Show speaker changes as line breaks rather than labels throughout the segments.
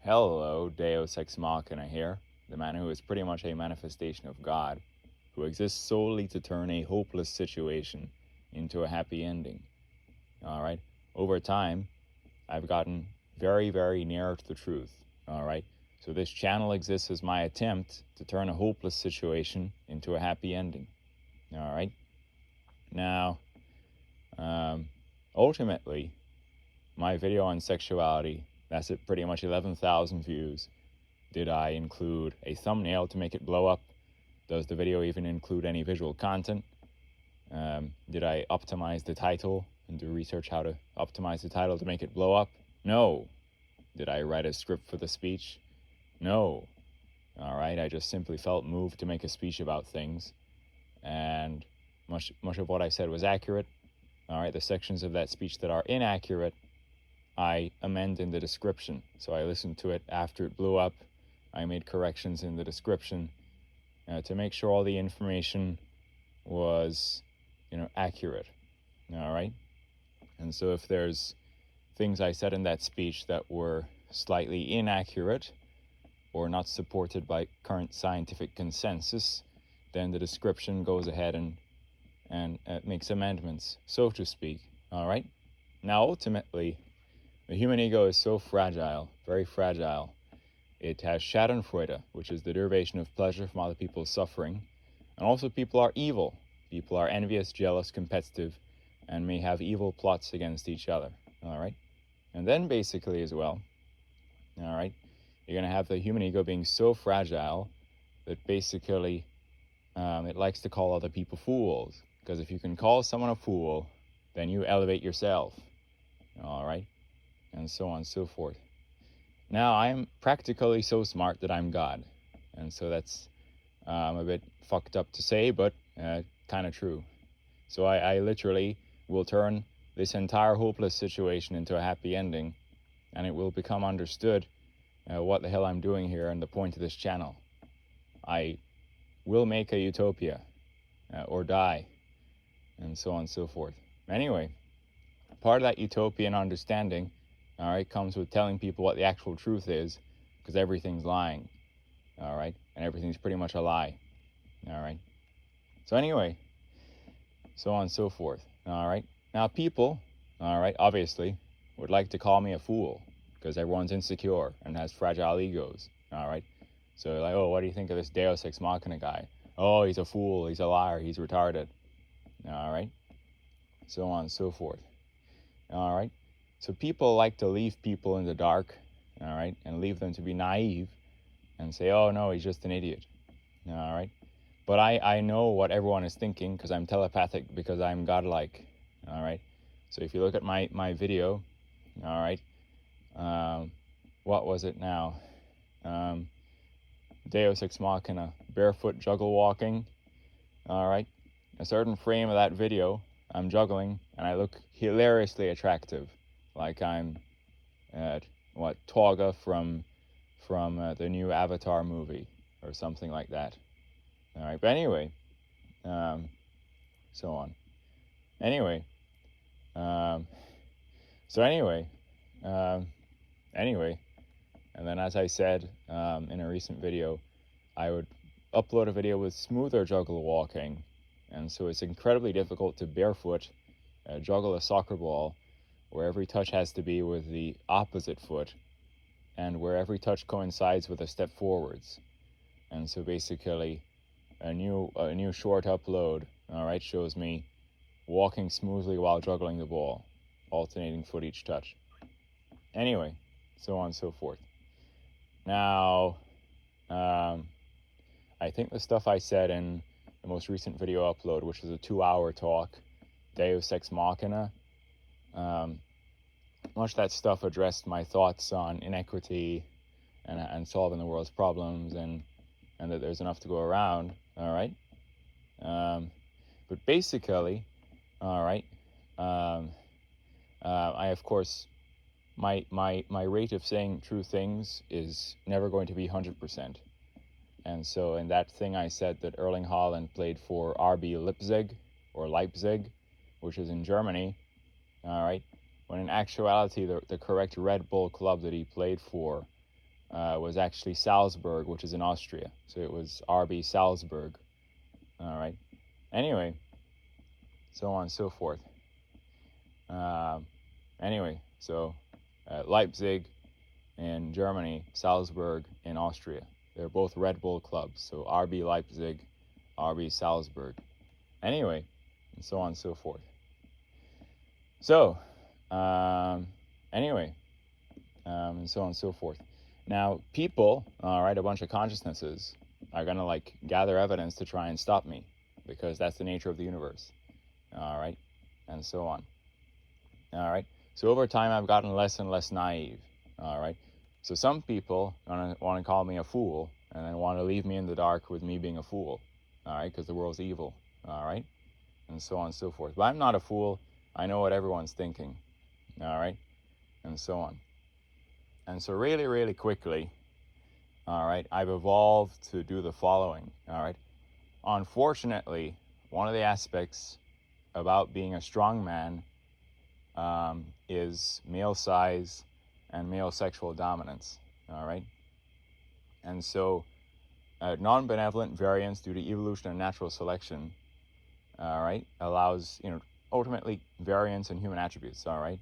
Hello, Deus Ex Machina here, the man who is pretty much a manifestation of God, who exists solely to turn a hopeless situation into a happy ending. Alright? Over time, I've gotten very, very near to the truth. Alright? So this channel exists as my attempt to turn a hopeless situation into a happy ending. Alright? Now, ultimately, my video on sexuality, that's at pretty much 11,000 views. Did I include a thumbnail to make it blow up? Does the video even include any visual content? Did I optimize the title and do research how to optimize the title to make it blow up? No. Did I write a script for the speech? No. Alright, I just simply felt moved to make a speech about things. And much of what I said was accurate. Alright, the sections of that speech that are inaccurate, I amend in the description. So I listened to it after it blew up. I made corrections in the description to make sure all the information was, accurate. All right. And so if there's things I said in that speech that were slightly inaccurate or not supported by current scientific consensus, then the description goes ahead and makes amendments, so to speak. All right. Now, ultimately, the human ego is so fragile, very fragile. It has Schadenfreude, which is the derivation of pleasure from other people's suffering. And also people are evil. People are envious, jealous, competitive, and may have evil plots against each other. All right? And then basically as well, all right, you're going to have the human ego being so fragile that basically it likes to call other people fools. Because if you can call someone a fool, then you elevate yourself. All right? And so on and so forth. Now, I'm practically so smart that I'm God. And so that's a bit fucked up to say, but kind of true. So I literally will turn this entire hopeless situation into a happy ending, and it will become understood what the hell I'm doing here and the point of this channel. I will make a utopia or die, and so on and so forth. Anyway, part of that utopian understanding, all right, comes with telling people what the actual truth is, because everything's lying, all right, and everything's pretty much a lie, all right. So anyway, so on and so forth, all right. Now people, all right, obviously would like to call me a fool because everyone's insecure and has fragile egos, all right. So like, oh, what do you think of this Deus Ex Machina guy? Oh, he's a fool, he's a liar, he's retarded, all right. So on and so forth, all right. So people like to leave people in the dark, all right, and leave them to be naive and say, oh, no, he's just an idiot, all right. But I know what everyone is thinking because I'm telepathic, because I'm godlike, all right. So if you look at my video, all right, what was it now? Deus Ex Machina, Barefoot Juggle Walking, all right. A certain frame of that video, I'm juggling, and I look hilariously attractive. Like I'm Tagah from the new Avatar movie or something like that. All right, but anyway, so on. Anyway, anyway, and then as I said in a recent video, I would upload a video with smoother juggle walking, and so it's incredibly difficult to barefoot juggle a soccer ball, where every touch has to be with the opposite foot and where every touch coincides with a step forwards. And so basically a new short upload, all right, shows me walking smoothly while juggling the ball, alternating foot each touch. Anyway, so on and so forth. Now, I think the stuff I said in the most recent video upload, which was a 2-hour talk, Deus Ex Machina, much of that stuff addressed my thoughts on inequity and solving the world's problems, and that there's enough to go around, all right? But basically, all right, I, of course, my rate of saying true things is never going to be 100%. And so in that thing I said that Erling Haaland played for RB Leipzig, which is in Germany, all right, when in actuality the correct Red Bull club that he played for was actually Salzburg, which is in Austria. So it was RB Salzburg. All right. Anyway, so on and so forth. So Leipzig in Germany, Salzburg in Austria. They're both Red Bull clubs. So RB Leipzig, RB Salzburg. Anyway, and so on and so forth. So, and so on and so forth. Now, people, all right, a bunch of consciousnesses are going to like gather evidence to try and stop me because that's the nature of the universe, all right, and so on. All right. So over time, I've gotten less and less naive. All right. So some people want to call me a fool and then want to leave me in the dark with me being a fool. All right. Because the world's evil. All right. And so on and so forth. But I'm not a fool. I know what everyone's thinking. All right. And so on. And so really, really quickly, all right, I've evolved to do the following. All right. Unfortunately, one of the aspects about being a strong man is male size and male sexual dominance, all right? And so non-benevolent variance due to evolution and natural selection, all right, allows, ultimately variance in human attributes, all right?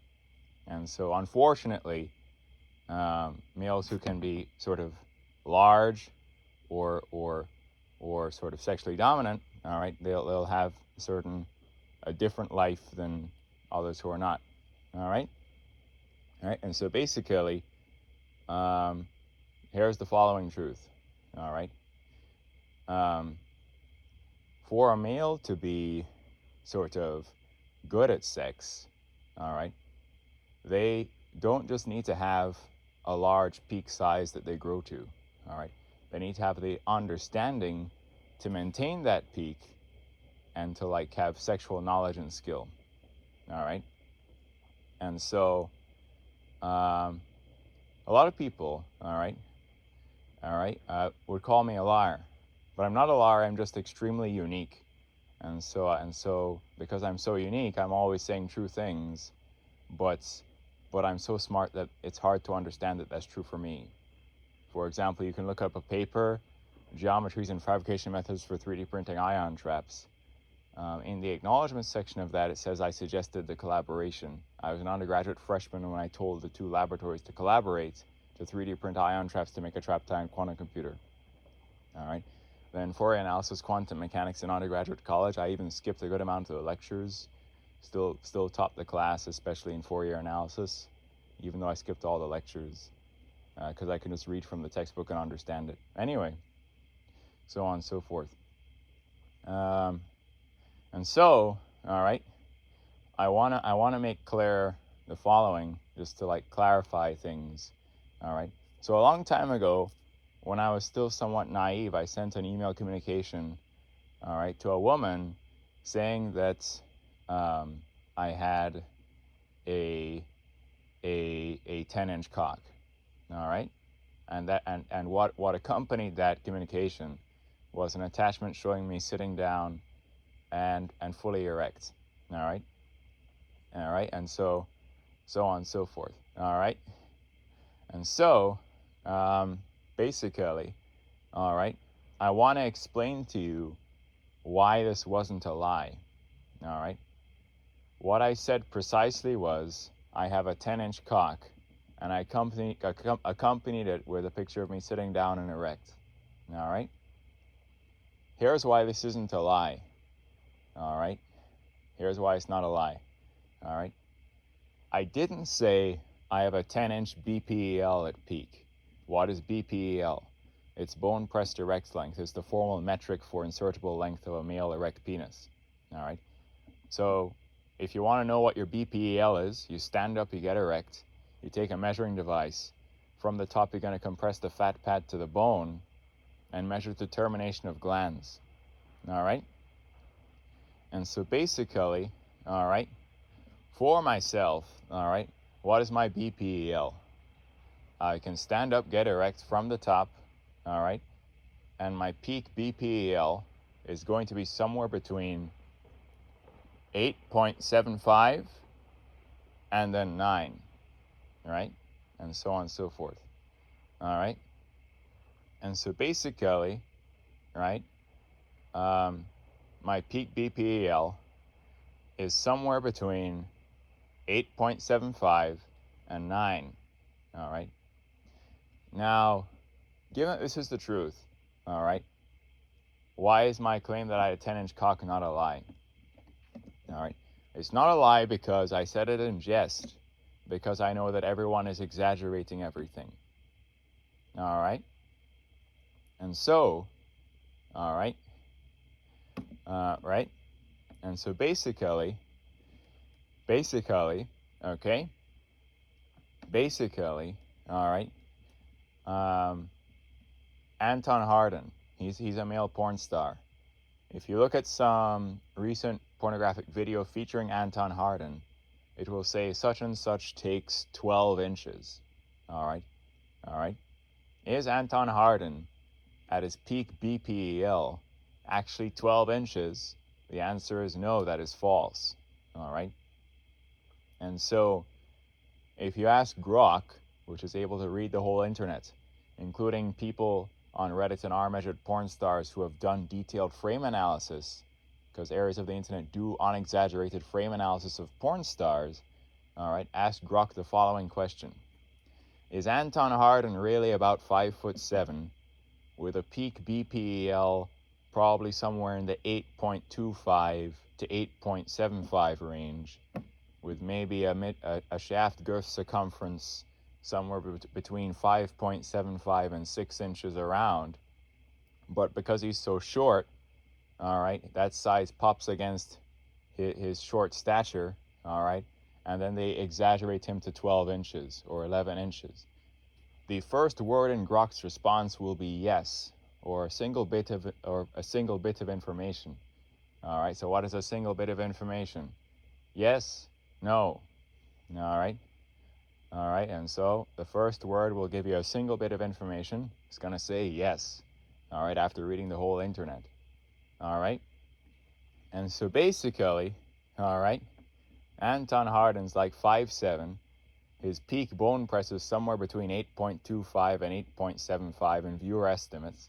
And so unfortunately, males who can be sort of large or sort of sexually dominant, all right, they'll have a different life than others who are not. All right. And so basically, here's the following truth. All right. For a male to be sort of good at sex, all right, they don't just need to have a large peak size that they grow to. All right. They need to have the understanding to maintain that peak and to like have sexual knowledge and skill. All right. And so a lot of people, all right, would call me a liar. But I'm not a liar, I'm just extremely unique. And so because I'm so unique, I'm always saying true things, but I'm so smart that it's hard to understand that that's true for me. For example, you can look up a paper, Geometries and Fabrication Methods for 3D Printing Ion Traps. In the acknowledgement section of that, it says I suggested the collaboration. I was an undergraduate freshman when I told the two laboratories to collaborate to 3D print ion traps to make a trap-time quantum computer. All right. Then Fourier analysis, quantum mechanics in undergraduate college. I even skipped a good amount of the lectures. Still topped the class, especially in Fourier analysis, even though I skipped all the lectures because I can just read from the textbook and understand it. Anyway, so on and so forth. And so, all right, I wanna make clear the following, just to like clarify things. All right. So a long time ago, when I was still somewhat naive, I sent an email communication, all right, to a woman saying that I had a 10-inch cock. All right. And what accompanied that communication was an attachment showing me sitting down and fully erect. All right. And so on and so forth. All right. And so basically, all right, I want to explain to you why this wasn't a lie. All right. What I said precisely was I have a 10-inch cock, and I accompanied it with a picture of me sitting down and erect. All right. Here's why this isn't a lie. All right. Here's why it's not a lie. All right. I didn't say I have a 10-inch BPEL at peak. What is BPEL? It's bone pressed erect length. It's the formal metric for insertable length of a male erect penis. All right. So if you want to know what your BPEL is, you stand up, you get erect, you take a measuring device. From the top, you're going to compress the fat pad to the bone and measure the termination of glands. All right. And so basically, all right, for myself, all right, what is my BPEL? I can stand up, get erect from the top, all right, and my peak BPEL is going to be somewhere between 8.75 and then 9, all right, and so on and so forth, all right. And so basically, right, my peak BPEL is somewhere between 8.75 and 9. All right. Now, given that this is the truth, all right, why is my claim that I had a 10-inch cock not a lie? All right. It's not a lie because I said it in jest, because I know that everyone is exaggerating everything. All right. And so, all right, right? And so basically, okay, all right, Anton Harden, he's a male porn star. If you look at some recent pornographic video featuring Anton Harden, it will say such and such takes 12 inches. All right. Is Anton Harden at his peak BPEL actually 12 inches? The answer is no, that is false. All right. And so if you ask Grok, which is able to read the whole internet, including people on Reddit and R-measured porn stars who have done detailed frame analysis, because areas of the internet do unexaggerated frame analysis of porn stars, all right, ask Grok the following question. Is Anton Harden really about 5'7", with a peak BPEL probably somewhere in the 8.25 to 8.75 range, with maybe a shaft girth circumference somewhere between 5.75 and 6 inches around, but because he's so short, all right, that size pops against his short stature, all right, and then they exaggerate him to 12 inches or 11 inches. The first word in Grok's response will be yes, or a single bit of information. All right, so what is a single bit of information? Yes, no. All right, and so the first word will give you a single bit of information. It's going to say yes, all right, after reading the whole internet. All right, and so basically, all right, Anton Harden's like 5'7". His peak bone press is somewhere between 8.25 and 8.75 in viewer estimates.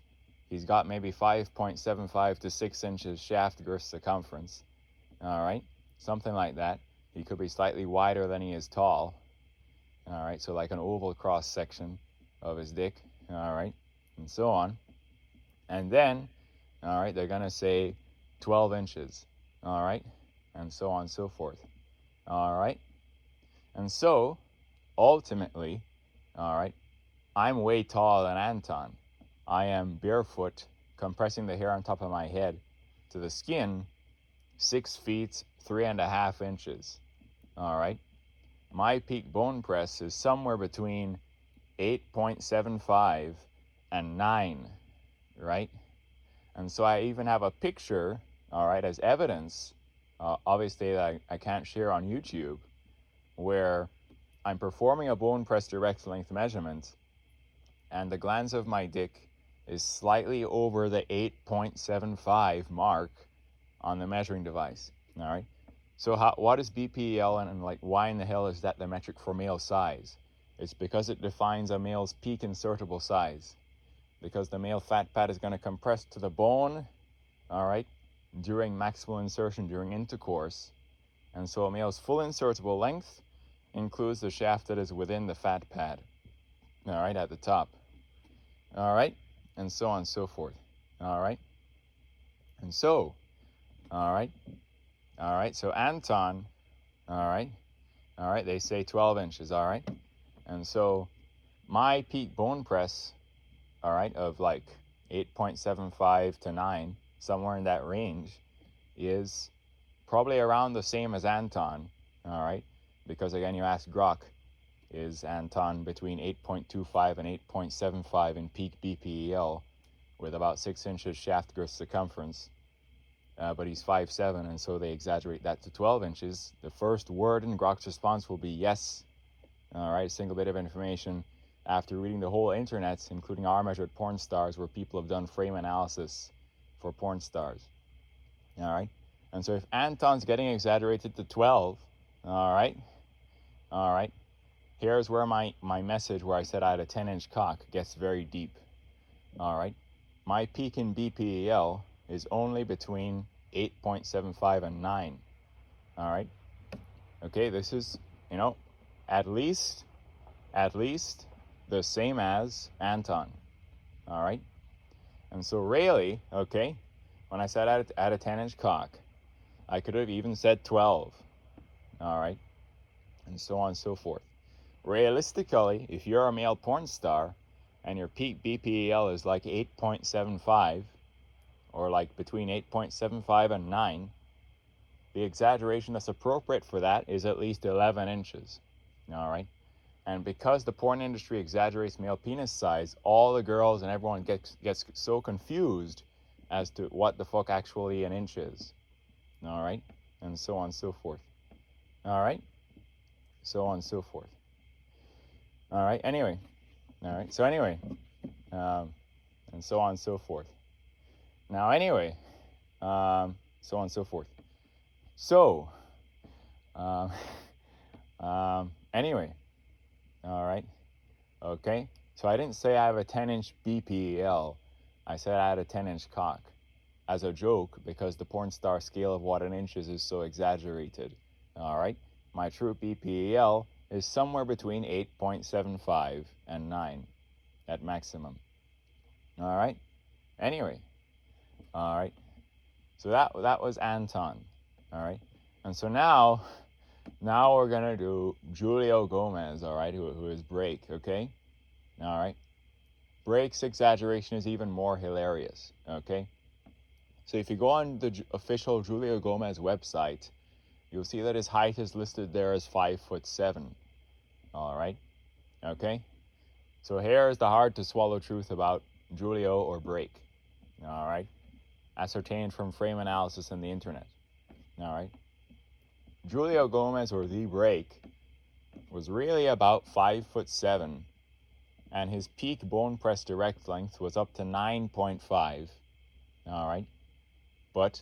He's got maybe 5.75 to 6 inches shaft girth circumference. All right, something like that. He could be slightly wider than he is tall. All right, so like an oval cross section of his dick. All right, and so on. And then, all right, they're going to say 12 inches. All right, and so on and so forth. All right, and so ultimately, all right, I'm way taller than Anton. I am barefoot, compressing the hair on top of my head to the skin, 6 feet 3.5 inches. All right, my peak bone press is somewhere between 8.75 and 9, right? And so I even have a picture, all right, as evidence, obviously that I can't share on YouTube, where I'm performing a bone press direct length measurement, and the glans of my dick is slightly over the 8.75 mark on the measuring device. All right. So what is BPEL, and like why in the hell is that the metric for male size? It's because it defines a male's peak insertable size. Because the male fat pad is going to compress to the bone, all right, during maximal insertion, during intercourse. And so a male's full insertable length includes the shaft that is within the fat pad, all right, at the top, all right, and so on and so forth, all right. And so, all right, so Anton, all right, they say 12 inches, all right, and so my peak bone press, all right, of like 8.75 to 9, somewhere in that range, is probably around the same as Anton, all right, because again, you ask Grok, is Anton between 8.25 and 8.75 in peak BPEL with about 6 inches shaft girth circumference, but he's 5'7", and so they exaggerate that to 12 inches. The first word in Grok's response will be yes, all right, a single bit of information after reading the whole internet, including R-measured porn stars, where people have done frame analysis for porn stars, all right. And so if Anton's getting exaggerated to 12, all right, here's where my message where I said I had a 10-inch cock gets very deep. all right, my peak in BPEL is only between 8.75 and 9, all right? Okay, this is, at least the same as Anton, all right? And so really, okay, when I said at a 10-inch cock, I could have even said 12, all right? And so on and so forth. Realistically, if you're a male porn star and your peak BPEL is like 8.75 or like between 8.75 and 9, the exaggeration that's appropriate for that is at least 11 inches, all right? And because the porn industry exaggerates male penis size, all the girls and everyone gets so confused as to what the fuck actually an inch is, all right? And so on and so forth, all right? So on and so forth. All right, anyway. All right, so anyway. And so on and so forth. Now, anyway. So on and so forth. So, anyway. All right. Okay. So I didn't say I have a 10-inch BPEL. I said I had a 10-inch cock as a joke because the porn star scale of what an inch is so exaggerated. All right. My true BPEL is somewhere between 8.75 and 9 at maximum. All right. Anyway. All right. So that was Anton. All right. And so now we're gonna do Julio Gomez. All right, who is Break. Okay. All right. Break's exaggeration is even more hilarious. Okay. So if you go on the official Julio Gomez website, you'll see that his height is listed there as 5'7". All right. Okay. So here is the hard to swallow truth about Julio or Break. All right. Ascertained from frame analysis and the internet. All right. Julio Gomez, or the Break, was really about 5'7", and his peak bone press direct length was up to 9.5. All right. But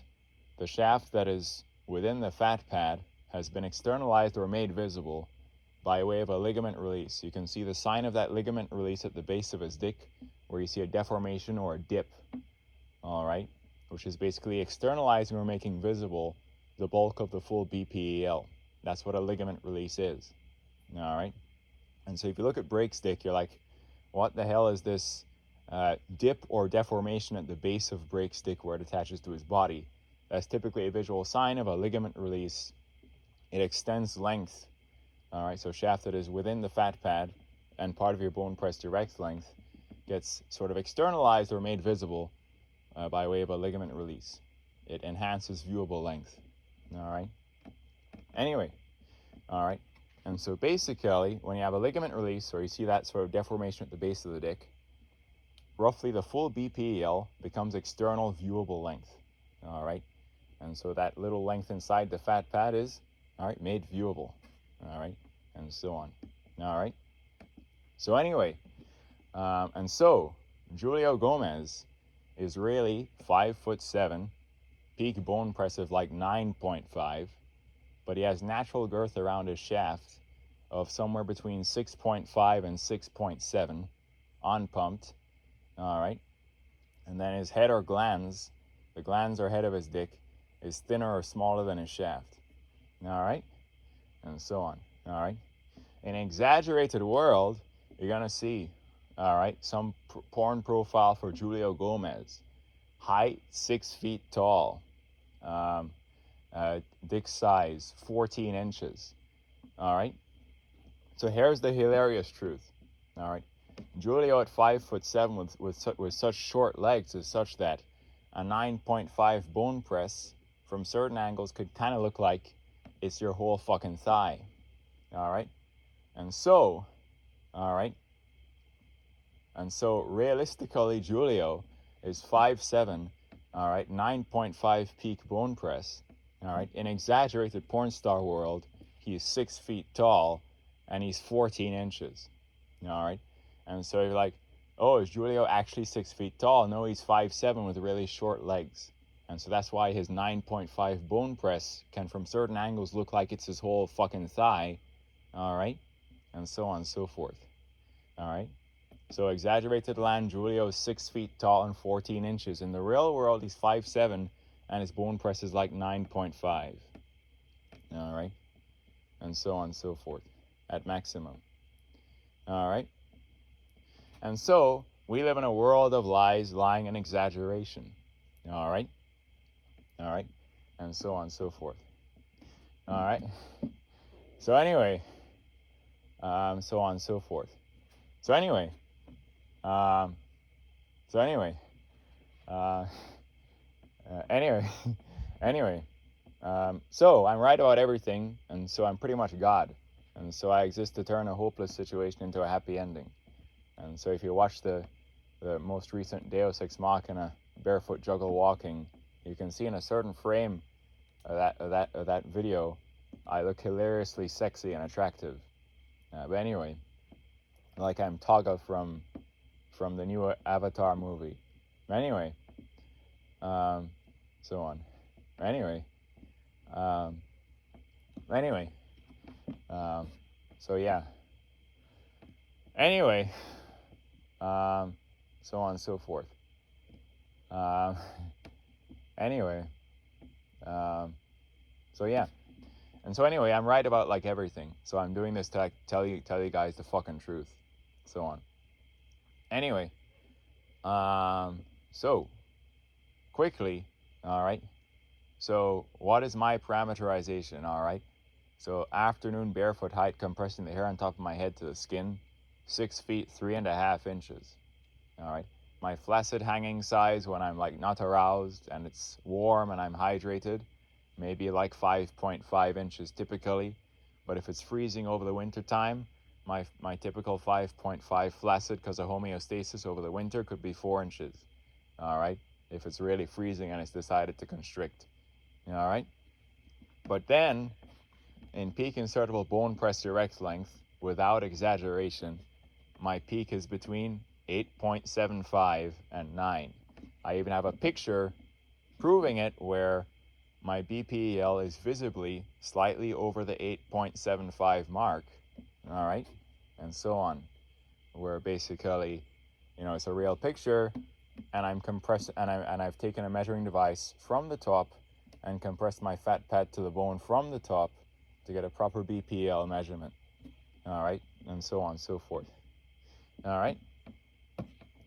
the shaft that is within the fat pad has been externalized or made visible by way of a ligament release. You can see the sign of that ligament release at the base of his dick, where you see a deformation or a dip, all right, which is basically externalizing or making visible the bulk of the full BPEL. That's what a ligament release is, all right? And so if you look at Break's dick, you're like, what the hell is this dip or deformation at the base of Break's dick where it attaches to his body? That's typically a visual sign of a ligament release. It extends length, all right? So shaft that is within the fat pad and part of your bone press direct length gets sort of externalized or made visible by way of a ligament release. It enhances viewable length, all right? Anyway, all right? And so basically, when you have a ligament release or you see that sort of deformation at the base of the dick, roughly the full BPEL becomes external viewable length, all right? And so that little length inside the fat pad is, all right, made viewable, all right? And so on, all right? So anyway, and so Julio Gomez is really 5'7", peak bone press of like 9.5, but he has natural girth around his shaft of somewhere between 6.5 and 6.7, unpumped, all right? And then his head or glands, the glands or head of his dick, is thinner or smaller than his shaft, all right? And so on, all right? In an exaggerated world, you're gonna see, all right, some porn profile for Julio Gomez. Height, 6 feet tall. Dick size, 14 inches. All right? So here's the hilarious truth. All right? Julio at 5'7" with such short legs is such that a 9.5 bone press from certain angles could kind of look like it's your whole fucking thigh. All right? And so, all right? And so realistically, Julio is 5'7", all right, 9.5 peak bone press, all right. In exaggerated porn star world, he's 6 feet tall and he's 14 inches, all right. And so you're like, oh, is Julio actually 6 feet tall? No, he's 5'7" with really short legs. And so that's why his 9.5 bone press can from certain angles look like it's his whole fucking thigh, all right. And so on and so forth, all right. So exaggerated land, Julio is 6 feet tall and 14 inches. In the real world, he's 5'7", and his bone press is like 9.5. All right, and so on and so forth at maximum. All right, and so we live in a world of lies, lying, and exaggeration. All right, and so on and so forth. All right. So anyway, so on and so forth. So anyway, uh, anyway, so I'm right about everything, and so I'm pretty much God, and so I exist to turn a hopeless situation into a happy ending. And so if you watch the most recent Deus Ex Machina Barefoot Juggle Walking, you can see in a certain frame of that video, I look hilariously sexy and attractive. But anyway, like I'm Tagah from the new Avatar movie. Anyway, so on. Anyway, so yeah. Anyway, so on and so forth. Anyway, so yeah. And so anyway, I'm right about like everything. So I'm doing this to like, tell you guys the fucking truth. So on. Anyway, so quickly, all right. So what is my parameterization? All right. So afternoon barefoot height, compressing the hair on top of my head to the skin, 6 feet 3.5 inches. All right. My flaccid hanging size when I'm like not aroused and it's warm and I'm hydrated, maybe like 5.5 inches typically. But if it's freezing over the winter time, my typical 5.5 flaccid because of homeostasis over the winter could be 4 inches. All right. If it's really freezing and it's decided to constrict. All right. But then in peak insertable bone press erect length, without exaggeration, my peak is between 8.75 and 9. I even have a picture proving it where my BPEL is visibly slightly over the 8.75 mark, all right, and so on, where basically, it's a real picture, and I'm compressed, and I've taken a measuring device from the top and compressed my fat pad to the bone from the top to get a proper BPEL measurement, all right, and so on and so forth, all right.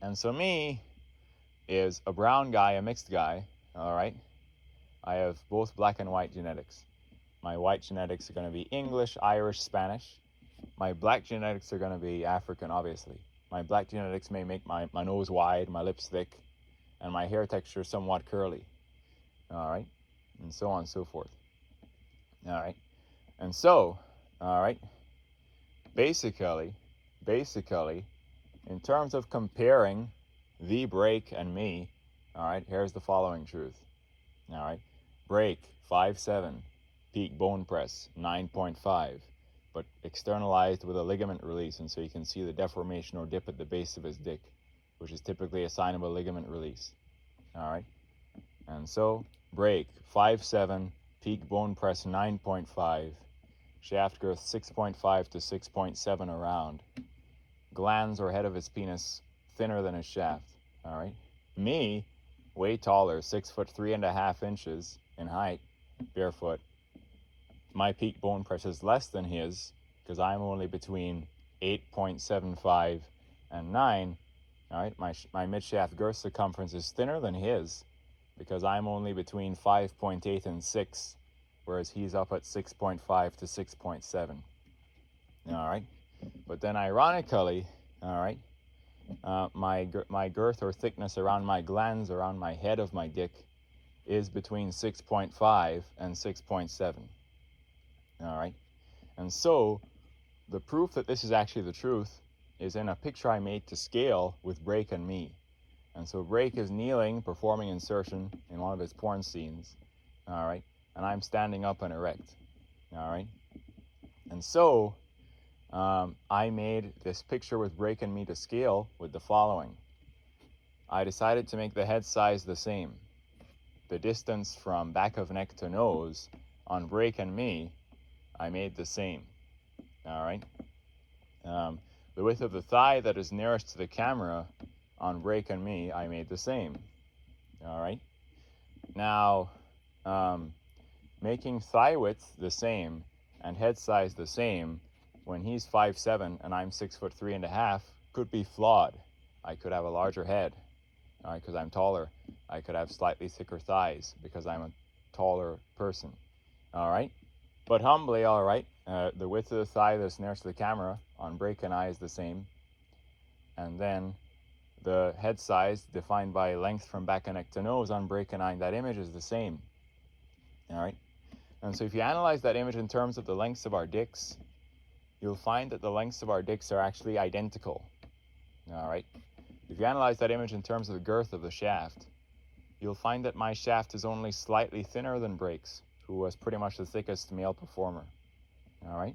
And so me is a brown guy, a mixed guy, all right? I have both black and white genetics. My white genetics are going to be English, Irish, Spanish. My black genetics are going to be African, obviously. My black genetics may make my nose wide, my lips thick, and my hair texture somewhat curly, all right? And so on and so forth, all right? And so, all right, basically, in terms of comparing the break and me, all right, here's the following truth. All right, break 5'7", peak bone press 9.5, but externalized with a ligament release, and so you can see the deformation or dip at the base of his dick, which is typically a sign of a ligament release. All right, and so break 5'7", peak bone press 9.5, shaft girth 6.5 to 6.7 around. Glands or head of his penis thinner than his shaft. All right. Me, way taller, 6 foot 3.5 inches in height, barefoot. My peak bone press is less than his because I'm only between 8.75 and 9. All right. My mid shaft girth circumference is thinner than his because I'm only between 5.8 and 6, whereas he's up at 6.5 to 6.7. All right. But then ironically, all right, my girth or thickness around my glands, around my head of my dick, is between 6.5 and 6.7. All right. And so the proof that this is actually the truth is in a picture I made to scale with Break and me. And so Break is kneeling, performing insertion in one of his porn scenes. All right. And I'm standing up and erect. All right. And so I made this picture with Break and me to scale with the following. I decided to make the head size the same. The distance from back of neck to nose on Break and me, I made the same. All right. the width of the thigh that is nearest to the camera on break and me, I made the same. All right. Now, making thigh width the same and head size the same when he's 5'7" and I'm 6'3.5" could be flawed. I could have a larger head, all right, because I'm taller. I could have slightly thicker thighs because I'm a taller person, all right? But humbly, all right, the width of the thigh that's nearest to the camera on break and I is the same. And then the head size defined by length from back and neck to nose on break and I in that image is the same, all right? And so if you analyze that image in terms of the lengths of our dicks, you'll find that the lengths of our dicks are actually identical, all right? If you analyze that image in terms of the girth of the shaft, you'll find that my shaft is only slightly thinner than Break's, who was pretty much the thickest male performer, all right?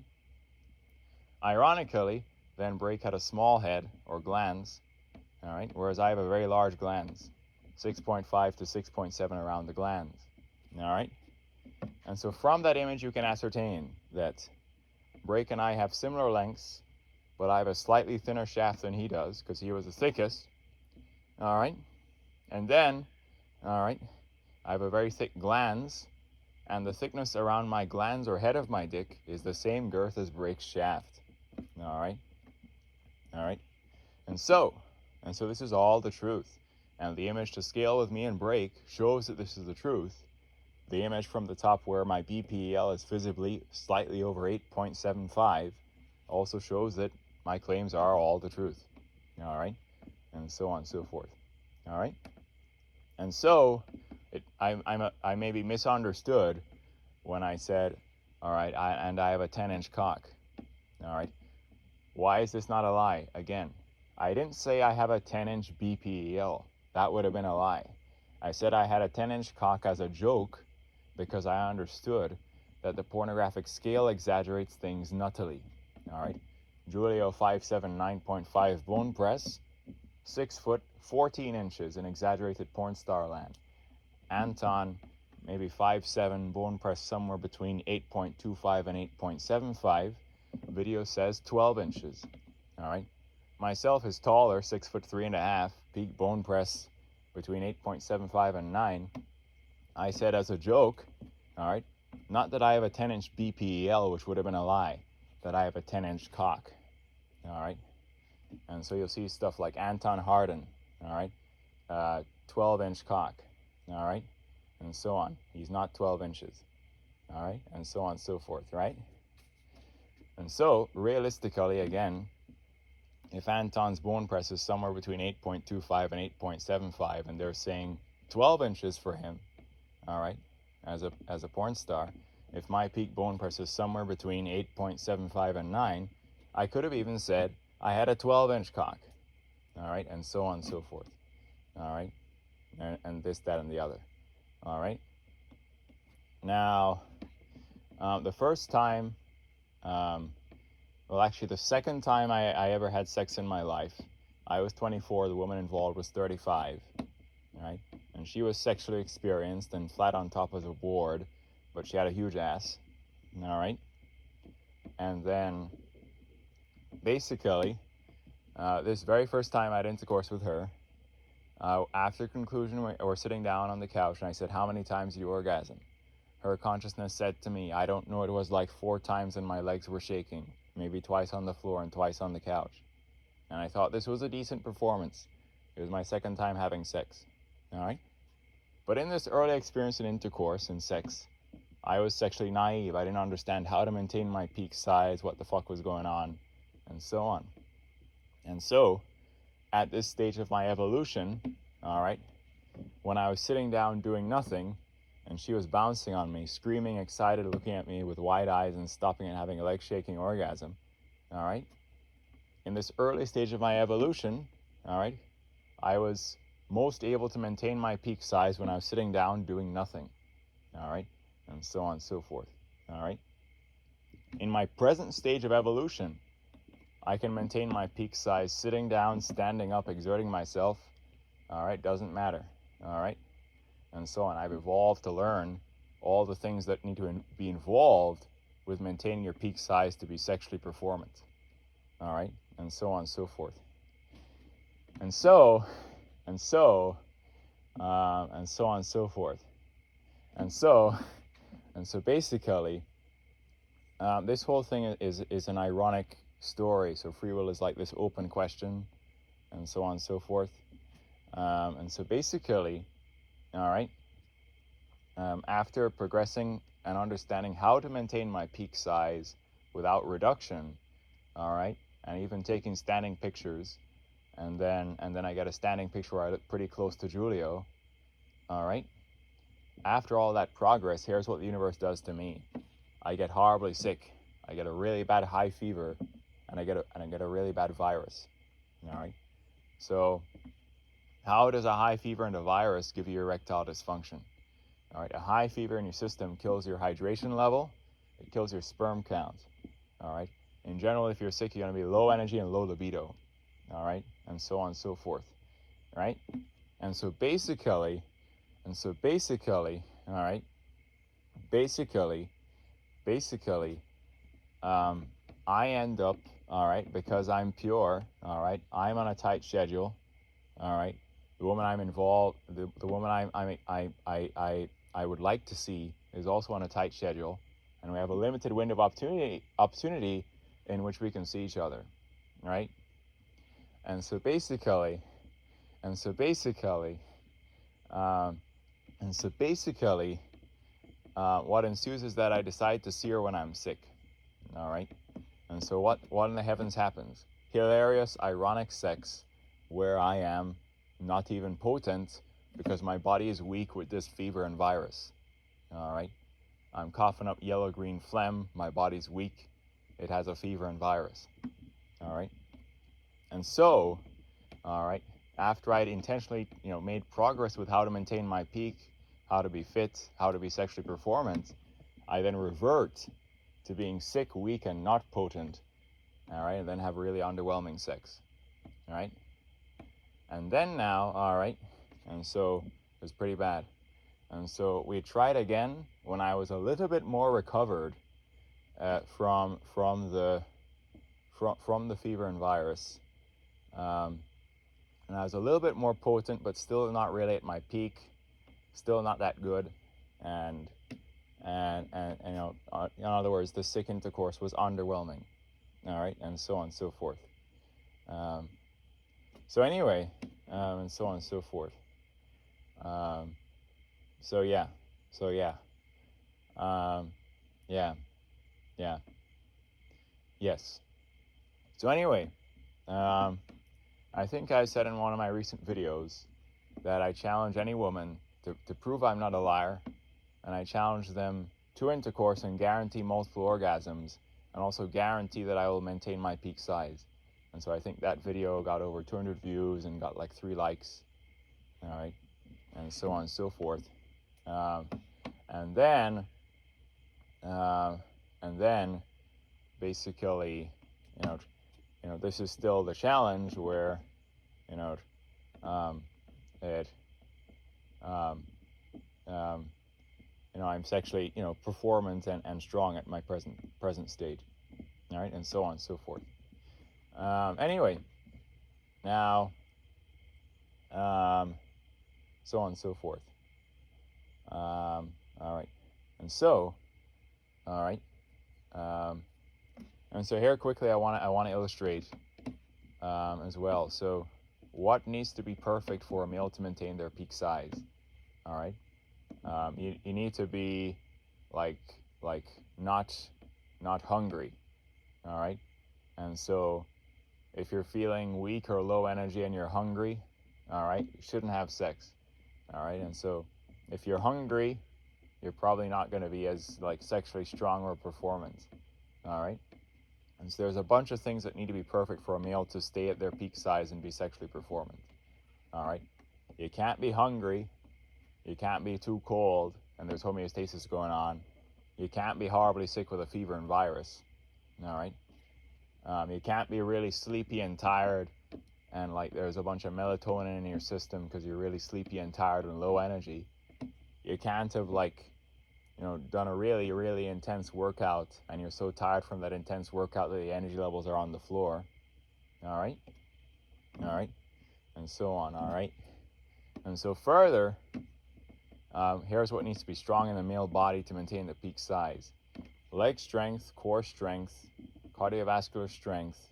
Ironically, then Break had a small head, or glans, all right, whereas I have a very large glans, 6.5 to 6.7 around the glans, all right? And so from that image, you can ascertain that Break and I have similar lengths, but I have a slightly thinner shaft than he does because he was the thickest, all right? And then, all right, I have a very thick glans, and the thickness around my glans or head of my dick is the same girth as Break's shaft, all right? All right? And so this is all the truth. And the image to scale with me and Break shows that this is the truth. The image from the top where my BPEL is visibly slightly over 8.75 also shows that my claims are all the truth, all right? And so on and so forth, all right? And so I may be misunderstood when I said, all right, I have a 10-inch cock, all right? Why is this not a lie? Again, I didn't say I have a 10-inch BPEL. That would have been a lie. I said I had a 10-inch cock as a joke because I understood that the pornographic scale exaggerates things nuttily, all right? Julio 5'7", 9.5 bone press, 6 foot, 14 inches in exaggerated porn star land. Anton, maybe 5'7", bone press somewhere between 8.25 and 8.75. Video says 12 inches, all right? Myself is taller, 6'3.5", peak bone press between 8.75 and 9. I said as a joke, all right, not that I have a 10-inch BPEL, which would have been a lie, that I have a 10-inch cock, all right? And so you'll see stuff like Anton Harden, all right, 12-inch cock, all right, and so on. He's not 12 inches, all right, and so on and so forth, right? And so, realistically, again, if Anton's bone press is somewhere between 8.25 and 8.75, and they're saying 12 inches for him, all right, as a porn star, if my peak bone press is somewhere between 8.75 and 9, I could have even said I had a 12-inch cock, all right, and so on and so forth, all right, and this, that, and the other, all right. Now, the first time, well, actually, the second time I ever had sex in my life, I was 24, the woman involved was 35, right? And she was sexually experienced and flat on top of the board, but she had a huge ass, all right? And then, basically, this very first time I had intercourse with her, after conclusion, we're sitting down on the couch, and I said, how many times did you orgasm? Her consciousness said to me, I don't know, it was like 4 times and my legs were shaking, maybe twice on the floor and twice on the couch. And I thought this was a decent performance. It was my second time having sex, all right? But in this early experience in intercourse and sex, I was sexually naive. I didn't understand how to maintain my peak size, what the fuck was going on, and so on. And so, at this stage of my evolution, all right, when I was sitting down doing nothing, and she was bouncing on me, screaming, excited, looking at me with wide eyes and stopping and having a leg-shaking orgasm, all right? In this early stage of my evolution, all right, I was most able to maintain my peak size when I was sitting down doing nothing, all right, and so on and so forth, all right? In my present stage of evolution, I can maintain my peak size sitting down, standing up, exerting myself, all right, doesn't matter, all right? And so on. I've evolved to learn all the things that need to be involved with maintaining your peak size to be sexually performant, all right? and so on and so forth. And so on and so forth. And so basically, this whole thing is an ironic story. So free will is like this open question, and so on and so forth. And so basically, all right, after progressing and understanding how to maintain my peak size without reduction, all right, and even taking standing pictures, and then I get a standing picture where I look pretty close to Julio, all right. After all that progress, here's what the universe does to me. I get horribly sick. I get a really bad high fever, and I get a really bad virus. All right. So, how does a high fever and a virus give you erectile dysfunction? All right. A high fever in your system kills your hydration level. It kills your sperm count. All right. In general, if you're sick, you're going to be low energy and low libido. All right. And so on and so forth. Right. And so basically, all right. Basically, I end up, all right, because I'm pure, all right, I'm on a tight schedule, all right. The woman I'm involved, the woman I would like to see is also on a tight schedule, and we have a limited window of opportunity in which we can see each other, right? And so basically, what ensues is that I decide to see her when I'm sick. All right. And so what in the heavens happens? Hilarious, ironic sex where I am not even potent because my body is weak with this fever and virus. All right. I'm coughing up yellow-green phlegm. My body's weak. It has a fever and virus. All right. And so, all right, after I'd intentionally, made progress with how to maintain my peak, how to be fit, how to be sexually performant, I then revert to being sick, weak, and not potent, all right, and then have really underwhelming sex, all right? And then now, all right, and so it was pretty bad. And so we tried again when I was a little bit more recovered from the fever and virus. And I was a little bit more potent, but still not really at my peak, still not that good, and in other words, the sick intercourse was underwhelming, all right, and so on and so forth. So anyway, and so on and so forth. Yes. So anyway, I think I said in one of my recent videos that I challenge any woman to prove I'm not a liar, and I challenge them to intercourse and guarantee multiple orgasms, and also guarantee that I will maintain my peak size. And so I think that video got over 200 views and got like 3 likes, all right, and so on and so forth. And then basically, this is still the challenge where, I'm sexually, performant and strong at my present state, all right, and so on and so forth. Anyway, now, so on and so forth. All right, and so, all right, and so here quickly I want to illustrate as well. So, what needs to be perfect for a male to maintain their peak size? All right. You need to be like not hungry, all right? And so if you're feeling weak or low energy and you're hungry, all right, you shouldn't have sex, all right? And so if you're hungry, you're probably not going to be as sexually strong or performant, all right? And so there's a bunch of things that need to be perfect for a male to stay at their peak size and be sexually performant, all right? You can't be hungry. You can't be too cold and there's homeostasis going on. You can't be horribly sick with a fever and virus, all right? You can't be really sleepy and tired and there's a bunch of melatonin in your system because you're really sleepy and tired and low energy. You can't have done a really, really intense workout and you're so tired from that intense workout that the energy levels are on the floor, all right, and so on, all right. And so further, here's what needs to be strong in the male body to maintain the peak size: leg strength, core strength, cardiovascular strength,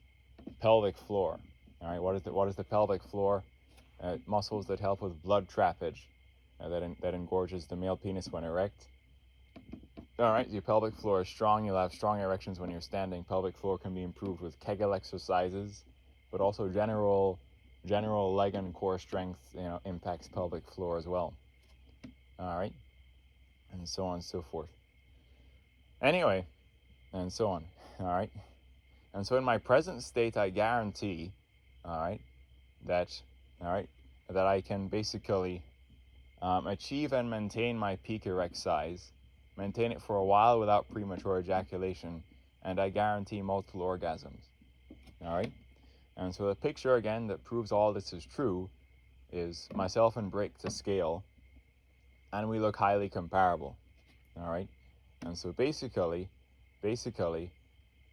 pelvic floor. All right, what is the pelvic floor? Muscles that help with blood trappage, that engorges the male penis when erect. All right, your pelvic floor is strong. You'll have strong erections when you're standing. Pelvic floor can be improved with Kegel exercises, but also general leg and core strength, impacts pelvic floor as well. All right, and so on and so forth. Anyway, and so on. All right, and so in my present state, I guarantee, all right, that I can basically achieve and maintain my peak erect size, maintain it for a while without premature ejaculation, and I guarantee multiple orgasms. All right? And so the picture, again, that proves all this is true is myself and Brick to scale, and we look highly comparable. All right? And so basically,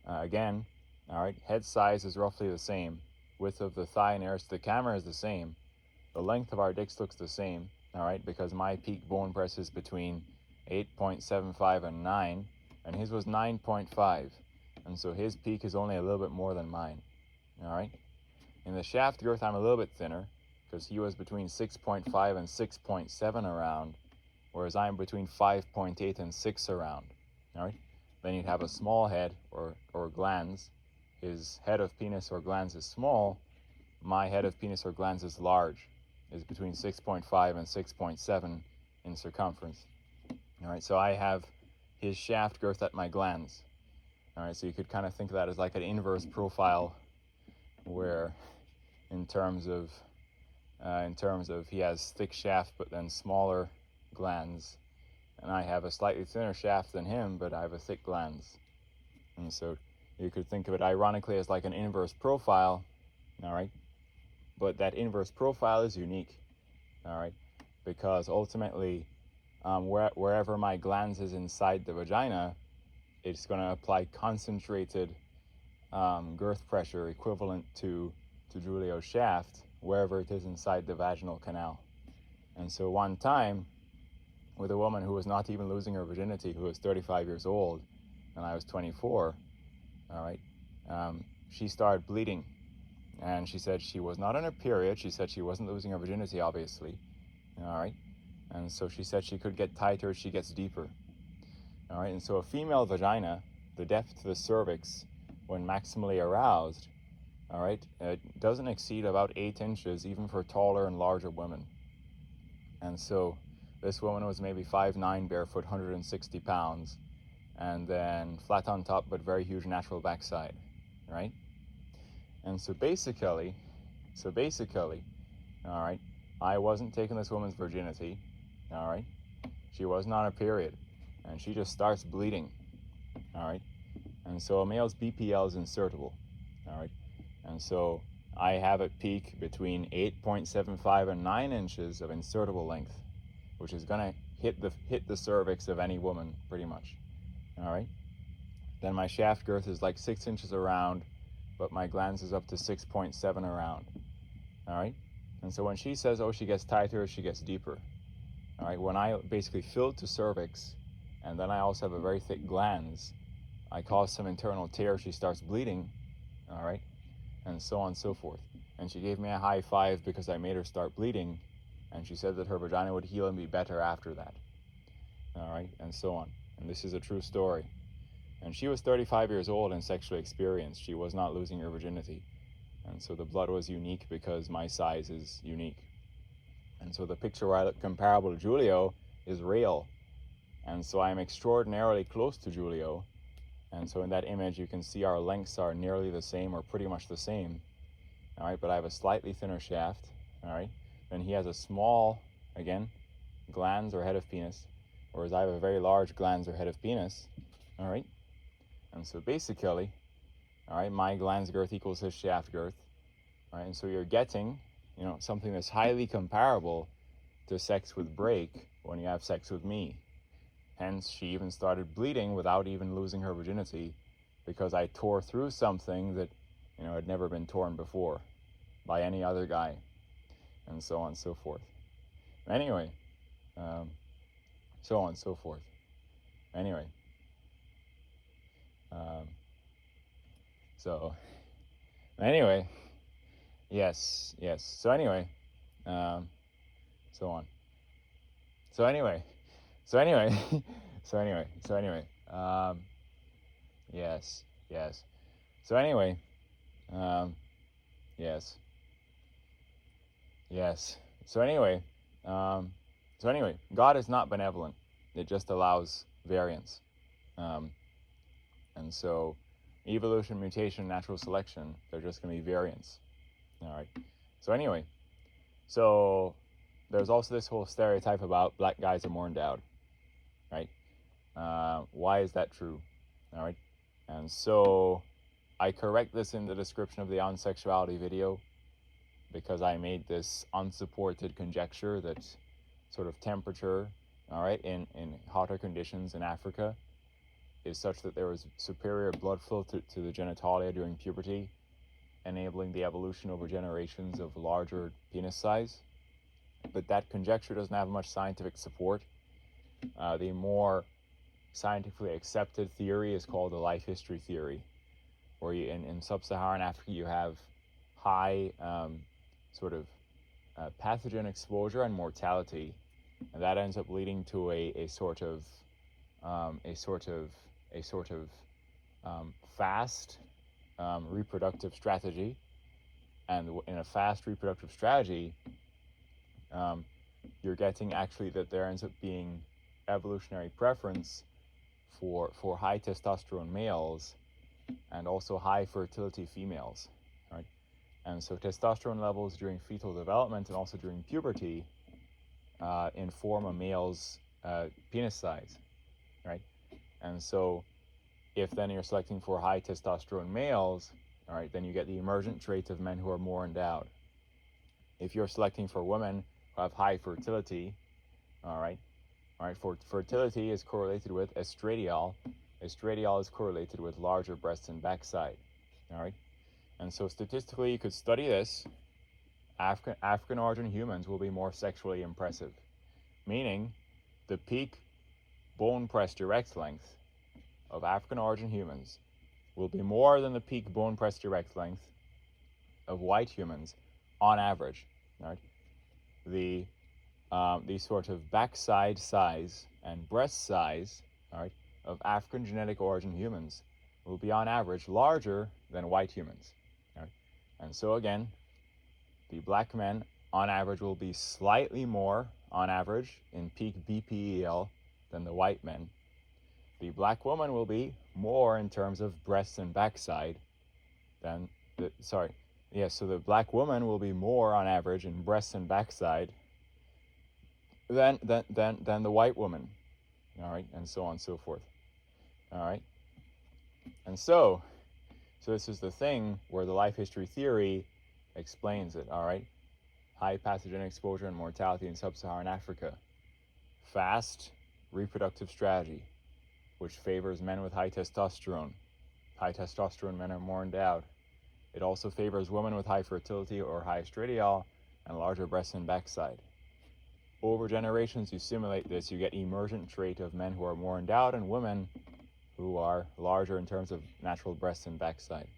again, all right, head size is roughly the same. Width of the thigh nearest the camera is the same. The length of our dicks looks the same, all right, because my peak bone press is between 8.75 and 9, and his was 9.5, and so his peak is only a little bit more than mine, all right. In the shaft girth, I'm a little bit thinner, because he was between 6.5 and 6.7 around, whereas I'm between 5.8 and 6 around, all right. Then you'd have a small head, or glans. His head of penis or glans is small. My head of penis or glans is large, is between 6.5 and 6.7 in circumference. All right, so I have his shaft girth at my glans. All right, so you could kind of think of that as like an inverse profile, where in terms of he has thick shaft but then smaller glans, and I have a slightly thinner shaft than him, but I have a thick glans. And so you could think of it ironically as like an inverse profile, all right? But that inverse profile is unique, all right? Because ultimately, wherever my glans is inside the vagina, it's going to apply concentrated girth pressure equivalent to Julio's shaft, wherever it is inside the vaginal canal. And so one time, with a woman who was not even losing her virginity, who was 35 years old, and I was 24, all right, she started bleeding. And she said she was not on her period. She said she wasn't losing her virginity, obviously. All right. And so she said she could get tighter as she gets deeper. All right. And so a female vagina, the depth to the cervix, when maximally aroused, all right, it doesn't exceed about 8 inches, even for taller and larger women. And so this woman was maybe 5'9", barefoot, 160 pounds, and then flat on top, but very huge natural backside, right? And so basically, all right, I wasn't taking this woman's virginity, all right? She wasn't on her period, and she just starts bleeding, all right? And so a male's BPEL is insertable, all right? And so I have a peak between 8.75 and 9 inches of insertable length, which is gonna hit the cervix of any woman, pretty much, all right? Then my shaft girth is like 6 inches around, but my glans is up to 6.7 around, all right? And so when she says, oh, she gets tighter, she gets deeper, all right? When I basically fill to cervix, and then I also have a very thick glans, I cause some internal tear, she starts bleeding, all right? And so on and so forth. And she gave me a high five because I made her start bleeding, and she said that her vagina would heal and be better after that, all right? And so on. And this is a true story. And she was 35 years old and sexually experienced. She was not losing her virginity. And so the blood was unique because my size is unique. And so the picture where I look comparable to Julio is real. And so I'm extraordinarily close to Julio. And so in that image, you can see our lengths are nearly the same or pretty much the same. All right, but I have a slightly thinner shaft. All right, then he has a small, again, glans or head of penis, whereas I have a very large glans or head of penis. All right. And so basically, all right, my glans girth equals his shaft girth, right? And so you're getting, something that's highly comparable to sex with break when you have sex with me. Hence, she even started bleeding without even losing her virginity, because I tore through something that, had never been torn before by any other guy, and so on and so forth. Anyway, so on and so forth. Anyway, so anyway, yes. So anyway, so on. So anyway, so anyway, so anyway, yes. So anyway, yes. So anyway, God is not benevolent. It just allows variance. And so evolution, mutation, natural selection, they're just going to be variants. All right. So anyway, so there's also this whole stereotype about black guys are more endowed, right? Why is that true? All right. And so I correct this in the description of the on sexuality video, because I made this unsupported conjecture that sort of temperature, all right, in hotter conditions in Africa is such that there was superior blood flow to the genitalia during puberty, enabling the evolution over generations of larger penis size. But that conjecture doesn't have much scientific support. The more scientifically accepted theory is called the life history theory, where in sub-Saharan Africa you have high pathogen exposure and mortality, and that ends up leading to a sort of fast reproductive strategy. And in a fast reproductive strategy, you're getting actually that there ends up being evolutionary preference for high testosterone males and also high fertility females, right? And so testosterone levels during fetal development and also during puberty inform a male's penis size, right? And so if then you're selecting for high testosterone males, all right, then you get the emergent traits of men who are more endowed. If you're selecting for women who have high fertility, all right, fertility is correlated with estradiol. Estradiol is correlated with larger breasts and backside, all right? And so statistically, you could study this. African origin humans will be more sexually impressive, meaning the peak bone press direct length of African origin humans will be more than the peak bone press direct length of white humans on average, right? The sort of backside size and breast size, all right, of African genetic origin humans will be on average larger than white humans, right? And so again, the black men on average will be slightly more on average in peak BPEL than the white men. The black woman will be more in terms of breasts and backside than so the black woman will be more on average in breasts and backside than the white woman, all right, and so on and so forth, all right. And so this is the thing where the life history theory explains it, all right. High pathogen exposure and mortality in sub-Saharan Africa, fast reproductive strategy, which favors men with high testosterone. High testosterone men are more endowed. It also favors women with high fertility or high estradiol and larger breasts and backside. Over generations, you simulate this, you get emergent trait of men who are more endowed and women who are larger in terms of natural breasts and backside,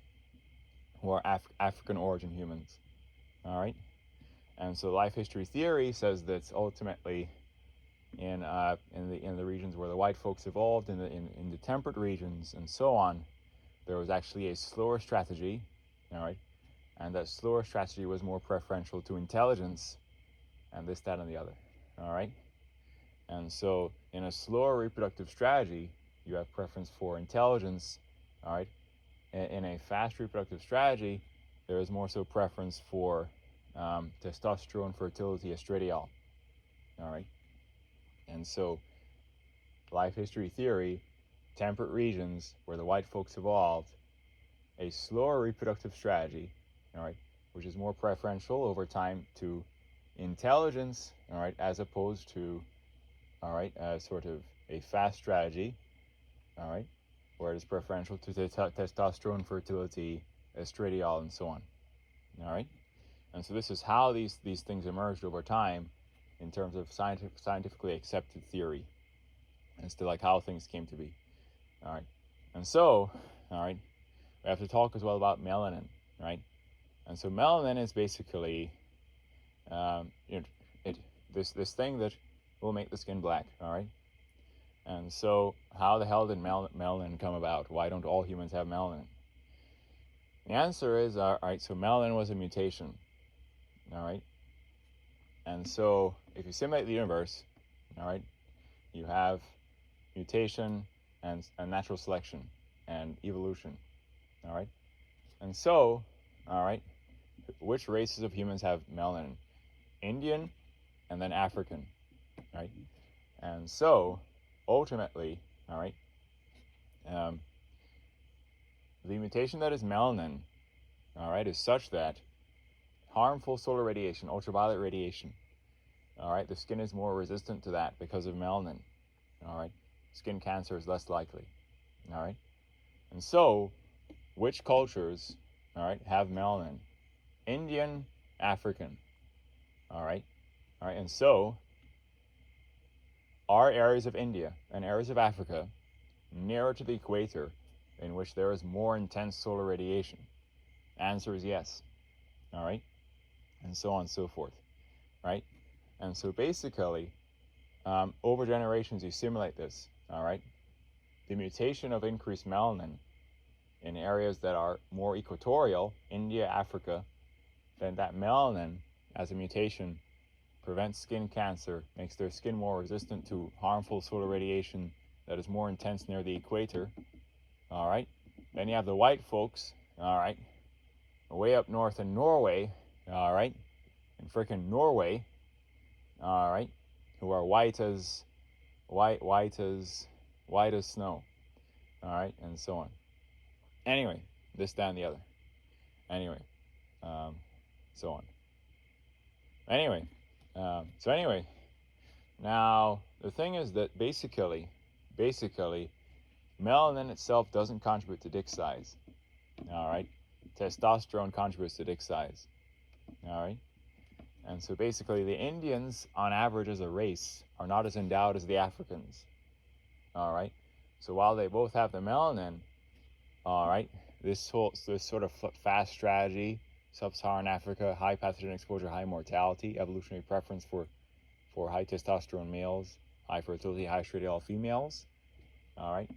who are African origin humans. All right? And so life history theory says that ultimately in the regions where the white folks evolved, in the temperate regions and so on, there was actually a slower strategy, all right? And that slower strategy was more preferential to intelligence and this, that, and the other, all right? And so in a slower reproductive strategy, you have preference for intelligence, all right? In a fast reproductive strategy, there is more so preference for testosterone, fertility, estradiol, all right? And so life history theory, temperate regions where the white folks evolved, a slower reproductive strategy, all right, which is more preferential over time to intelligence, all right, as opposed to, all right, sort of a fast strategy, all right, where it is preferential to testosterone, fertility, estradiol, and so on. All right, and so this is how these things emerged over time, in terms of scientifically accepted theory, as to like how things came to be. All right, and so, all right, we have to talk as well about melanin, right? And so melanin is basically, this thing that will make the skin black. All right. And so, how the hell did melanin come about? Why don't all humans have melanin? The answer is, all right, so melanin was a mutation. All right. And so, if you simulate the universe, all right, you have mutation and natural selection and evolution. All right. And so, all right, which races of humans have melanin? Indian and then African. Right. And so, ultimately, all right, the mutation that is melanin, all right, is such that harmful solar radiation, ultraviolet radiation, all right, the skin is more resistant to that because of melanin. All right, skin cancer is less likely. All right, and so which cultures, all right, have melanin? Indian, African. All right, and so are areas of India and areas of Africa nearer to the equator in which there is more intense solar radiation? Answer is yes. All right, and so on and so forth. Right, and so basically, over generations, you simulate this. All right, the mutation of increased melanin in areas that are more equatorial, India, Africa, then that melanin as a mutation prevents skin cancer, makes their skin more resistant to harmful solar radiation that is more intense near the equator. All right, then you have the white folks, all right, way up north in Norway, all right, in frickin' Norway, all right, who are white as snow, all right, and so on. Anyway, this, that, and the other. Anyway, so on. Anyway, now the thing is that basically, melanin itself doesn't contribute to dick size. All right, testosterone contributes to dick size. All right, and so basically, the Indians, on average, as a race, are not as endowed as the Africans. All right, so while they both have the melanin, all right, this sort of fast strategy, sub-Saharan Africa, high pathogen exposure, high mortality, evolutionary preference for high testosterone males, high fertility, high estradiol females. All right,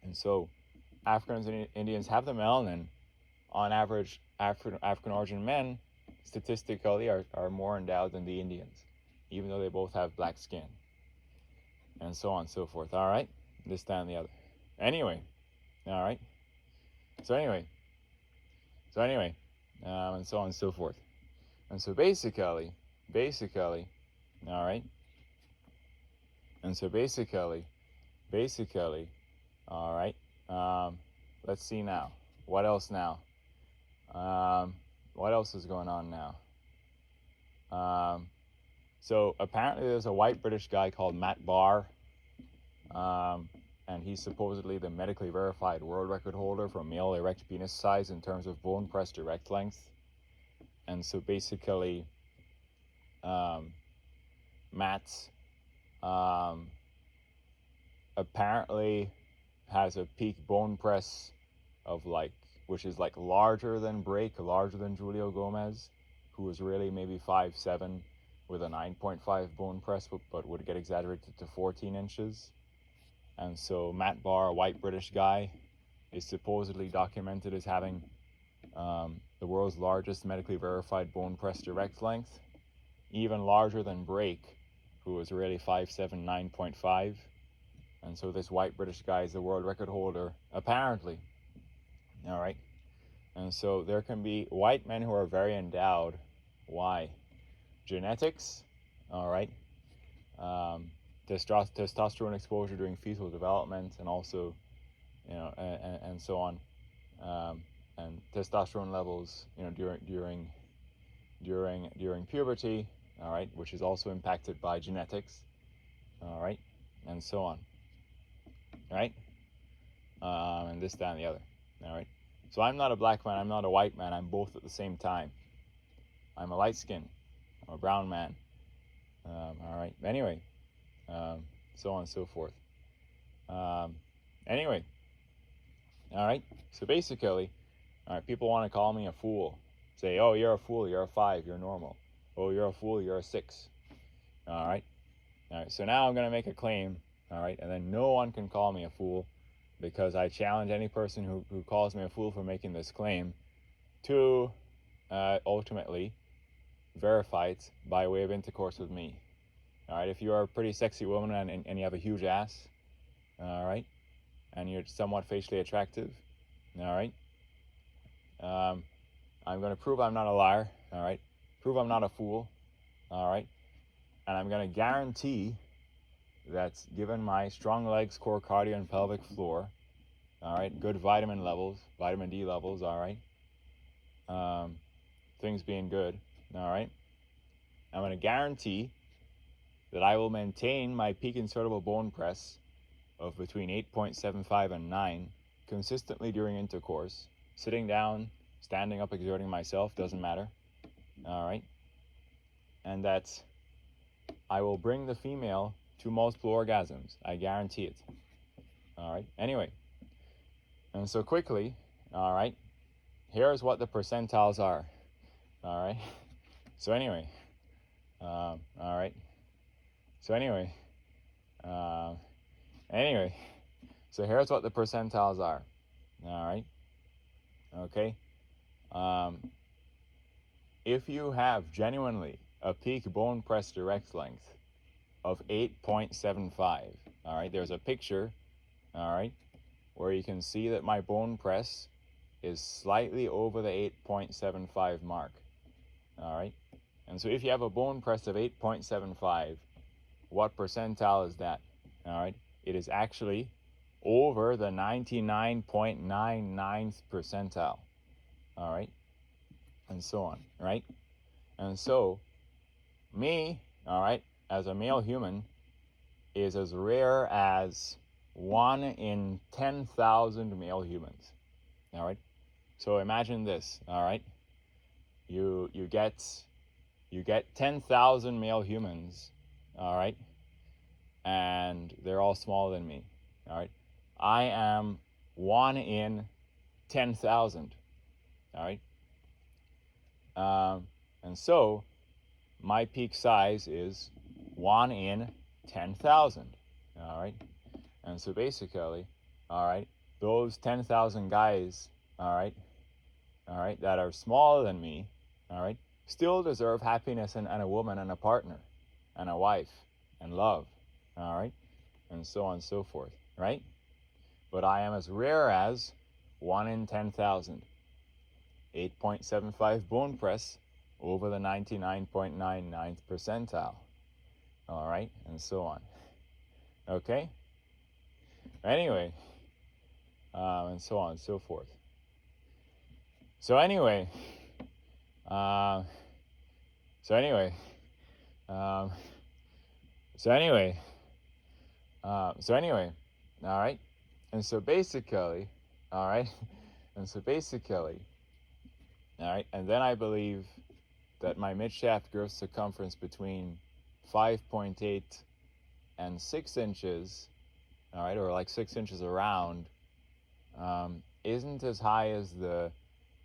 and so Africans and Indians have the melanin. On average, African origin men statistically are more endowed than the Indians, even though they both have black skin, and so on and so forth. All right, this, that, and the other. Anyway, all right. So anyway, and so on and so forth. And so basically, all right. And so basically, all right. Let's see now. What else now? What else is going on now? So apparently there's a white British guy called Matt Barr, and he's supposedly the medically verified world record holder for male erect penis size in terms of bone pressed erect length. And so basically, Matt apparently has a peak bone press of which is larger than larger than Julio Gomez, who was really maybe 5'7", with a 9.5 bone press, but would get exaggerated to 14 inches. And so Matt Barr, a white British guy, is supposedly documented as having the world's largest medically verified bone pressed erect length, even larger than Brake, who was really 5'7", 9.5. And so this white British guy is the world record holder, apparently. All right. And so there can be white men who are very endowed. Why? Genetics. All right. Testosterone exposure during fetal development, and also, and so on, and testosterone levels, during puberty, all right, which is also impacted by genetics, all right, and so on, right, and this, that, and the other, all right. So I'm not a black man, I'm not a white man, I'm both at the same time. I'm a light skin, I'm a brown man. All right, anyway, so on and so forth. Anyway, all right, so basically, all right, people want to call me a fool. Say, oh, you're a fool, you're a 5, you're normal. Oh, you're a fool, you're a 6. All right, so now I'm going to make a claim, all right, and then no one can call me a fool, because I challenge any person who calls me a fool for making this claim to ultimately verify it by way of intercourse with me. All right, if you are a pretty sexy woman and you have a huge ass, all right, and you're somewhat facially attractive, all right, I'm going to prove I'm not a liar, all right, prove I'm not a fool, all right, and I'm going to guarantee that given my strong legs, core, cardio, and pelvic floor, all right, good vitamin levels, vitamin D levels, all right, things being good, all right, I'm going to guarantee that I will maintain my peak insertable bone press of between 8.75 and 9 consistently during intercourse, sitting down, standing up, exerting myself, doesn't matter, all right, and that I will bring the female to multiple orgasms. I guarantee it, all right. Anyway, and so quickly, all right, here's what the percentiles are, all right. So anyway, all right. So anyway, so here's what the percentiles are, all right. Okay. If you have genuinely a peak bone press direct length of 8.75, all right, there's a picture, all right, where you can see that my bone press is slightly over the 8.75 mark, all right. And so if you have a bone press of 8.75, what percentile is that? All right, it is actually over the 99.99th percentile, all right, and so on, right? And so me, all right, as a male human, is as rare as 1 in 10,000 male humans, all right. So imagine this, all right, you get 10,000 male humans, all right, and they're all smaller than me, all right. I am 1 in 10,000, all right. And so my peak size is 1 in 10,000, all right. And so basically, all right, those 10,000 guys, all right, that are smaller than me, all right, still deserve happiness and a woman and a partner and a wife and love, all right, and so on and so forth, right? But I am as rare as 1 in 10,000, 8.75 bone press over the 99.99th percentile, all right, and so on, okay? Anyway, and so on and so forth. So anyway, all right, and so basically, all right, all right, and then I believe that my mid-shaft girth circumference between 5.8 and 6 inches, all right, or like 6 inches around, isn't as high as the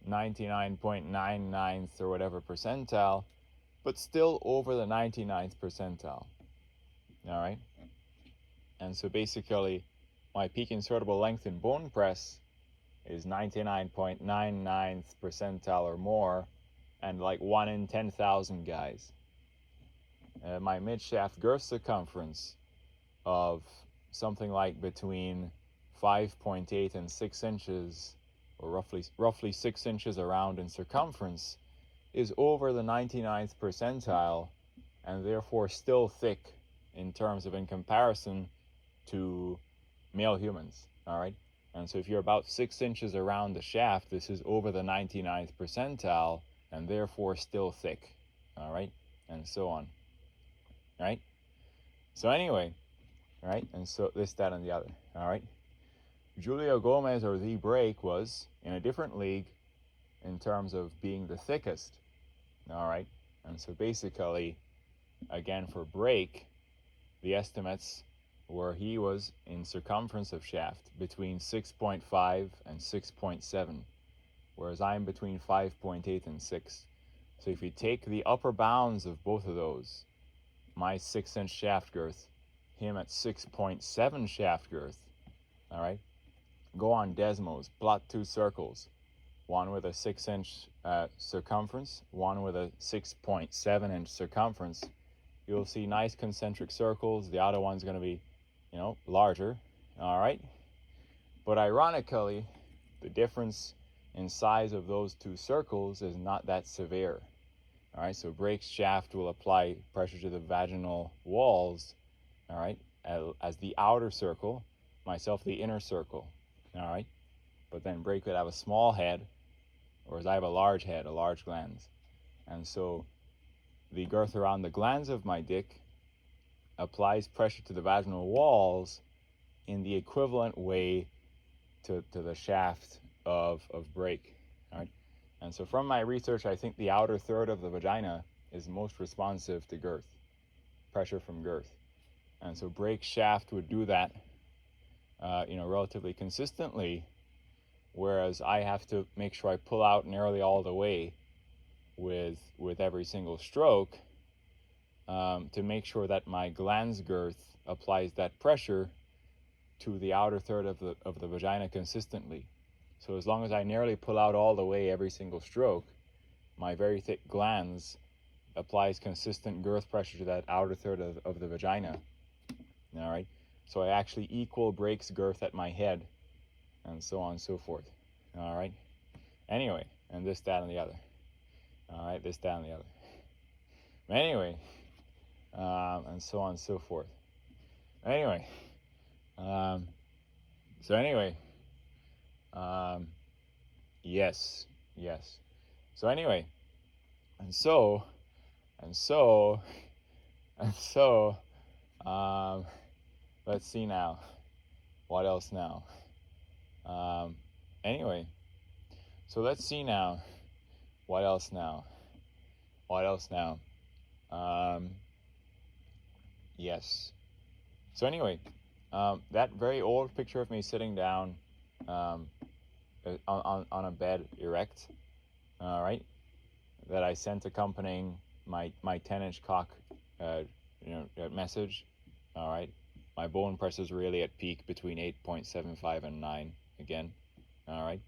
99.99th or whatever percentile, but still over the 99th percentile, all right? And so basically, my peak insertable length in bone press is 99.99th percentile or more, and like 1 in 10,000 guys. My mid-shaft girth circumference of something like between 5.8 and 6 inches, or roughly 6 inches around in circumference, is over the 99th percentile, and therefore still thick in comparison to male humans, all right? And so if you're about 6 inches around the shaft, this is over the 99th percentile, and therefore still thick, all right? And so on, right? So anyway, right? And so this, that, and the other, all right? Julio Gomez, or the Break, was in a different league in terms of being the thickest. All right. And so basically, again, for Break, the estimates were he was in circumference of shaft between 6.5 and 6.7, whereas I'm between 5.8 and 6. So if you take the upper bounds of both of those, my 6-inch shaft girth, him at 6.7 shaft girth, all right, go on Desmos, plot two circles, one with a 6-inch circumference, one with a 6.7-inch circumference. You'll see nice concentric circles. The other one's going to be, larger, all right? But ironically, the difference in size of those two circles is not that severe, all right? So Break's shaft will apply pressure to the vaginal walls, all right, as the outer circle, myself the inner circle, all right? But then Break could have a small head, whereas I have a large head, a large glans. And so the girth around the glans of my dick applies pressure to the vaginal walls in the equivalent way to the shaft of Break. All right? And so from my research, I think the outer third of the vagina is most responsive to girth, pressure from girth. And so Break shaft would do that, relatively consistently, whereas I have to make sure I pull out nearly all the way with every single stroke to make sure that my glans girth applies that pressure to the outer third of the vagina consistently. So as long as I nearly pull out all the way every single stroke, my very thick glans applies consistent girth pressure to that outer third of the vagina. All right. So I actually equal Break's girth at my head, and so on and so forth. All right. Anyway, and this, that, and the other. All right, this, that, and the other. Anyway, and so on and so forth. Anyway, yes. So anyway, and so, let's see now. What else now? Anyway, so let's see now. What else now? Yes. So anyway, that very old picture of me sitting down on a bed erect, all right, that I sent accompanying my 10-inch cock, message, all right. My bone press is really at peak between 8.75 and 9 again, all right.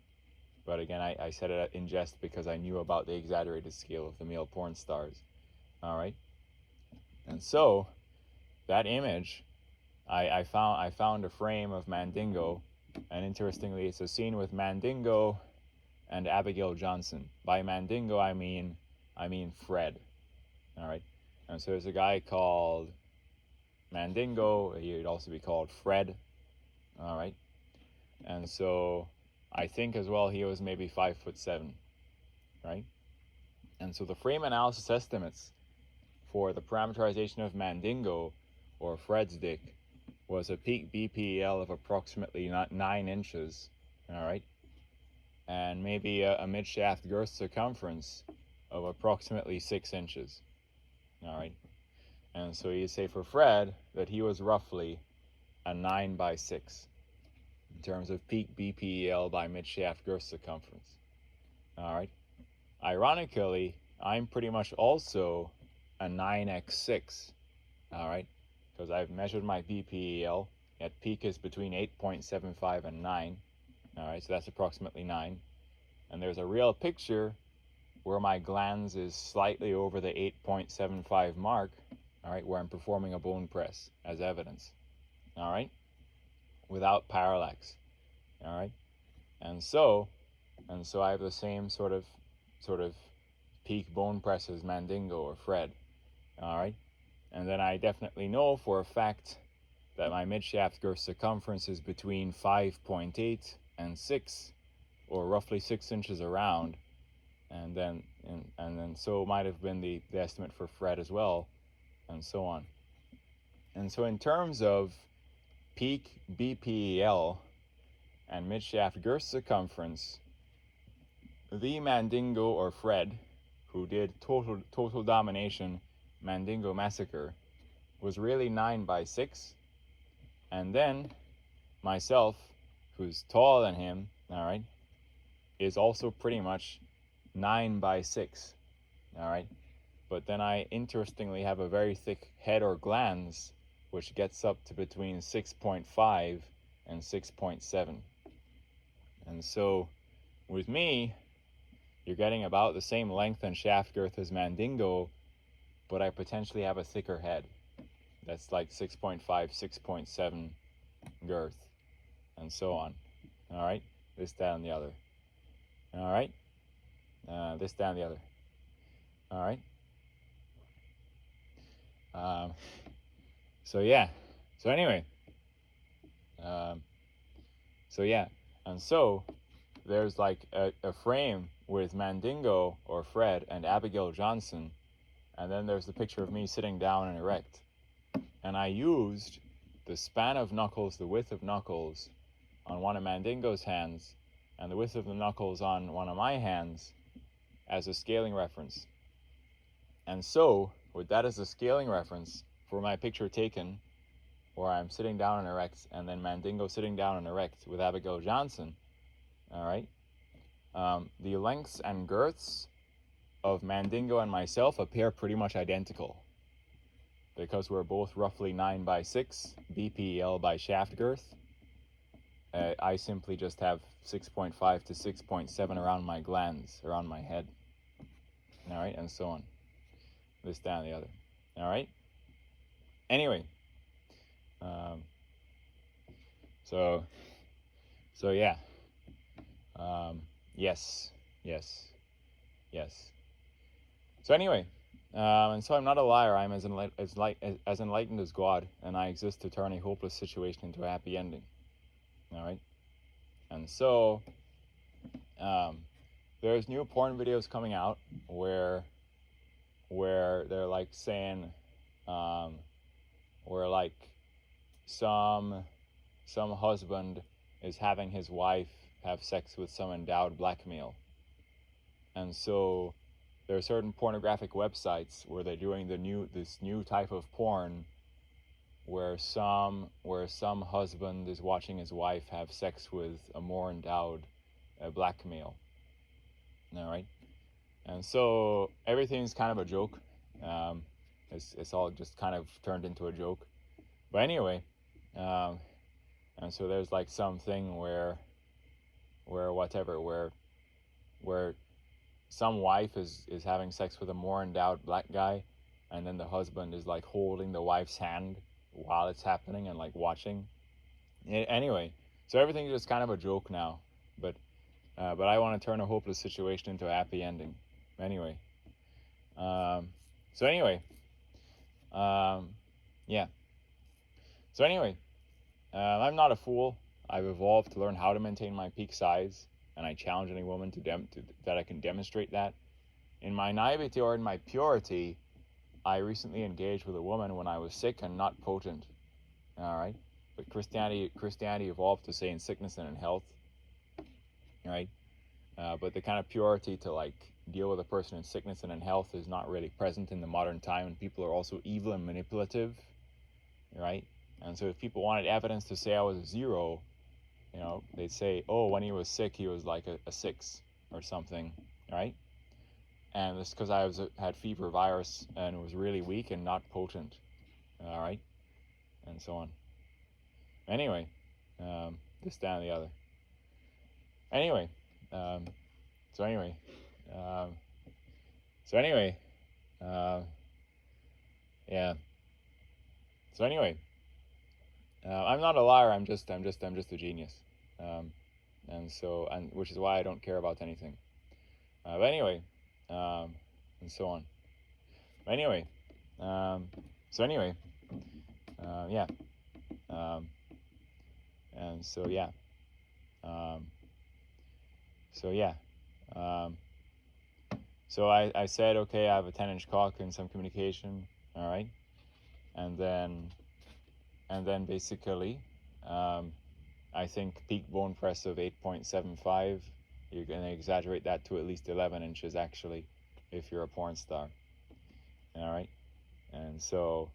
But again, I said it in jest because I knew about the exaggerated scale of the male porn stars, all right. And so that image, I found a frame of Mandingo, and interestingly, it's a scene with Mandingo and Abigail Johnson. By Mandingo, I mean Fred. All right, and so there's a guy called Mandingo. He would also be called Fred. All right, and so I think as well he was maybe 5'7", right? And so the frame analysis estimates for the parameterization of Mandingo, or Fred's dick, was a peak BPEL of approximately 9 inches, all right, and maybe a mid-shaft girth circumference of approximately 6 inches, all right. And so you say for Fred that he was roughly a 9/6 in terms of peak BPEL by mid-shaft girth circumference, all right. Ironically, I'm pretty much also a 9x6, all right, because I've measured my BPEL at peak is between 8.75 and 9, all right, so that's approximately 9. And there's a real picture where my glans is slightly over the 8.75 mark, all right, where I'm performing a bone press as evidence, all right, without parallax, all right. And so I have the same sort of peak bone press as Mandingo or Fred, all right. And then I definitely know for a fact that my mid-shaft girth circumference is between 5.8 and 6, or roughly 6 inches around. And then so might have been the estimate for Fred as well, and so on. And so in terms of peak BPEL, and midshaft girth circumference, the Mandingo or Fred, who did total domination Mandingo massacre, was really 9x6, and then myself, who's taller than him, all right, is also pretty much 9x6, all right. But then I interestingly have a very thick head or glans, which gets up to between 6.5 and 6.7. And so with me, you're getting about the same length and shaft girth as Mandingo, but I potentially have a thicker head. That's like 6.5, 6.7 girth, and so on. All right, this, that, and the other. All right, this, that, and the other. All right. So yeah. So anyway. So yeah, and so there's like a frame with Mandingo or Fred and Abigail Johnson, and then there's the picture of me sitting down and erect. And I used the span of knuckles, the width of knuckles, on one of Mandingo's hands, and the width of the knuckles on one of my hands as a scaling reference. And so, with that as a scaling reference for my picture taken, where I'm sitting down and erect, and then Mandingo sitting down and erect with Abigail Johnson, all right, the lengths and girths of Mandingo and myself appear pretty much identical, because we're both roughly 9x6, BPEL by shaft girth. I simply just have 6.5 to 6.7 around my glans, around my head, all right, and so on. This, that, and the other, all right? Anyway, so yeah, yes. So anyway, and so I'm not a liar. I'm as enlightened as God, and I exist to turn a hopeless situation into a happy ending. All right, and so there's new porn videos coming out where they're like saying, where like some husband is having his wife have sex with some endowed black male. And so there are certain pornographic websites where they're doing this new type of porn where some husband is watching his wife have sex with a more endowed black male. All right? And so everything's kind of a joke. It's all just kind of turned into a joke. But anyway, and so there's like something where some wife is having sex with a more endowed black guy, and then the husband is like holding the wife's hand while it's happening and like watching. Anyway, so everything's just kind of a joke now, but I want to turn a hopeless situation into a happy ending. Anyway, yeah. So anyway, I'm not a fool. I've evolved to learn how to maintain my peak size, and I challenge any woman that I can demonstrate that. In my naivety or in my purity, I recently engaged with a woman when I was sick and not potent. All right, but Christianity evolved to say in sickness and in health. All right, but the kind of purity to like deal with a person in sickness and in health is not really present in the modern time, and people are also evil and manipulative. Right, and so if people wanted evidence to say I was a 0, you know, they'd say, oh, when he was sick, he was like a 6 or something, right? And it's because I had fever virus and was really weak and not potent, all right, and so on. Anyway, this, that, and the other. Anyway, yeah. So anyway, I'm not a liar. I'm just a genius, and which is why I don't care about anything. But anyway, and so on. But anyway, yeah. And so yeah. So I said, okay, I have a 10-inch cock and some communication, all right, and then basically, I think peak bone press of 8.75, you're going to exaggerate that to at least 11 inches actually, if you're a porn star. All right, and so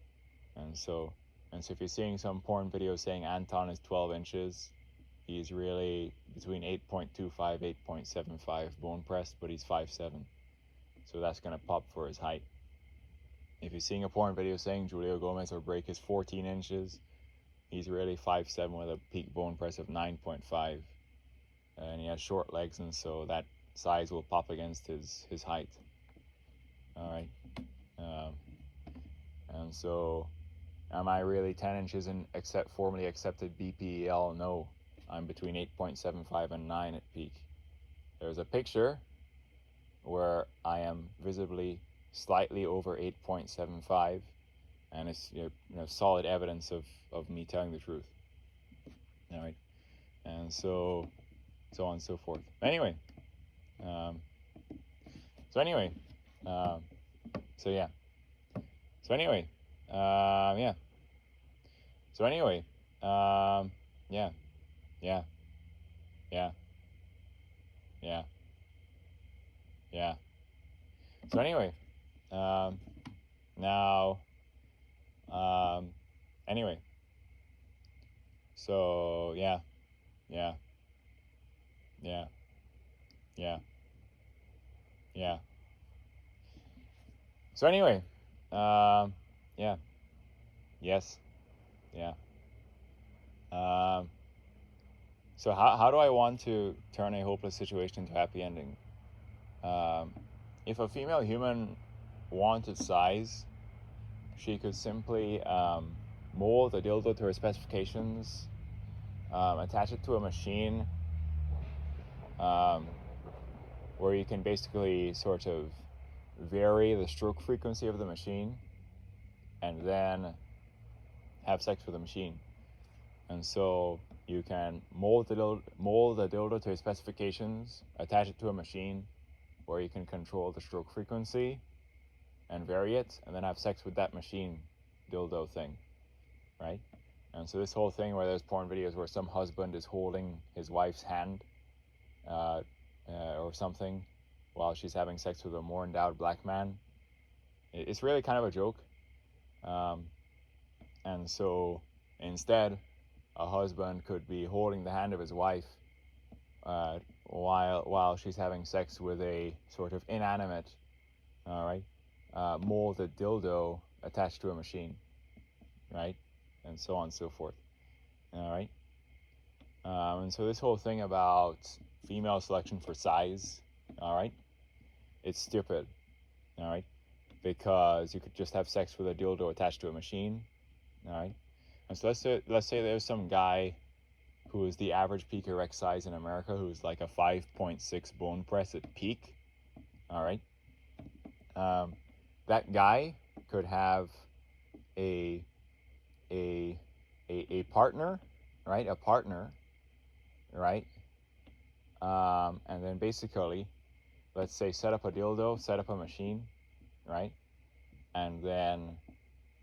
if you're seeing some porn video saying Anton is 12 inches, he's really between 8.25, 8.75 bone pressed, but he's 5'7", so that's going to pop for his height. If you're seeing a porn video saying Julio Gomez or break is 14 inches, he's really 5'7" with a peak bone press of 9.5, and he has short legs, and so that size will pop against his height. All right, and so am I really 10 inches in formally accepted BPEL? No, I'm between 8.75 and 9 at peak. There's a picture where I am visibly slightly over 8.75, and it's solid evidence of me telling the truth. All right, and so on and so forth. Anyway, so yeah. Yeah. So anyway, yeah. So anyway, now, anyway, so yeah. So anyway, yeah, yes, yeah. So how do I want to turn a hopeless situation into a happy ending? If a female human wanted size, she could simply mold a dildo to her specifications, attach it to a machine, where you can basically sort of vary the stroke frequency of the machine, and then have sex with the machine. And so you can mold the dildo to its specifications, attach it to a machine where you can control the stroke frequency and vary it, and then have sex with that machine dildo thing, right? And so this whole thing where there's porn videos where some husband is holding his wife's hand or something while she's having sex with a more endowed black man, it's really kind of a joke. And so instead, a husband could be holding the hand of his wife while she's having sex with a sort of inanimate, molded dildo attached to a machine, right? And so on and so forth. All right. And so this whole thing about female selection for size, all right, it's stupid, all right, because you could just have sex with a dildo attached to a machine, all right. And so let's say there's some guy who is the average peak erect size in America, who's like a 5.6 bone press at peak, all right. That guy could have a partner, right? A partner, right? And then basically, let's say set up a dildo, set up a machine, right? And then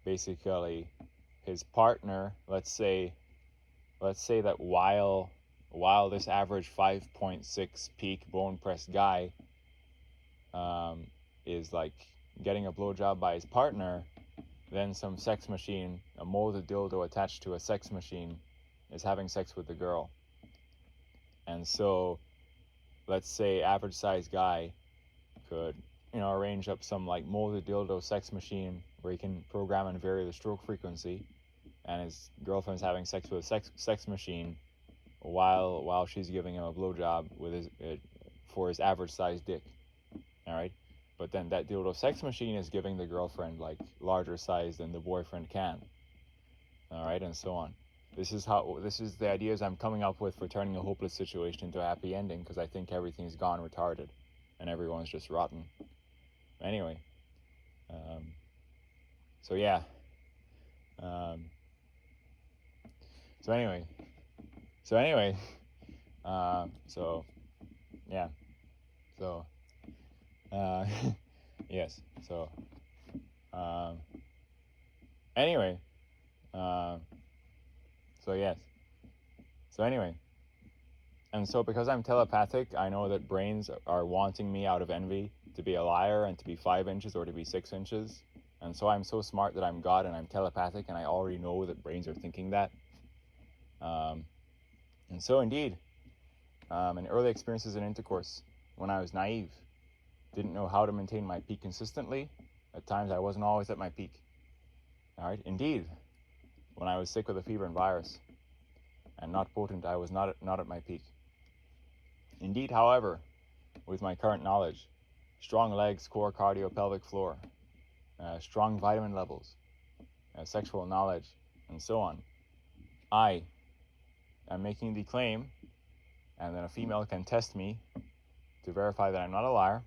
basically his partner, let's say that while this average 5.6 peak bone press guy is like getting a blowjob by his partner, then some sex machine, a molded dildo attached to a sex machine, is having sex with the girl. And so let's say average size guy could arrange up some like molded dildo sex machine where he can program and vary the stroke frequency, and his girlfriend's having sex with a sex machine while she's giving him a blowjob with for his average size dick. All right, but then that dildo sex machine is giving the girlfriend like larger size than the boyfriend can. All right, and so on. This is the ideas I'm coming up with for turning a hopeless situation into a happy ending, because I think everything's gone retarded and everyone's just rotten. Anyway, so yeah. So anyway, so yeah, so yes, so anyway, so yes, So anyway, and so because I'm telepathic, I know that brains are wanting me out of envy to be a liar and to be 5 inches or to be 6 inches. And so I'm so smart that I'm God and I'm telepathic and I already know that brains are thinking that. And so indeed, in early experiences in intercourse, when I was naive, didn't know how to maintain my peak consistently, at times I wasn't always at my peak. All right, indeed, when I was sick with a fever and virus and not potent, I was not at my peak. Indeed, however, with my current knowledge, strong legs, core, cardio, pelvic floor, strong vitamin levels, sexual knowledge, and so on, I am making the claim, and then a female can test me to verify that I'm not a liar,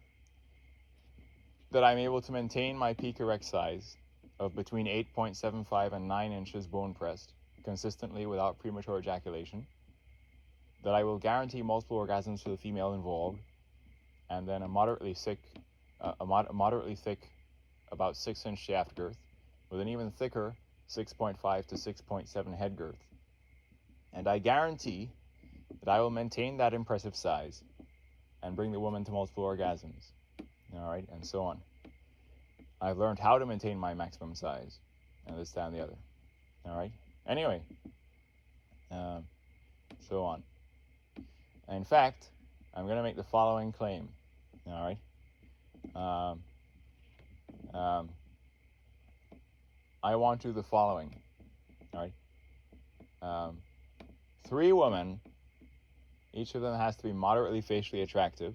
that I'm able to maintain my peak erect size of between 8.75 and 9 inches bone pressed consistently without premature ejaculation, that I will guarantee multiple orgasms for the female involved, and then a moderately thick, about 6-inch shaft girth, with an even thicker 6.5 to 6.7 head girth. And I guarantee that I will maintain that impressive size and bring the woman to multiple orgasms. All right, and so on. I've learned how to maintain my maximum size, and this, that, and the other. All right. Anyway, so on. And in fact, I'm going to make the following claim. All right. I want to do the following. All right. 3 women. Each of them has to be moderately facially attractive.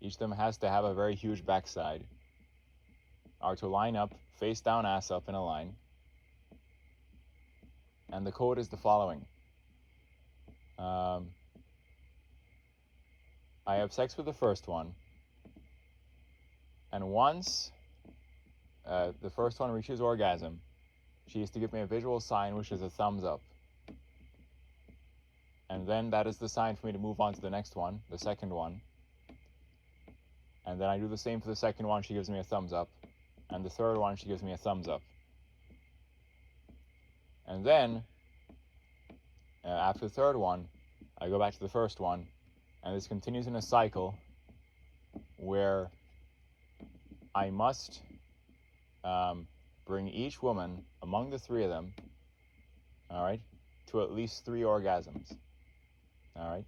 Each of them has to have a very huge backside. Are to line up, face down, ass up in a line. And the code is the following. I have sex with the first one. And once the first one reaches orgasm, she is to give me a visual sign, which is a thumbs up. And then that is the sign for me to move on to the next one, the second one. And then I do the same for the second one, she gives me a thumbs up. And the third one, she gives me a thumbs up. And then, after the third one, I go back to the first one, and this continues in a cycle where I must bring each woman, among the 3 of them, all right, to at least 3 orgasms, all right,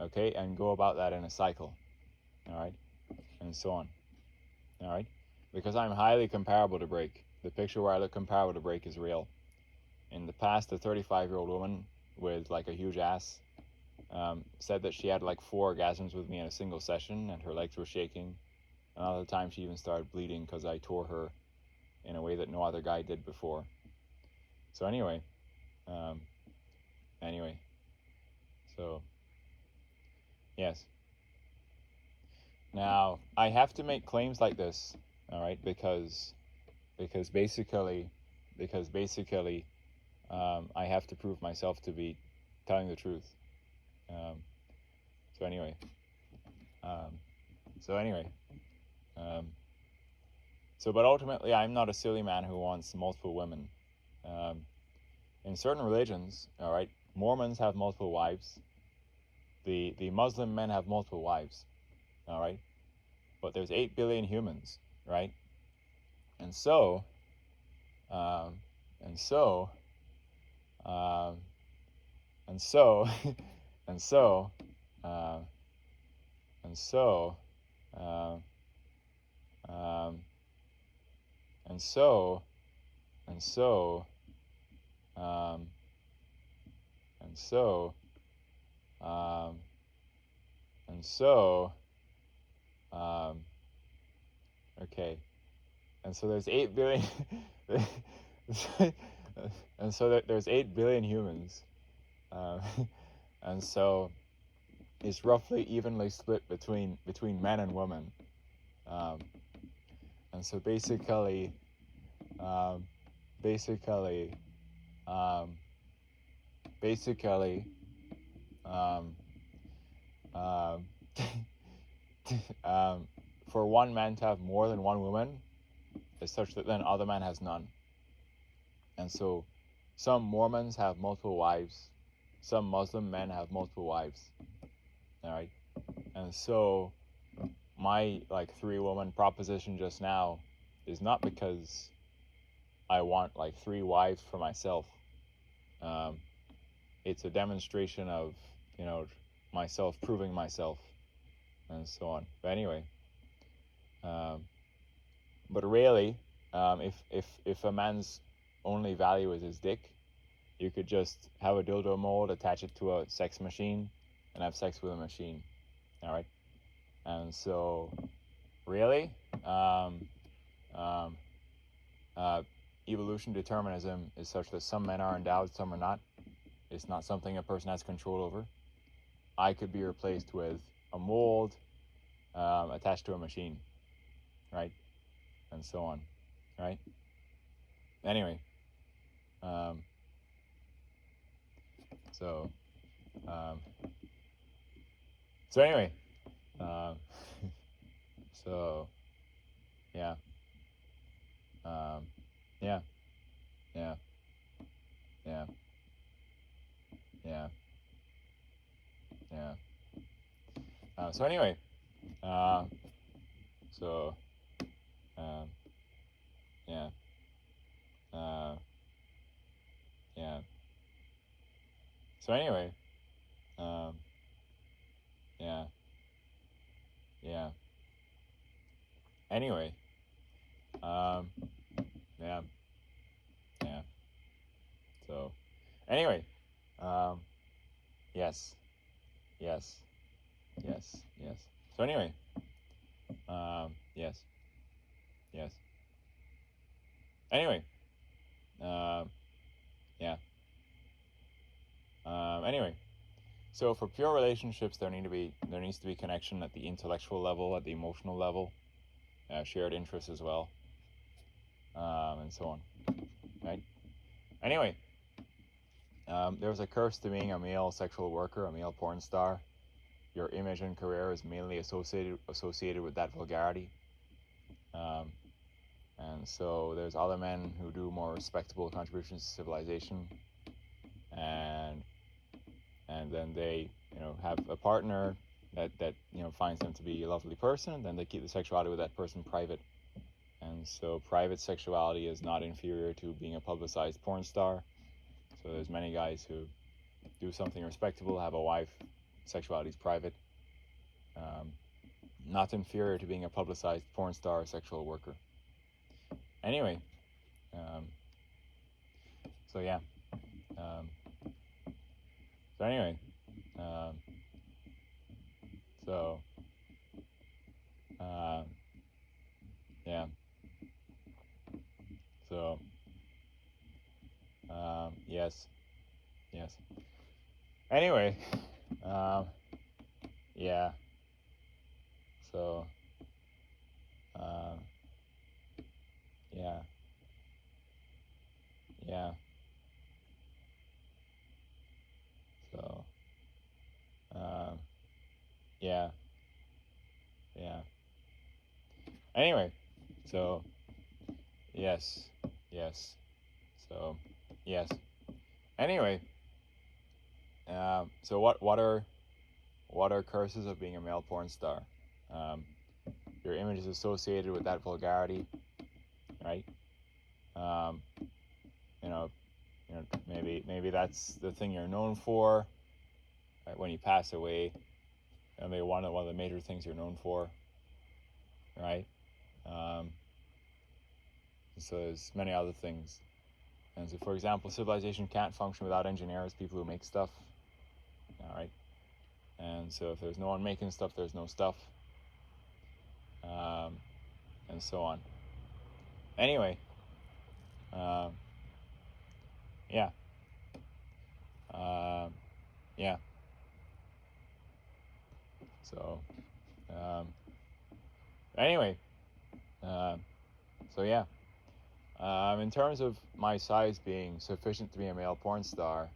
okay, and go about that in a cycle, all right, and so on, all right, because I'm highly comparable to break. The picture where I look comparable to break is real. In the past, a 35-year-old woman with like a huge ass said that she had like 4 orgasms with me in a single session, and her legs were shaking. Another time she even started bleeding because I tore her in a way that no other guy did before. So anyway, so yes. Now I have to make claims like this, all right, because basically, I have to prove myself to be telling the truth. So anyway. But ultimately, I'm not a silly man who wants multiple women. In certain religions, all right, Mormons have multiple wives. The Muslim men have multiple wives, all right. But there's 8 billion humans, right? And so, and so, and so, and so, and so, and so, and so, and so, and so, okay, and so there's 8 billion, and so there's 8 billion humans, and so it's roughly evenly split between men and women, and so basically, for one man to have more than one woman is such that then other man has none. And so some Mormons have multiple wives, some Muslim men have multiple wives. All right, and so my like 3-woman proposition just now is not because I want like 3 wives for myself. It's a demonstration of, myself proving myself and so on. But anyway, but really, if a man's only value is his dick, you could just have a dildo mold, attach it to a sex machine, and have sex with a machine. All right, and so really, evolution determinism is such that some men are endowed, some are not. It's not something a person has control over. I could be replaced with a mold attached to a machine, right? And so on, right? Anyway, so anyway, so yeah, yeah, yeah, yeah, yeah, yeah. So anyway, so yeah, yeah. So anyway, yeah, yeah. Anyway, yeah, yeah. So anyway, yes, yes, yes, yes. So anyway, yes, yes. Anyway, yeah. Anyway, so for pure relationships, there needs to be connection at the intellectual level, at the emotional level, shared interests as well, and so on. Right. Anyway, there's a curse to being a male sexual worker, a male porn star. Your image and career is mainly associated with that vulgarity. And so there's other men who do more respectable contributions to civilization, and then they have a partner that finds them to be a lovely person. Then they keep the sexuality with that person private, and so private sexuality is not inferior to being a publicized porn star. So there's many guys who do something respectable, have a wife, sexuality is private, not inferior to being a publicized porn star or sexual worker. Anyway, so yeah. So anyway, so yeah. So yes, yes. Anyway, yeah. So yeah, yeah. So yeah, yeah. Anyway, so yes, yes. So yes. Anyway, so what are curses of being a male porn star? Your image is associated with that vulgarity, right? Um, you know, maybe that's the thing you're known for. Right? When you pass away, maybe one of the major things you're known for, right? So there's many other things. And so, for example, civilization can't function without engineers, people who make stuff. All right. And so if there's no one making stuff, there's no stuff. And so on. Anyway, yeah. Yeah. So, anyway, so yeah. In terms of my size being sufficient to be a male porn star,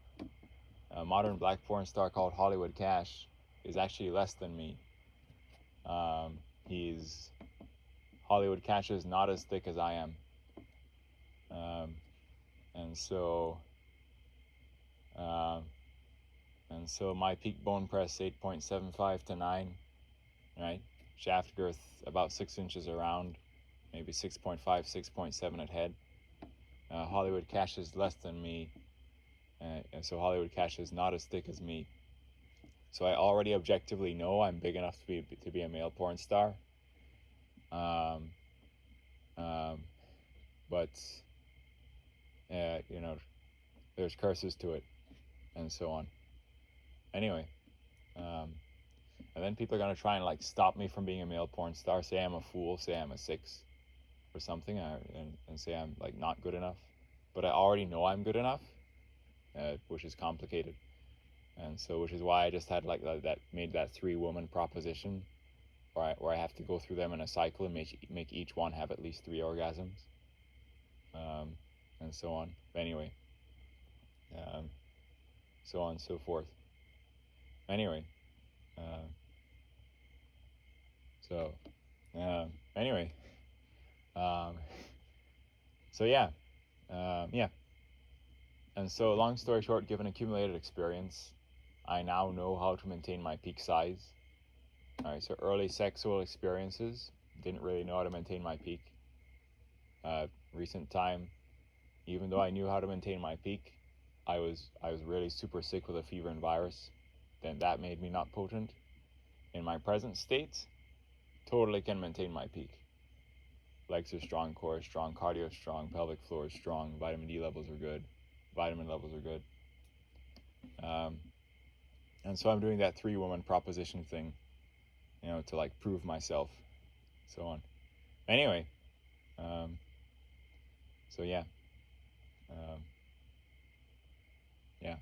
a modern black porn star called Hollywood Cash is actually less than me. Hollywood Cash is not as thick as I am. And so, And so my peak bone press 8.75 to 9, right? Shaft girth about 6 inches around, maybe 6.5, 6.7 at head. Hollywood Cash is less than me, and so Hollywood Cash is not as thick as me. So I already objectively know I'm big enough to be a male porn star. But you know, there's curses to it, and so on. Anyway, and then people are gonna try and like stop me from being a male porn star. Say I'm a fool. Say I'm a 6 or something, and say I'm like not good enough. But I already know I'm good enough, which is complicated. And so, which is why I just had like made that 3-woman proposition, where I have to go through them in a cycle and make each one have at least 3 orgasms, and so on. But anyway, so on and so forth. Anyway, anyway, so yeah, yeah. And so, long story short, given accumulated experience, I now know how to maintain my peak size. All right, so early sexual experiences, didn't really know how to maintain my peak. Recent time, even though I knew how to maintain my peak, I was really super sick with a fever and virus. Then that made me not potent. In my present state, totally can maintain my peak. Legs are strong, core is strong, cardio is strong, pelvic floor is strong, vitamin D levels are good, vitamin levels are good. And so I'm doing that 3-woman proposition thing, you know, to like prove myself, so on. Anyway, so yeah, yeah,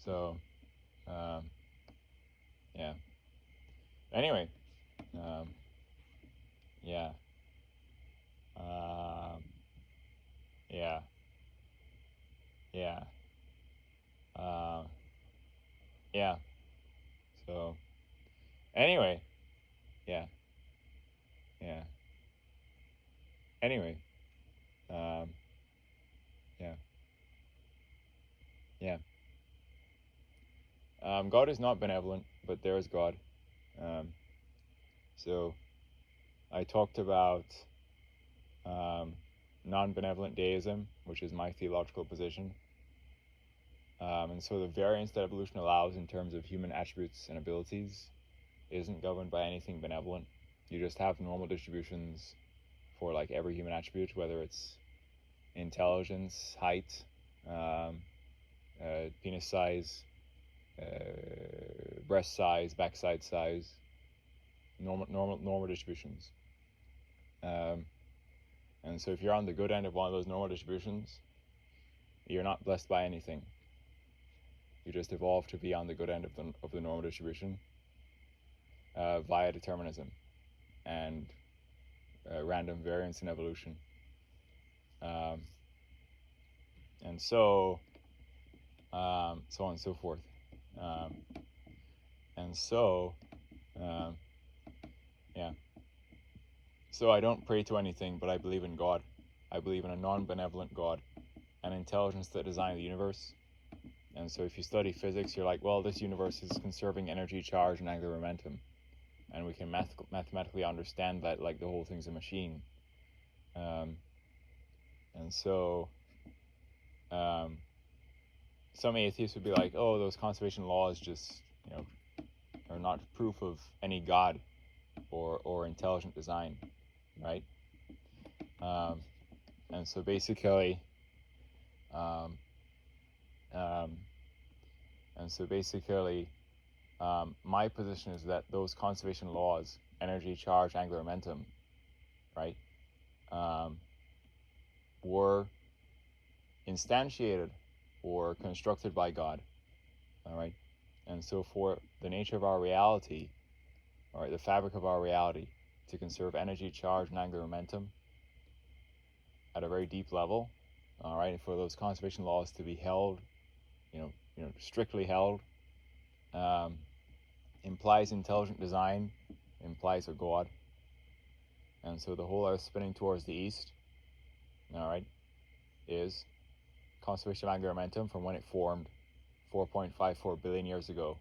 so yeah. Anyway, yeah, yeah, yeah, yeah. So anyway, yeah, yeah. Anyway, yeah, yeah. God is not benevolent, but there is God. So I talked about non-benevolent deism, which is my theological position. And so the variance that evolution allows in terms of human attributes and abilities isn't governed by anything benevolent. You just have normal distributions for like every human attribute, whether it's intelligence, height, penis size, breast size, backside size, normal distributions. And so if you're on the good end of one of those normal distributions, you're not blessed by anything. You just evolve to be on the good end of the normal distribution via determinism and random variance in evolution. And so on and so forth. And so, yeah. So I don't pray to anything, but I believe in God. I believe in a non-benevolent God, an intelligence that designed the universe. And so if you study physics, you're like, well, this universe is conserving energy, charge, and angular momentum. And we can mathematically understand that, like, the whole thing's a machine. And so some atheists would be like, oh, those conservation laws just, you know, are not proof of any God or intelligent design, right? And so basically, my position is that those conservation laws, energy, charge, angular momentum, right, were instantiated or constructed by God, all right? And so for the nature of our reality, all right, the fabric of our reality, to conserve energy, charge, and angular momentum at a very deep level, all right, and for those conservation laws to be held, you know, strictly held, implies intelligent design, implies a God. And so the whole Earth spinning towards the east, all right, is conservation of angular momentum from when it formed 4.54 billion years ago,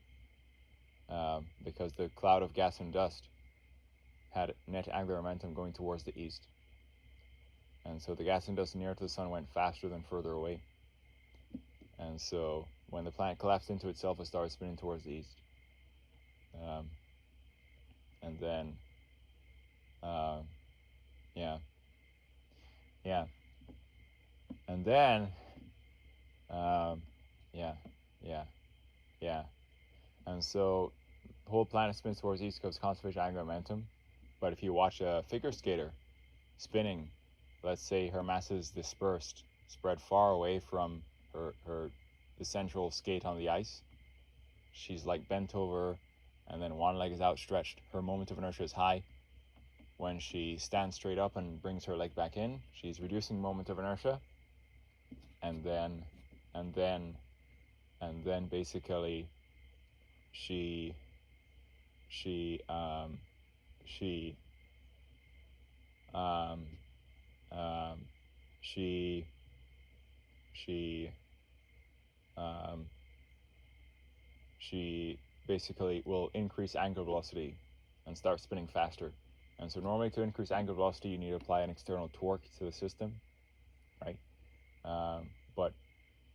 because the cloud of gas and dust had net angular momentum going towards the east. And so the gas and dust near to the sun went faster than further away. And so when the planet collapsed into itself, it started spinning towards the east. And then, and then, and so the whole planet spins towards the east because of conservation of angular momentum. But if you watch a figure skater spinning, let's say her mass is dispersed, spread far away from the central skate on the ice, she's like bent over, and then one leg is outstretched. Her moment of inertia is high. When she stands straight up and brings her leg back in, she's reducing moment of inertia, and then basically she basically will increase angular velocity and start spinning faster. And so normally to increase angular velocity, you need to apply an external torque to the system, right? But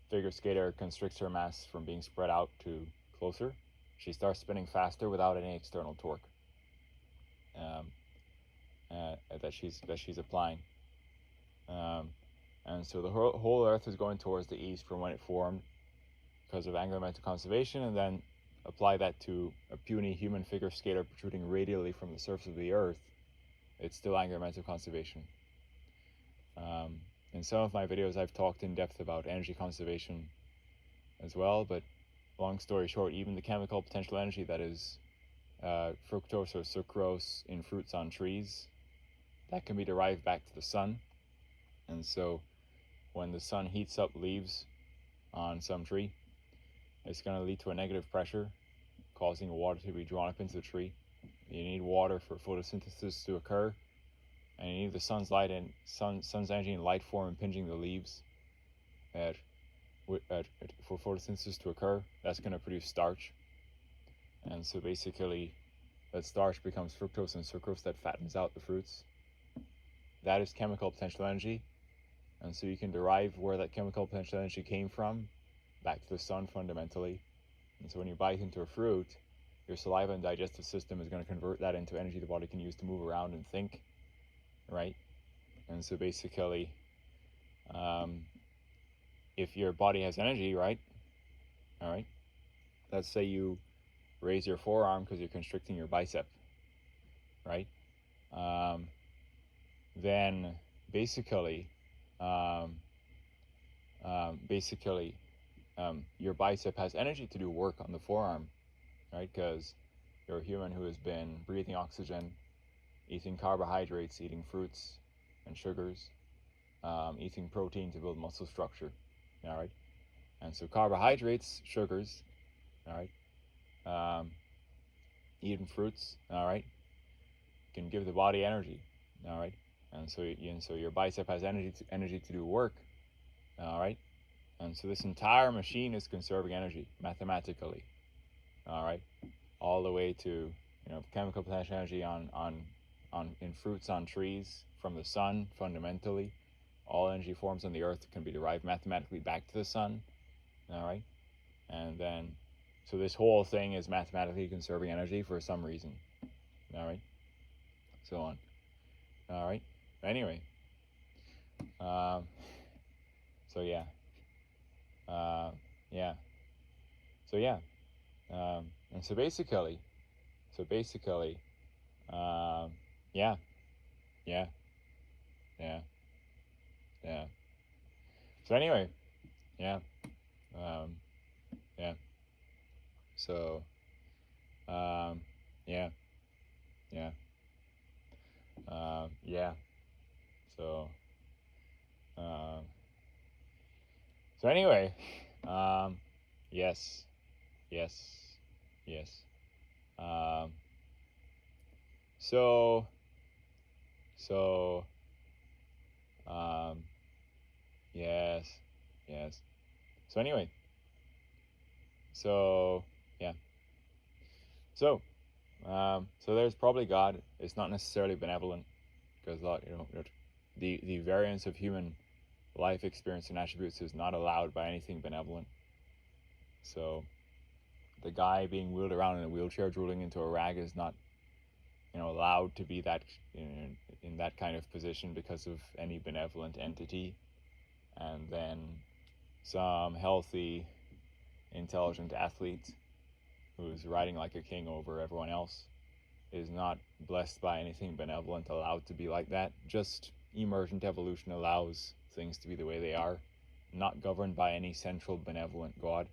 figure skater constricts her mass from being spread out to closer. She starts spinning faster without any external torque that she's applying. And so the whole Earth is going towards the east from when it formed because of angular momentum conservation, and then apply that to a puny human figure skater protruding radially from the surface of the Earth, it's still angular momentum conservation. In some of my videos, I've talked in depth about energy conservation as well, but long story short, even the chemical potential energy that is fructose or sucrose in fruits on trees, that can be derived back to the sun. And so when the sun heats up leaves on some tree, it's going to lead to a negative pressure, causing water to be drawn up into the tree. You need water for photosynthesis to occur, and you need the sun's light and sun's energy in light form impinging the leaves for photosynthesis to occur. That's going to produce starch, and so basically that starch becomes fructose and sucrose that fattens out the fruits. That is chemical potential energy, and so you can derive where that chemical potential energy came from back to the sun fundamentally. And so when you bite into a fruit, your saliva and digestive system is going to convert that into energy the body can use to move around and think, right? And so basically, if your body has energy, right, all right, let's say you raise your forearm because you're constricting your bicep, right? Then basically, your bicep has energy to do work on the forearm, right? Because you're a human who has been breathing oxygen, eating carbohydrates, eating fruits and sugars, eating protein to build muscle structure, all right? And so carbohydrates, sugars, all right, eating fruits, all right, can give the body energy, all right? And so your bicep has energy to do work, all right? And so this entire machine is conserving energy mathematically, all right, all the way to chemical potential energy in fruits on trees from the sun. Fundamentally, all energy forms on the earth can be derived mathematically back to the sun, all right? And then so this whole thing is mathematically conserving energy for some reason, all right, so on, all right. Anyway, so yeah. And so basically, yeah. So anyway, yeah. Yeah. So, yeah. Yeah. So, so anyway, yes. So, yes. So anyway, So yeah. So there's probably God. It's not necessarily benevolent, because the variance of human life experience and attributes is not allowed by anything benevolent. So the guy being wheeled around in a wheelchair drooling into a rag is not allowed to be that in that kind of position because of any benevolent entity. And then some healthy, intelligent athlete who's riding like a king over everyone else is not blessed by anything benevolent allowed to be like that. Just emergent evolution allows things to be the way they are, not governed by any central benevolent God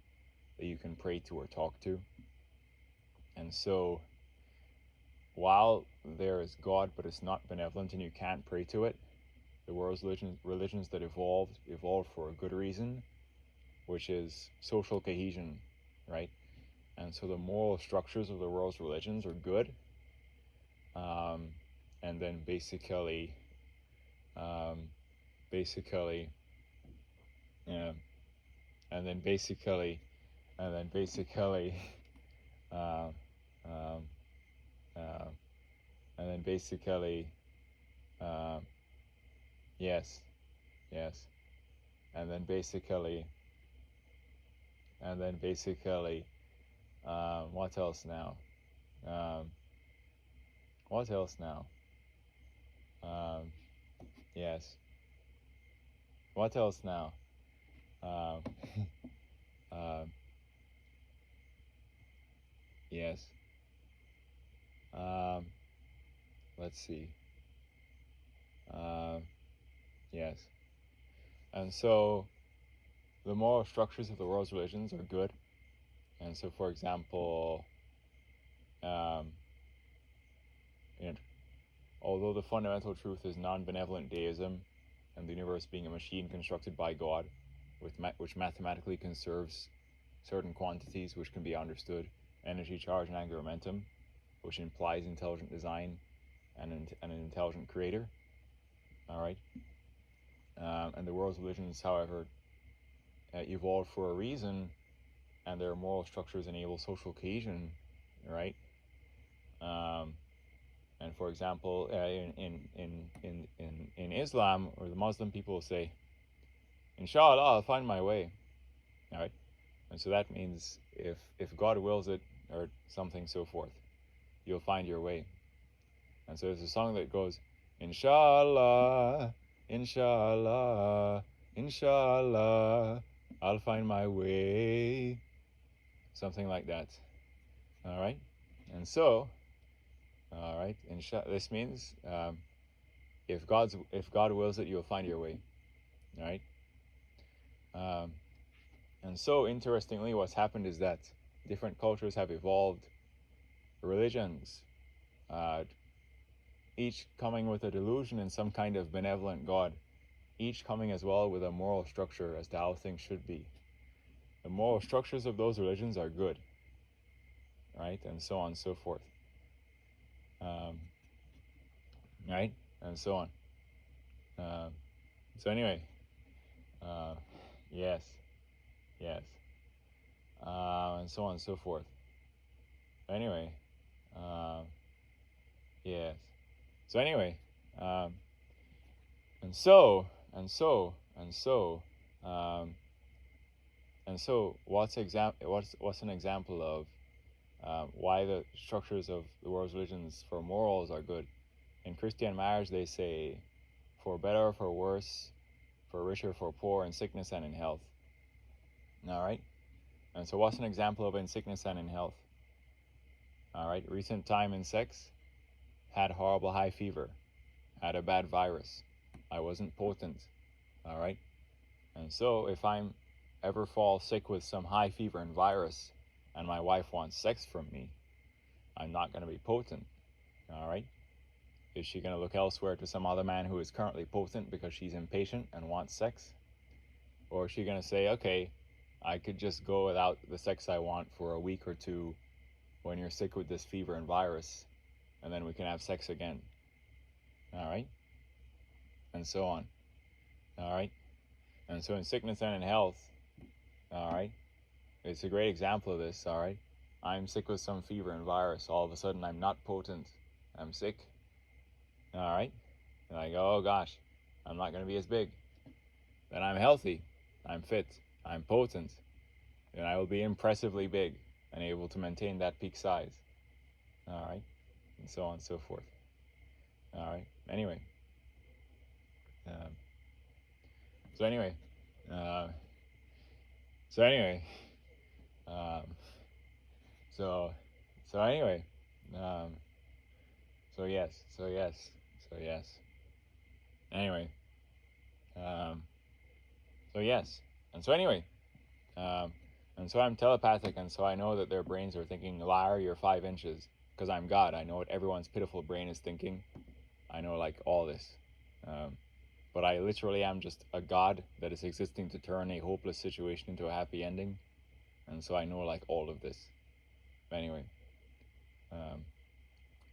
that you can pray to or talk to. And so while there is God but it's not benevolent and you can't pray to it, the world's religions that evolved for a good reason, which is social cohesion, right? And so the moral structures of the world's religions are good. And then basically, yeah, and then basically, uh, um, uh, and then basically, um, yes, yes, and then basically, what else now? Um, what else now? Um, yes. What else now? Um, um, yes. Um, let's see. Yes. And so the moral structures of the world's religions are good. And so, for example, um, you know, although the fundamental truth is non-benevolent deism and the universe being a machine constructed by God, which mathematically conserves certain quantities which can be understood, energy, charge, and angular momentum, which implies intelligent design and an intelligent creator. All right. And the world's religions, however, evolved for a reason, and their moral structures enable social cohesion, right? And for example, in Islam, or the Muslim people say, "Inshallah, I'll find my way." All right. And so that means if God wills it, or something so forth, you'll find your way. And so there's a song that goes, "Inshallah, inshallah, inshallah, I'll find my way." Something like that. All right. And so, all right. This means if God wills it, you'll find your way. All right. Um, and so, interestingly, what's happened is that different cultures have evolved religions, uh, each coming with a delusion in some kind of benevolent God, each coming as well with a moral structure as to how things should be. The moral structures of those religions are good, right? And so on and so forth. Right? And so on. So anyway, uh, yes, yes, and so on and so forth. Anyway, uh, yes. So anyway, um, and so and so and so um, and so what's an example of why the structures of the world's religions for morals are good? In Christian marriage, they say, for better or for worse, for richer, for poor, in sickness and in health. All right? And so what's an example of in sickness and in health? All right? Recent time in sex, had horrible high fever, had a bad virus. I wasn't potent. All right? And so if I'm ever fall sick with some high fever and virus and my wife wants sex from me, I'm not going to be potent. All right? Is she going to look elsewhere to some other man who is currently potent because she's impatient and wants sex? Or is she going to say, okay, I could just go without the sex I want for a week or two when you're sick with this fever and virus, and then we can have sex again? All right? And so on. All right? And so in sickness and in health, all right, it's a great example of this, all right? I'm sick with some fever and virus. All of a sudden, I'm not potent. I'm sick. All right? And I go, oh gosh, I'm not going to be as big. Then I'm healthy. I'm fit. I'm potent. Then I will be impressively big and able to maintain that peak size. All right? And so on and so forth. All right? Anyway. Um, so anyway. So anyway. Um, so anyway. So yes. Anyway. So yes. And so anyway. And so I'm telepathic, and so I know that their brains are thinking, liar, you're 5 inches. Because I'm God. I know what everyone's pitiful brain is thinking. I know, like, all this. But I literally am just a God that is existing to turn a hopeless situation into a happy ending. And so I know, like, all of this. Anyway.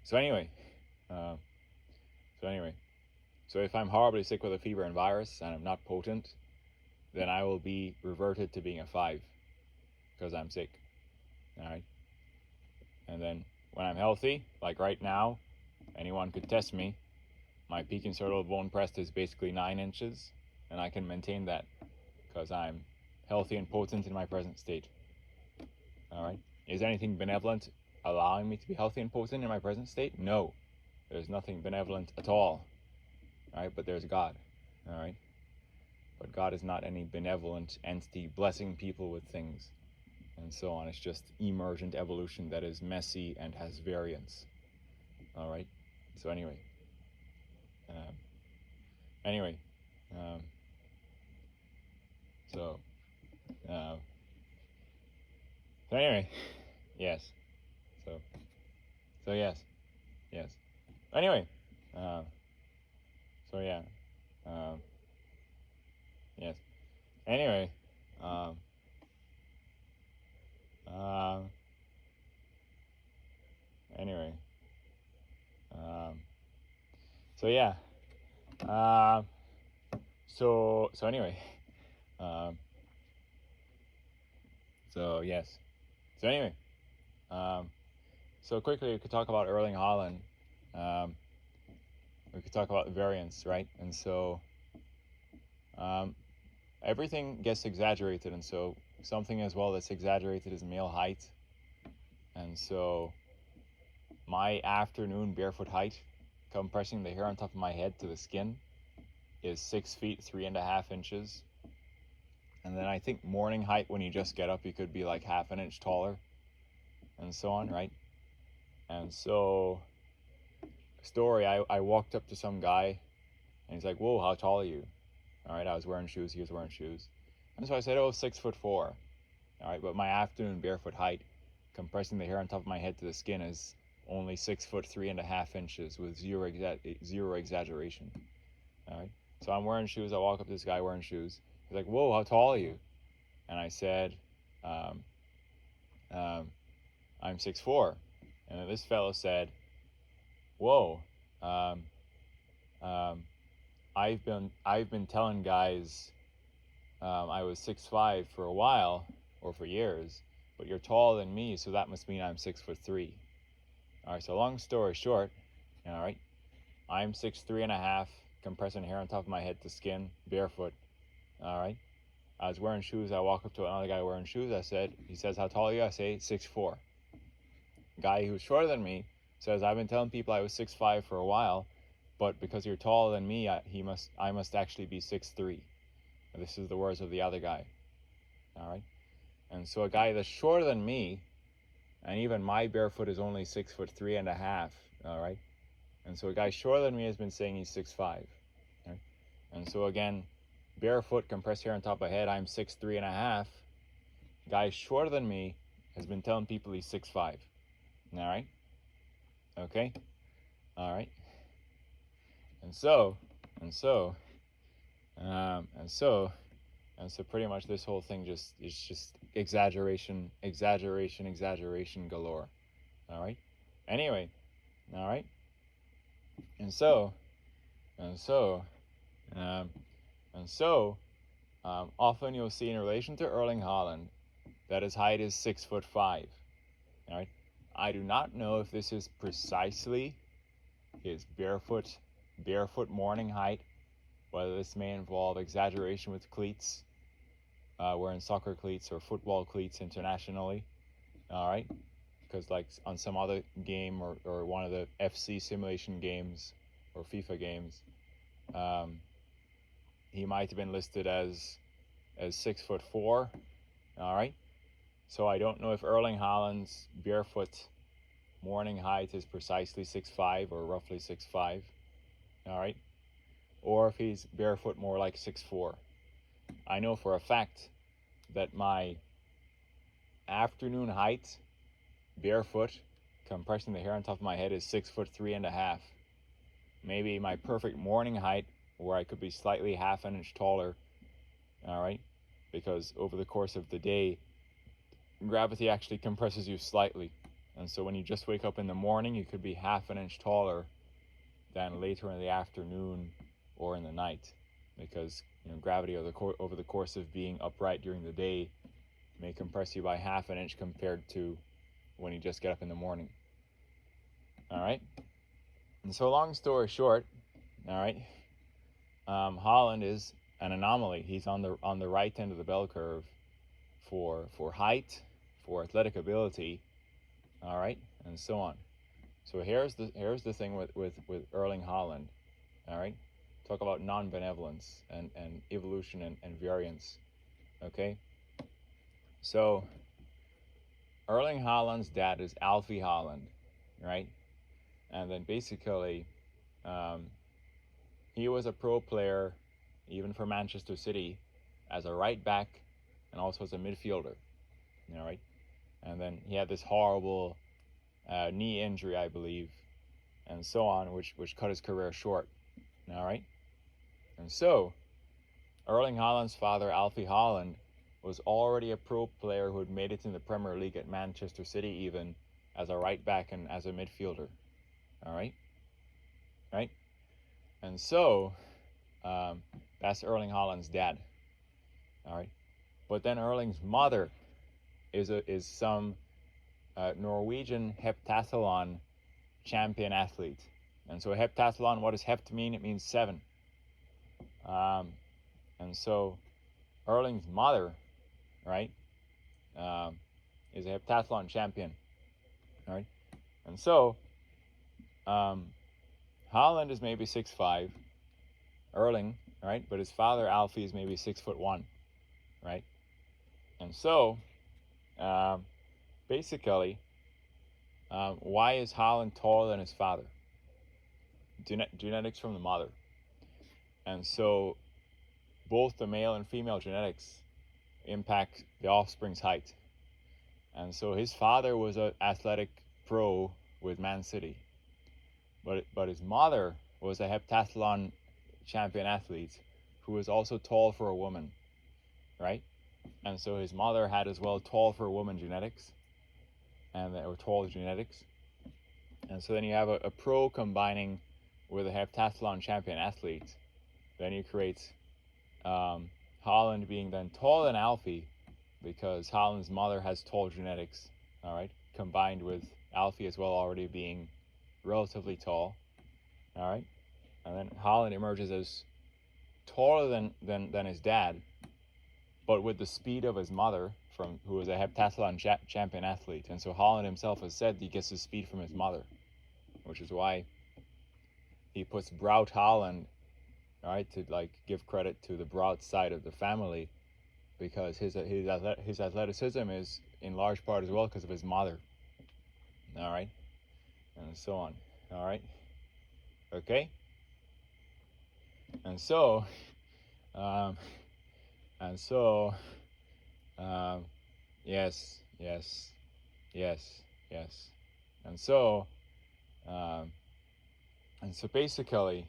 So anyway. So if I'm horribly sick with a fever and virus, and I'm not potent, then I will be reverted to being a 5. Because I'm sick. Alright? And then when I'm healthy, like right now, anyone could test me. My peak insertable bone pressed is basically 9 inches, and I can maintain that because I'm healthy and potent in my present state. Alright? Is anything benevolent allowing me to be healthy and potent in my present state? No. There's nothing benevolent at all. Alright? But there's God. Alright? But God is not any benevolent entity blessing people with things and so on. It's just emergent evolution that is messy and has variance. Alright? So anyway. So anyway, yes. So yes. Anyway, so yeah. Yes. Anyway, anyway, so yeah. So anyway, so yes. So anyway, so quickly we could talk about Erling Haaland. We could talk about variance, right? And so everything gets exaggerated, and so something as well that's exaggerated is male height. And so my afternoon barefoot height, compressing the hair on top of my head to the skin, is 6 feet 3.5 inches. And then I think morning height, when you just get up, you could be like half an inch taller, and so on, right? And so, story, I walked up to some guy, and he's like, whoa, how tall are you? All right, I was wearing shoes, he was wearing shoes. And so I said, oh, 6'4". All right, but my afternoon barefoot height, compressing the hair on top of my head to the skin, is only 6 foot 3.5 inches with zero exaggeration. All right, so I'm wearing shoes. I walk up to this guy wearing shoes. He's like, whoa, how tall are you? And I said, I'm 6'4". And then this fellow said, whoa, I've been telling guys I was 6'5" for a while, or for years, but you're taller than me, so that must mean I'm 6'3". All right, so long story short, all right, I'm 6'3.5", compressing hair on top of my head to skin, barefoot. All right, I was wearing shoes. I walk up to another guy wearing shoes. He says, how tall are you? I say 6'4". Guy who's shorter than me says, I've been telling people I was 6'5" for a while, but because you're taller than me, I must actually be 6'3". And this is the words of the other guy. All right, and so a guy that's shorter than me, and even my barefoot is only 6'3.5". All right, and so a guy shorter than me has been saying he's 6'5". Right? And so again, barefoot, compressed hair on top of my head, I'm 6'3.5". Guy shorter than me has been telling people he's 6'5". All right, okay, all right, and so pretty much this whole thing is just exaggeration galore. All right, anyway, all right, and so often you'll see in relation to Erling Haaland that his height is 6'5". All right. I do not know if this is precisely his barefoot morning height, whether this may involve exaggeration with cleats, wearing soccer cleats or football cleats internationally. All right. Because like on some other game or one of the FC simulation games or FIFA games, he might have been listed as 6'4". All right. So I don't know if Erling Haaland's barefoot morning height is precisely 6'5" or roughly 6'5". All right. Or if he's barefoot more like 6'4". I know for a fact that my afternoon height barefoot, compressing the hair on top of my head, is 6'3.5". Maybe my perfect morning height, where I could be slightly half an inch taller, all right, because over the course of the day, gravity actually compresses you slightly. And so when you just wake up in the morning, you could be half an inch taller than later in the afternoon or in the night, because gravity over the course of being upright during the day may compress you by half an inch compared to when you just get up in the morning. All right. And so long story short, all right, Haaland is an anomaly. He's on the right end of the bell curve for height, for athletic ability, all right, and so on. So here's the thing with Erling Haaland, all right. Talk about non-benevolence and evolution and variance, okay. So Erling Haaland's dad is Alfie Haaland, right? And then basically, he was a pro player, even for Manchester City, as a right back and also as a midfielder, all right? And then he had this horrible knee injury, I believe, and so on, which cut his career short, all right? And so Erling Haaland's father, Alfie Haaland, was already a pro player who had made it in the Premier League at Manchester City, even as a right back and as a midfielder. All right? Right? And so that's Erling Haaland's dad. All right? But then Erling's mother is some Norwegian heptathlon champion athlete. And so a heptathlon, what does hept mean? It means 7. And so Erling's mother, right, is a heptathlon champion, all right? And so Haaland is maybe 6'5", Erling, right, but his father Alfie is maybe 6'1", right? And so basically, why is Haaland taller than his father? Genetics from the mother. And so both the male and female genetics impact the offspring's height. And so his father was an athletic pro with Man City, but his mother was a heptathlon champion athlete who was also tall for a woman, right? And so his mother had as well tall for a woman genetics, or tall genetics. And so then you have a pro combining with a heptathlon champion athlete. Then you create Haaland being then taller than Alfie, because Haaland's mother has tall genetics, all right, combined with Alfie as well already being relatively tall, all right, and then Haaland emerges as taller than his dad, but with the speed of his mother, who was a heptathlon champion athlete. And so Haaland himself has said he gets his speed from his mother, which is why he puts Brout Haaland, all right, to like give credit to the Brout side of the family, because his athleticism is in large part as well because of his mother, all right, and so on, all right, okay, and so yes, and so basically,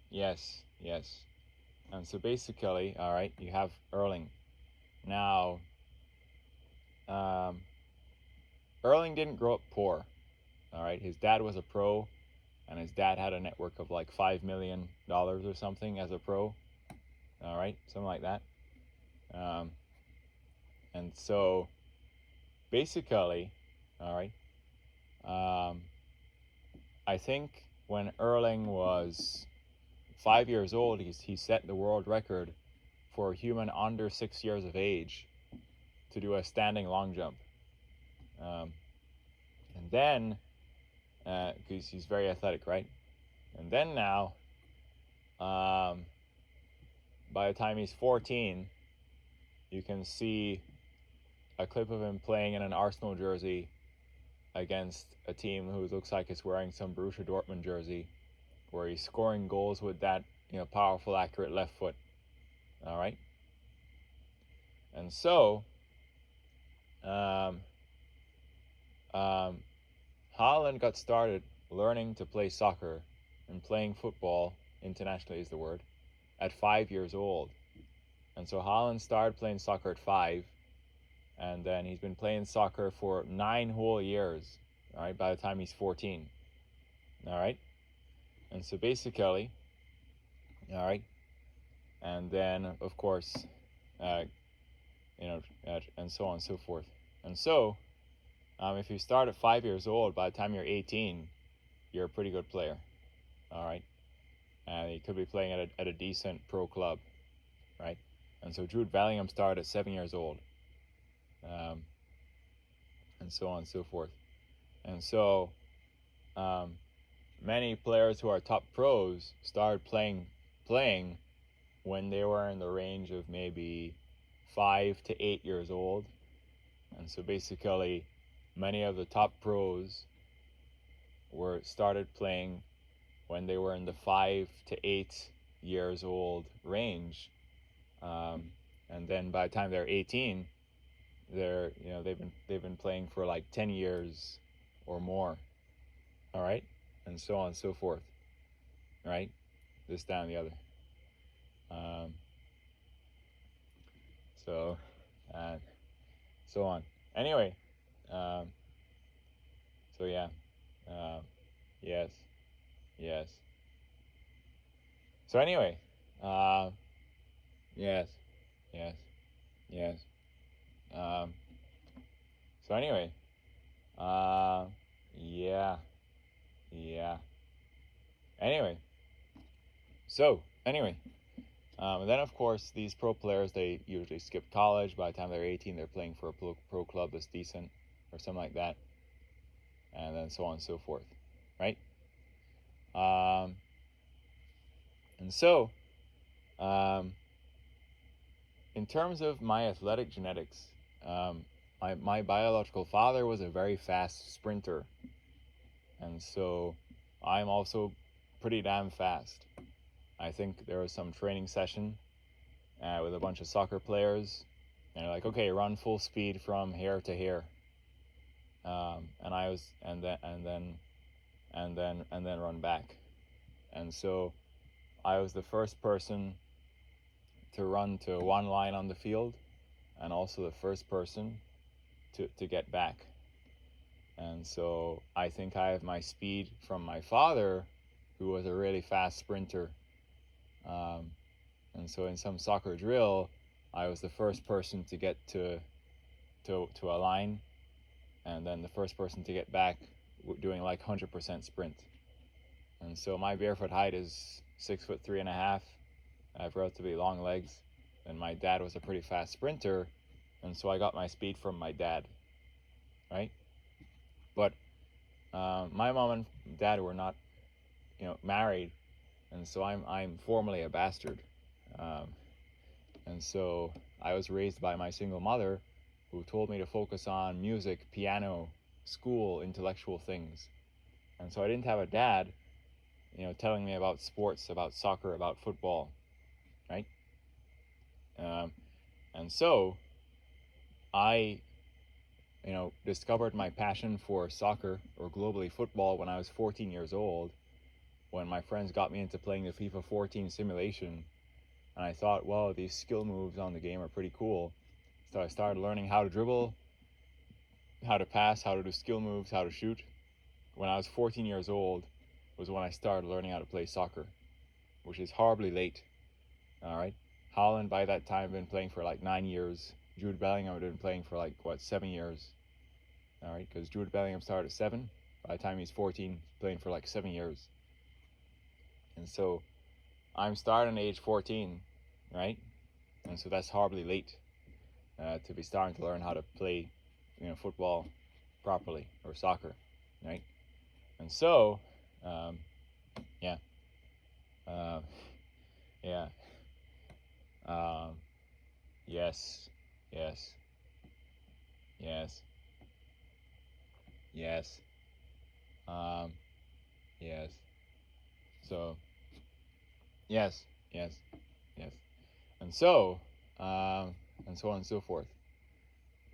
yes. And so basically, all right, you have Erling. Now, Erling didn't grow up poor, all right? His dad was a pro, and his dad had a network of like $5 million or something as a pro, all right? Something like that. And so basically, all right, I think when Erling was 5 years old, he set the world record for a human under 6 years of age to do a standing long jump. And then, because he's very athletic, right? And then now, by the time he's 14, you can see a clip of him playing in an Arsenal jersey against a team who looks like it's wearing some Borussia Dortmund jersey, where he's scoring goals with that, powerful, accurate left foot. All right. And so, Haaland got started learning to play soccer and playing football, internationally is the word, at 5 years old. And so Haaland started playing soccer at 5, and then he's been playing soccer for 9 whole years, all right, by the time he's 14. All right. And so basically, all right, and then, of course, and so on and so forth. And so, if you start at 5 years old, by the time you're 18, you're a pretty good player, all right? And you could be playing at a decent pro club, right? And so Jude Bellingham started at 7 years old, and so on and so forth. And so many players who are top pros started playing when they were in the range of maybe 5 to 8 years old. And so basically, many of the top pros started playing when they were in the 5 to 8 years old range, and then by the time they're 18, they've been playing for like 10 years or more. All right, and so on and so forth. Right, this, that, and the other. So, so on. Anyway, so yeah, yes. So anyway, yes. So anyway, yeah. Anyway, and then of course these pro players, they usually skip college. By the time they're 18, they're playing for a pro club that's decent or something like that, and then so on and so forth, right? And so, in terms of my athletic genetics, my biological father was a very fast sprinter, and so I'm also pretty damn fast. I think there was some training session with a bunch of soccer players, and they're like, okay, run full speed from here to here, and then run back. And so I was the first person to run to one line on the field, and also the first person to get back. And so I think I have my speed from my father, who was a really fast sprinter. And so in some soccer drill, I was the first person to get to a line, and then the first person to get back, doing like 100% sprint. And so my barefoot height is 6'3.5". I have relatively long legs, and my dad was a pretty fast sprinter, and so I got my speed from my dad, right? But my mom and dad were not, married, and so I'm formally a bastard. And so I was raised by my single mother, who told me to focus on music, piano, school, intellectual things. And so I didn't have a dad, telling me about sports, about soccer, about football, right? And so I, discovered my passion for soccer, or globally football, when I was 14 years old, when my friends got me into playing the FIFA 14 simulation. And I thought, well, these skill moves on the game are pretty cool. So I started learning how to dribble, how to pass, how to do skill moves, how to shoot. When I was 14 years old was when I started learning how to play soccer, which is horribly late, all right? Haaland by that time had been playing for like 9 years. Jude Bellingham had been playing for like, 7 years. All right, because Jude Bellingham started at 7. By the time he's 14, playing for like 7 years. And so I'm starting at age 14, right? And so that's horribly late to be starting to learn how to play, football properly or soccer, right? And so, yeah, yeah, yes, yes, yes, yes, yes. So, yes, yes, yes, and so, and so on and so forth.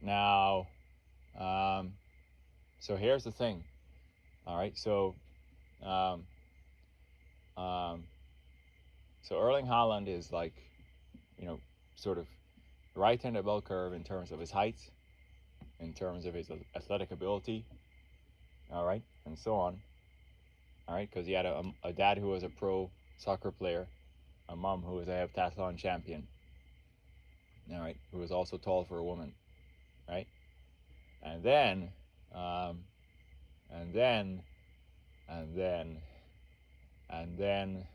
Now, so here's the thing. All right, um, um, so Erling Haaland is like, sort of right in the bell curve in terms of his height, in terms of his athletic ability, all right, and so on, all right, because he had a dad who was a pro soccer player, a mom who was a heptathlon champion, all right, who was also tall for a woman, right, and then, um, and then, and then, and then,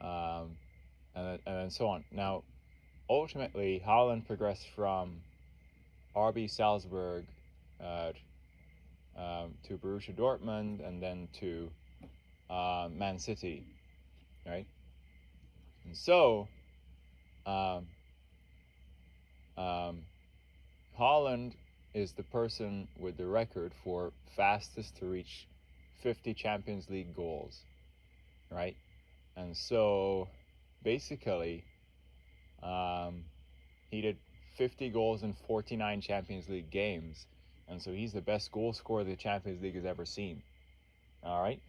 um, and then so on. Now, ultimately, Haaland progressed from RB Salzburg uh, to Borussia Dortmund and then to Man City, right? And so, um, um, Haaland is the person with the record for fastest to reach 50 Champions League goals, right? And so, basically, he did 50 goals in 49 Champions League games, and so he's the best goal scorer the Champions League has ever seen. All right.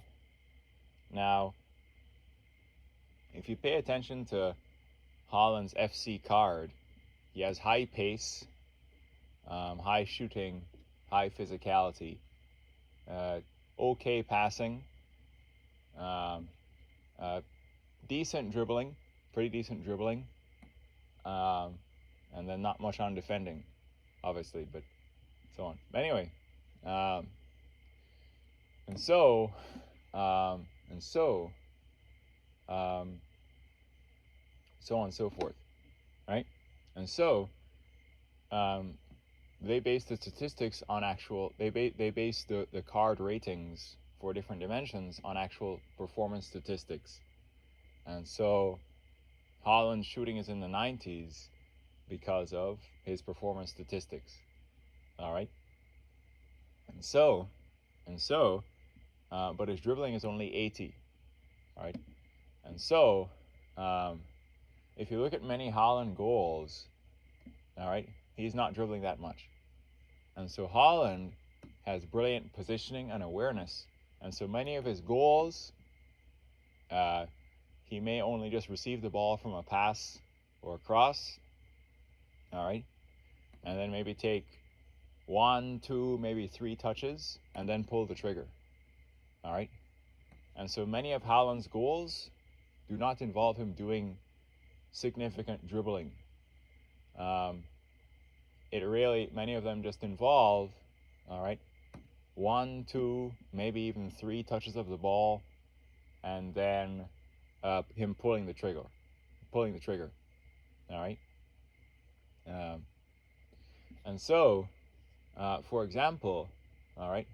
Now, if you pay attention to Haaland's FC card, he has high pace, high shooting, high physicality, okay passing, um, uh, decent dribbling, pretty decent dribbling, um, and then not much on defending, obviously, but so on. But anyway, um, and so, and so, um, so on and so forth, right? And so, um, they base the statistics on actual. They base the card ratings for different dimensions on actual performance statistics, and so Haaland's shooting is in the 90s because of his performance statistics. All right, and so, but his dribbling is only 80. All right, and so, if you look at many Haaland goals, all right, he's not dribbling that much. And so Haaland has brilliant positioning and awareness. And so many of his goals, he may only just receive the ball from a pass or a cross, all right, and then maybe take 1, 2, maybe 3 touches, and then pull the trigger, all right. And so many of Haaland's goals do not involve him doing significant dribbling. Many of them just involve, all right, 1, 2, maybe even 3 touches of the ball, and then him pulling the trigger, all right. And so, for example, all right,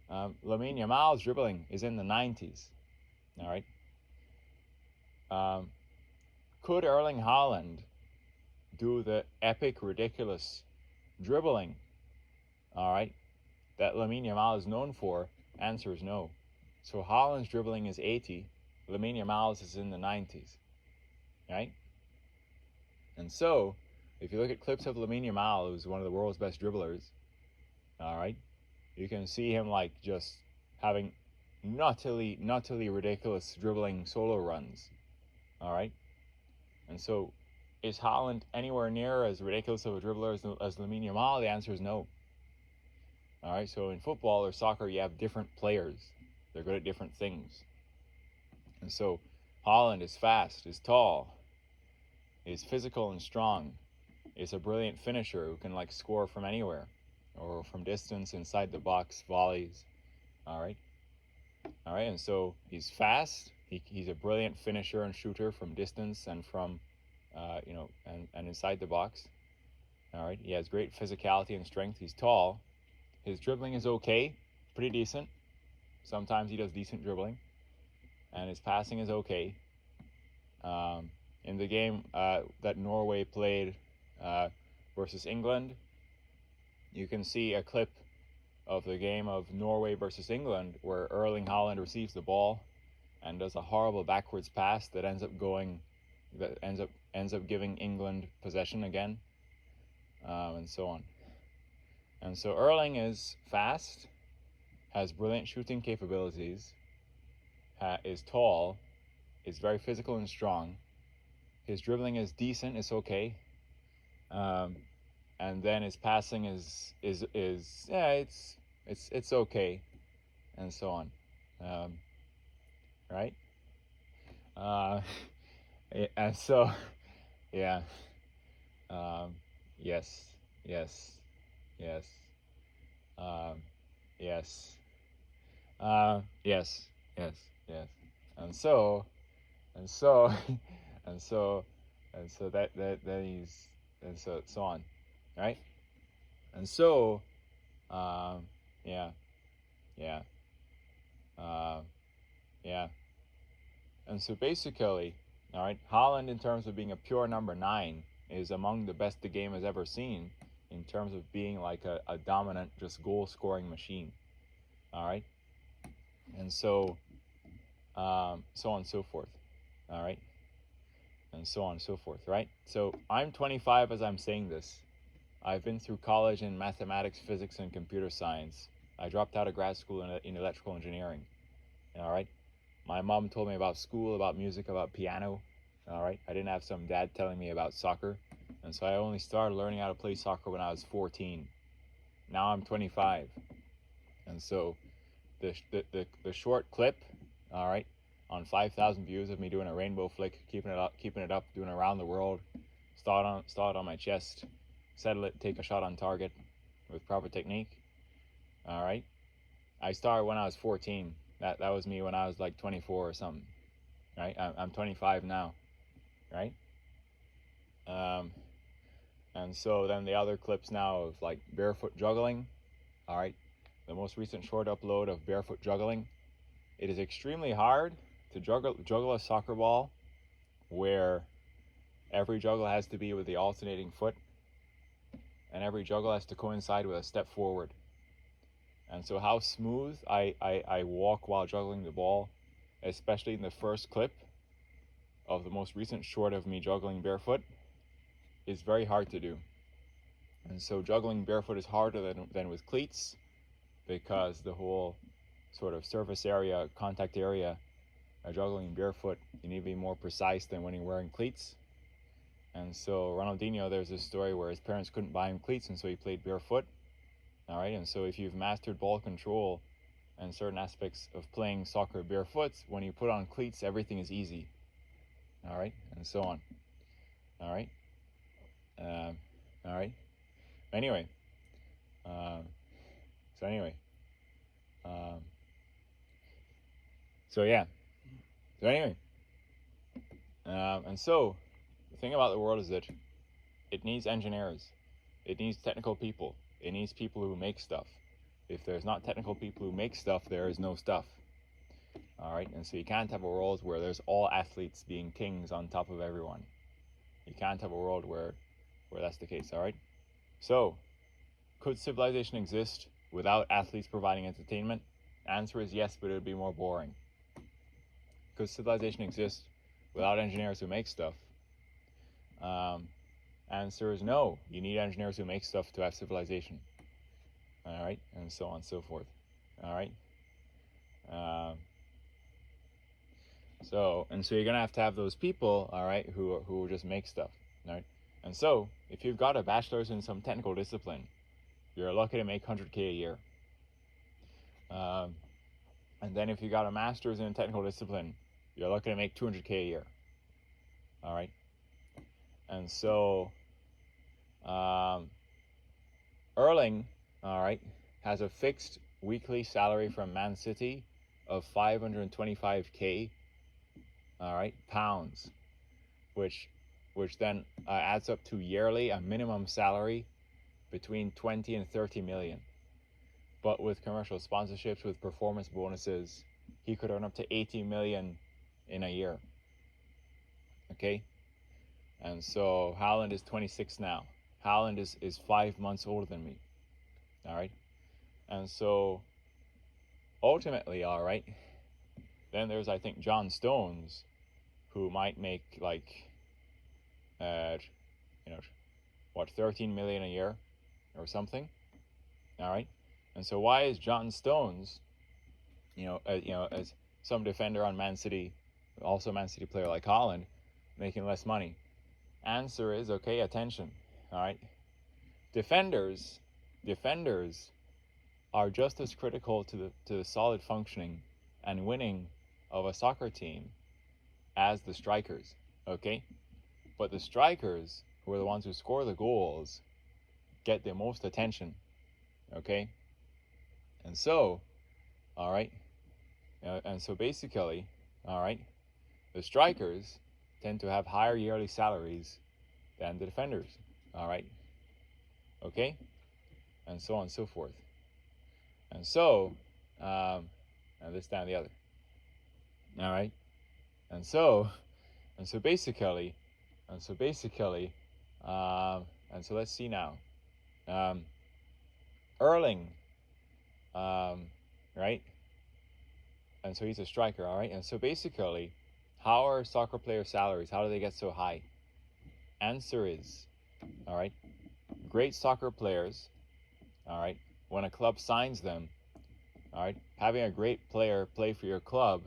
Lamine Yamal's dribbling is in the 90s, all right. Could Erling Haaland do the epic, ridiculous dribbling, all right, that Lamine Yamal is known for? Answer is no. So Haaland's dribbling is 80, Lamine Yamal's is in the 90s, right? And so, if you look at clips of Lamine Yamal, who's one of the world's best dribblers, all right, you can see him like just having nuttily ridiculous dribbling solo runs, all right? And so, is Haaland anywhere near as ridiculous of a dribbler as Lamine Yamal? The answer is no. All right, so in football or soccer, you have different players. They're good at different things. And so Haaland is fast, is tall, is physical and strong, is a brilliant finisher who can like score from anywhere or from distance, inside the box, volleys. All right. And so he's fast. He's a brilliant finisher and shooter from distance and from, and inside the box. All right. He has great physicality and strength. He's tall. His dribbling is okay, pretty decent. Sometimes he does decent dribbling, and his passing is okay. In the game that Norway played versus England, you can see a clip of the game of Norway versus England where Erling Haaland receives the ball and does a horrible backwards pass that ends up giving England possession again, and so on. And so Erling is fast, has brilliant shooting capabilities, is tall, is very physical and strong. His dribbling is decent, it's okay. And then his passing is it's okay, and so on. Right? And so, yeah. Yes. Yes. Yes. Yes. Yes. Yes. Yes. And so, and so, and so, and so that he's, and so on, right? And so, yeah, yeah, yeah. And so basically, all right, Haaland, in terms of being a pure number 9, is among the best the game has ever seen in terms of being like a dominant, just goal-scoring machine. All right, and so, so on and so forth. All right, and so on and so forth. Right. So I'm 25 as I'm saying this. I've been through college in mathematics, physics, and computer science. I dropped out of grad school in electrical engineering. All right. My mom told me about school, about music, about piano. All right. I didn't have some dad telling me about soccer. And so I only started learning how to play soccer when I was 14. Now I'm 25. And so the short clip, all right, on 5,000 views of me doing a rainbow flick, keeping it up, doing around the world, start it on my chest, settle it, take a shot on target with proper technique. All right. I started when I was 14. That was me when I was like 24 or something. Right. I'm 25 now. Right. And so then the other clips now of like barefoot juggling. All right. The most recent short upload of barefoot juggling. It is extremely hard to juggle a soccer ball where every juggle has to be with the alternating foot, and every juggle has to coincide with a step forward. And so how smooth I walk while juggling the ball, especially in the first clip of the most recent short of me juggling barefoot, is very hard to do. And so juggling barefoot is harder than with cleats, because the whole sort of surface area, contact area, juggling barefoot, you need to be more precise than when you're wearing cleats. And so Ronaldinho, there's this story where his parents couldn't buy him cleats, and so he played barefoot. All right, and so if you've mastered ball control and certain aspects of playing soccer barefoot, when you put on cleats, everything is easy. All right, and so on. All right. All right. Anyway. So anyway. So yeah. So anyway. And so the thing about the world is that it needs engineers. It needs technical people. It needs people who make stuff. If there's not technical people who make stuff, there is no stuff. All right, and so you can't have a world where there's all athletes being kings on top of everyone. You can't have a world where that's the case. All right. So, could civilization exist without athletes providing entertainment? Answer is yes, but it would be more boring. Could civilization exist without engineers who make stuff? Answer is no. You need engineers who make stuff to have civilization. All right, and so on and so forth. All right. So you're gonna have to have those people, all right, who just make stuff, all right. And so if you've got a bachelor's in some technical discipline, you're lucky to make 100K a year. And then if you got a master's in a technical discipline, you're lucky to make 200K a year. All right. And so Erling, all right, has a fixed weekly salary from Man City of 525k, all right, pounds, which then adds up to yearly a minimum salary between 20 and 30 million. But with commercial sponsorships, with performance bonuses, he could earn up to 80 million in a year. Okay? And so Haaland is 26 now. Haaland is 5 months older than me. All right? And so ultimately, all right, then there's, I think, John Stones, who might make like, 13 million a year or something. All right? And so why is John Stones, as some defender on Man City, also Man City player like Haaland, making less money? Answer is, okay, attention. All right? Defenders are just as critical to the solid functioning and winning of a soccer team as the strikers. Okay? But the strikers, who are the ones who score the goals, get the most attention. Okay? And so, all right, and so basically, all right, the strikers tend to have higher yearly salaries than the defenders. All right? Okay? And so on and so forth. And so, and this, that, and the other. All right? And so basically, and so let's see now. Erling, right? And so he's a striker, all right? And so basically, how are soccer player salaries? How do they get so high? Answer is, all right, great soccer players, all right, when a club signs them, all right, having a great player play for your club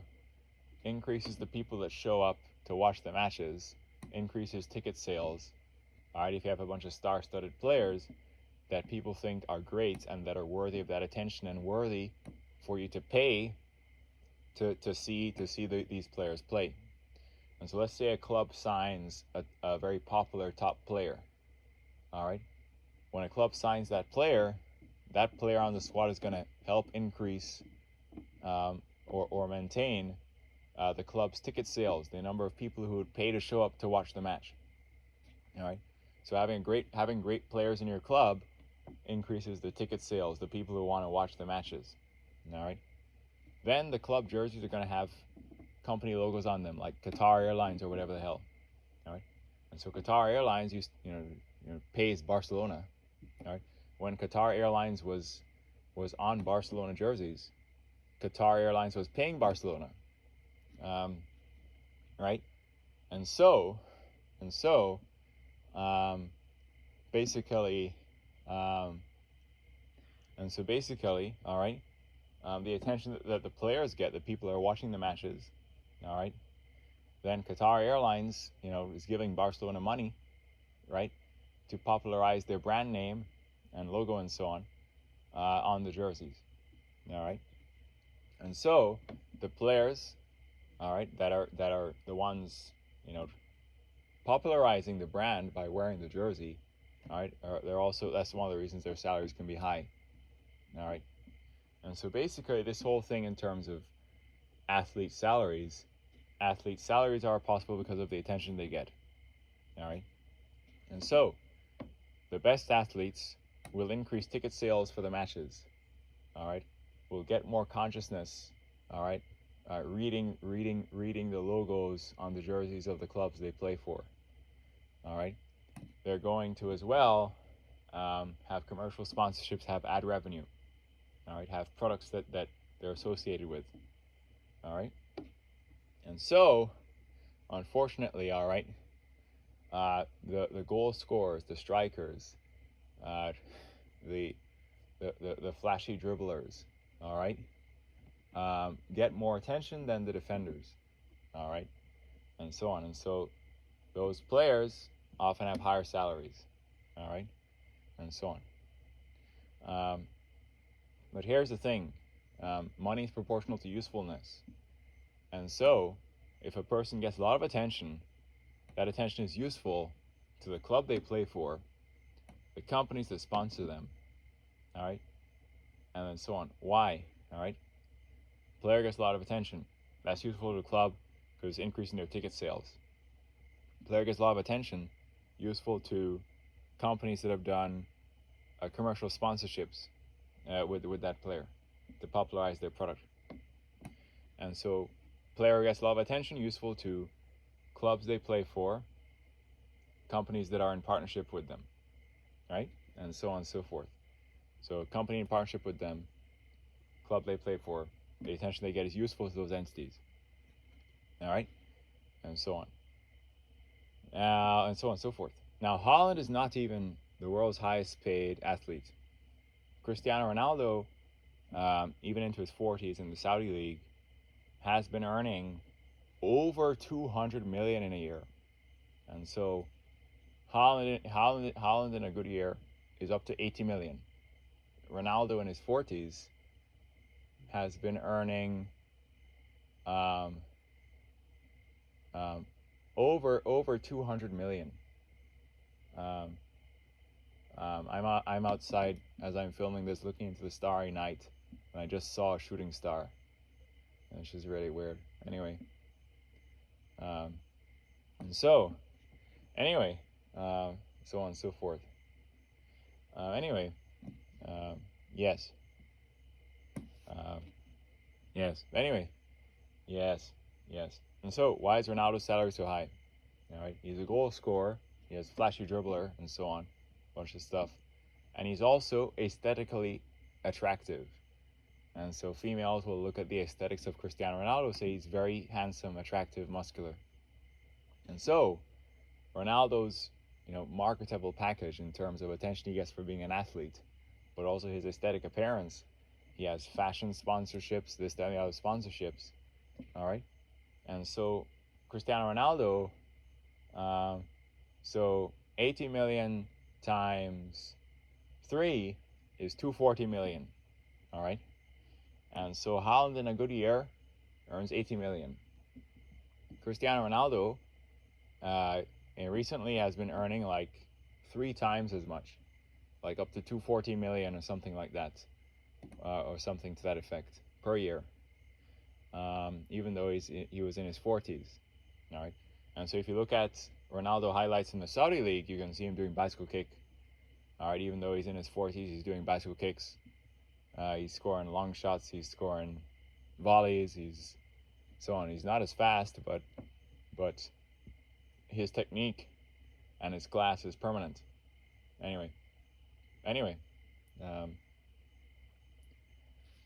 increases the people that show up to watch the matches, increases ticket sales. All right, if you have a bunch of star-studded players that people think are great and that are worthy of that attention and worthy for you to pay to see these players play. And so let's say a club signs a very popular top player. All right, when a club signs that player on the squad is going to help increase or maintain the club's ticket sales, the number of people who would pay to show up to watch the match. All right, so having great players in your club increases the ticket sales, the people who want to watch the matches. All right, then the club jerseys are going to have company logos on them, like Qatar Airlines or whatever the hell. All right, and so Qatar Airlines pays Barcelona. All right, when Qatar Airlines was on Barcelona jerseys, Qatar Airlines was paying Barcelona. Right, and so basically, all right, the attention that the players get, that people are watching the matches, all right, then Qatar Airlines, is giving Barcelona money, right, to popularize their brand name and logo and so on the jerseys, all right, and so the players, all right, that are the ones, popularizing the brand by wearing the jersey, all right, they're also, that's one of the reasons their salaries can be high. All right, and so basically this whole thing in terms of athlete salaries are possible because of the attention they get. All right, and so the best athletes will increase ticket sales for the matches. All right, will get more consciousness. All right, reading the logos on the jerseys of the clubs they play for. All right, they're going to as well have commercial sponsorships, have ad revenue. All right, have products that they're associated with. All right, and so unfortunately, all right, the goal scorers, the strikers, the flashy dribblers, all right, get more attention than the defenders. All right, and so on. And so those players often have higher salaries. All right, and so on. But here's the thing. Money is proportional to usefulness. And so if a person gets a lot of attention, that attention is useful to the club they play for, the companies that sponsor them, all right, and then so on. Why? All right, player gets a lot of attention. That's useful to the club because it's increasing their ticket sales. Player gets a lot of attention, useful to companies that have done commercial sponsorships with that player to popularize their product. And so player gets a lot of attention, useful to clubs they play for, companies that are in partnership with them, right? And so on and so forth. So company in partnership with them, club they play for, the attention they get is useful to those entities. All right? And so on. And so on and so forth. Now, Haaland is not even the world's highest paid athlete. Cristiano Ronaldo, even into his 40s in the Saudi League, has been earning over 200 million in a year. And so Haaland in a good year is up to 80 million. Ronaldo in his 40s has been earning over 200 million. I'm outside as I'm filming this, looking into the starry night, and I just saw a shooting star, and it's just really weird. Anyway, and so anyway, so on and so forth. Yes. Yes. Anyway, yes. And so, why is Ronaldo's salary so high? All right, he's a goal scorer. He has flashy dribbler and so on, bunch of stuff, and he's also aesthetically attractive. And so, females will look at the aesthetics of Cristiano Ronaldo, say he's very handsome, attractive, muscular. And so, Ronaldo's marketable package in terms of attention he gets for being an athlete, but also his aesthetic appearance. He has fashion sponsorships, this, that, and the other sponsorships. All right, and so Cristiano Ronaldo, so 80 million times 3 is 240 million. All right, and so Haaland in a good year earns 80 million. Cristiano Ronaldo recently has been earning like 3 times as much, like up to 240 million or something like that, or something to that effect per year. Even though he was in his 40s, all right. And so if you look at Ronaldo highlights in the Saudi League, you can see him doing bicycle kick. All right, even though he's in his 40s, he's doing bicycle kicks. He's scoring long shots. He's scoring volleys. He's so on. He's not as fast, but his technique and his class is permanent. Anyway.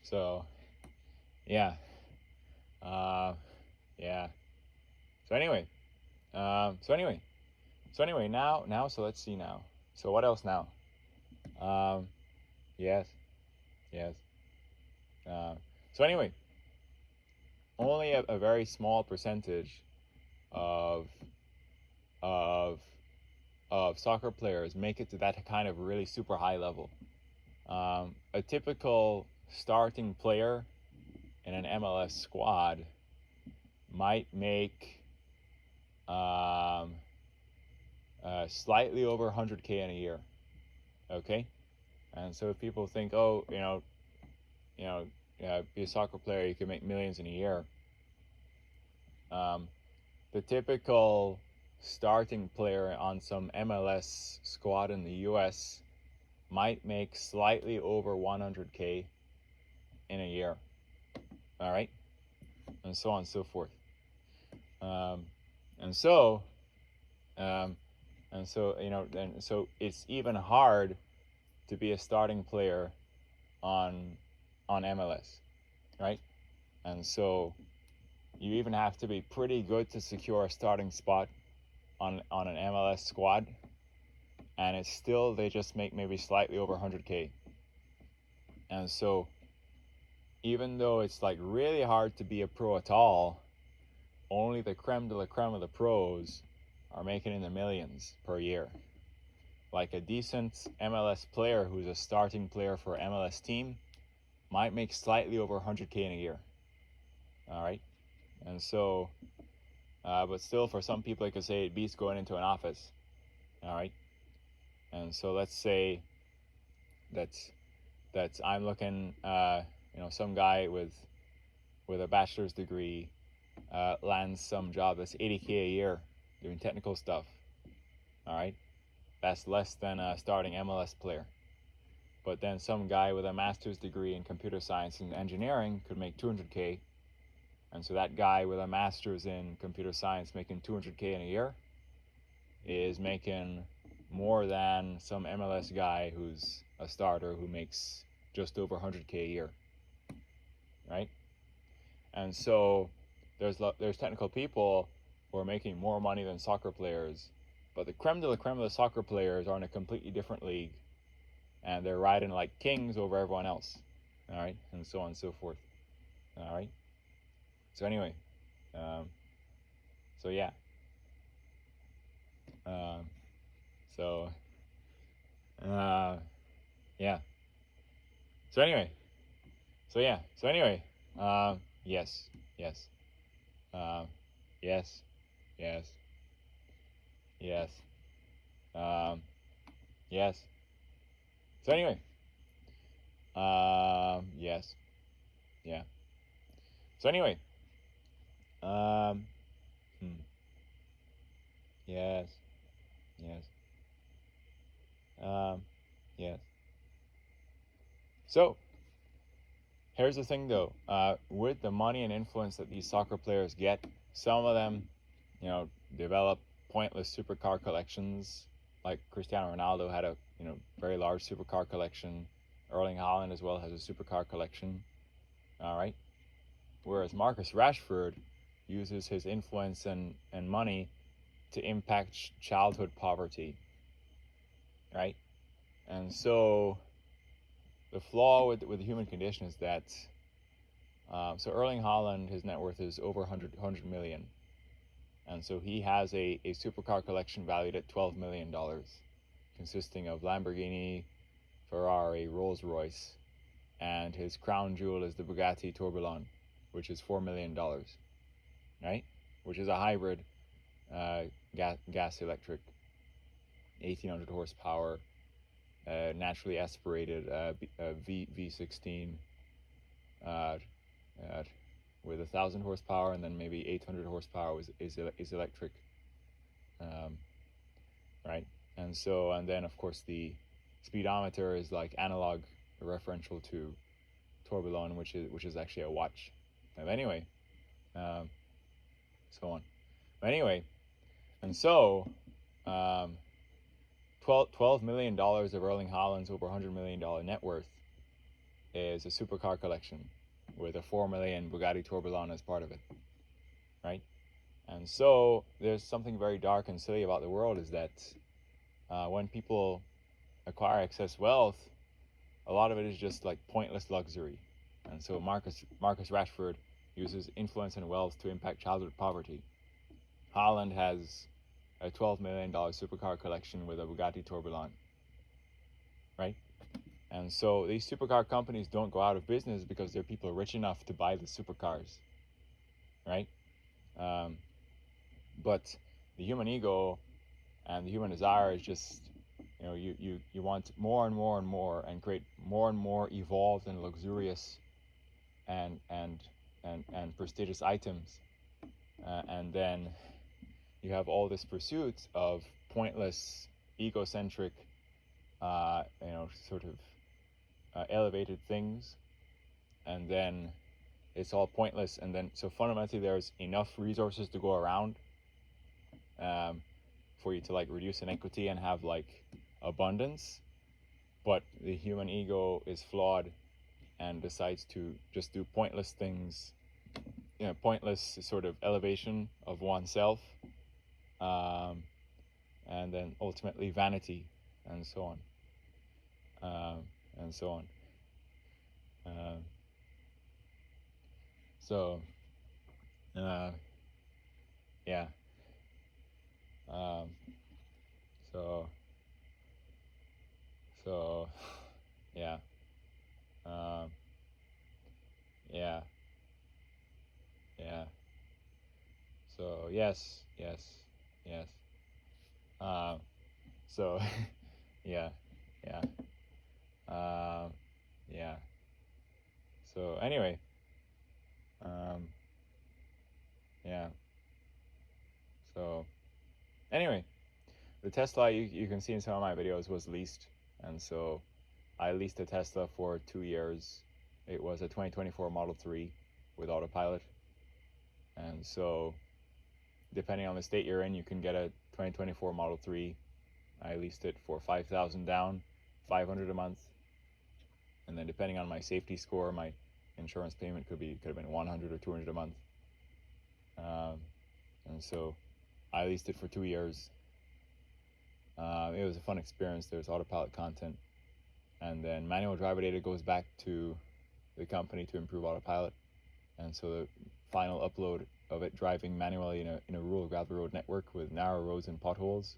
So yeah. Yeah. So anyway, now, so let's see now. So what else now? Yes. So anyway, only a very small percentage of soccer players make it to that kind of really super high level. A typical starting player in an MLS squad might make slightly over 100K in a year. Okay, and so if people think, oh, be a soccer player, you can make millions in a year. The typical starting player on some MLS squad in the US might make slightly over 100K in a year. All right, and so on and so forth. So it's even hard to be a starting player on MLS, right? And so you even have to be pretty good to secure a starting spot on an MLS squad, and it's still, they just make maybe slightly over 100K. And so even though it's like really hard to be a pro at all, only the creme de la creme of the pros are making in the millions per year. Like a decent MLS player who's a starting player for an MLS team might make slightly over 100K in a year. All right, and so but still, for some people, I could say it beats going into an office. All right. And so let's say that's I'm looking, some guy with a bachelor's degree lands some job that's 80K a year doing technical stuff. All right, that's less than a starting MLS player. But then some guy with a master's degree in computer science and engineering could make 200K, and so that guy with a master's in computer science making 200K in a year is making more than some MLS guy who's a starter who makes just over 100K a year, right? And so there's technical people who are making more money than soccer players, but the creme de la creme of the soccer players are in a completely different league, and they're riding like kings over everyone else, all right, and so on and so forth, all right. So anyway, so yeah, um, so yeah. So anyway, yes, yes, um, yes, yes, yes, um, yes. So anyway, yes, yeah. So anyway, um, hmm, yes, yes, um, yes. So here's the thing, though. With the money and influence that these soccer players get, some of them, develop pointless supercar collections. Like Cristiano Ronaldo had a very large supercar collection. Erling Haaland as well has a supercar collection. All right. Whereas Marcus Rashford uses his influence and money to impact childhood poverty. Right. And so the flaw with the human condition is that so Erling Haaland, his net worth is over 100 million. And so he has a supercar collection valued at $12 million, consisting of Lamborghini, Ferrari, Rolls Royce, and his crown jewel is the Bugatti Tourbillon, which is $4 million, right? Which is a hybrid gas electric, 1800 horsepower, naturally aspirated V16 uh, with 1,000 horsepower, and then maybe 800 horsepower is electric, right? And then of course the speedometer is like analog referential to tourbillon, which is actually a watch. And anyway, um, so on. But anyway, and so um, $12 million of Erling Haaland's over $100 million net worth is a supercar collection with a 4 million Bugatti Tourbillon as part of it, right? And so there's something very dark and silly about the world is that when people acquire excess wealth, a lot of it is just like pointless luxury. And so Marcus Rashford uses influence and wealth to impact childhood poverty. Haaland has a $12 million supercar collection with a Bugatti Tourbillon, right? And so these supercar companies don't go out of business because there are people rich enough to buy the supercars, right? Um, but the human ego and the human desire is just, you want more and more and more and create more and more evolved and luxurious and prestigious items, and then you have all this pursuit of pointless, egocentric, sort of elevated things, and then it's all pointless. And then so fundamentally, there's enough resources to go around for you to like reduce inequity and have like abundance, but the human ego is flawed and decides to just do pointless things, pointless sort of elevation of oneself, and then ultimately vanity, and so on, and so on. Um, so, yeah. Um, so, so, yeah. Um, yeah. Yeah. So yes, yes, yes. Um, So, yeah, yeah, yeah. So anyway, yeah. So anyway, the Tesla you can see in some of my videos was leased, and so I leased a Tesla for 2 years. It was a 2024 Model 3 with autopilot, and so depending on the state you're in, you can get a 2024 Model 3. I leased it for 5,000 down, 500 a month, and then depending on my safety score, my insurance payment could have been 100 or 200 a month. And so I leased it for 2 years. It was a fun experience. There's autopilot content, and then manual driver data goes back to the company to improve autopilot. And so the final upload of it driving manually in a rural gravel road network with narrow roads and potholes.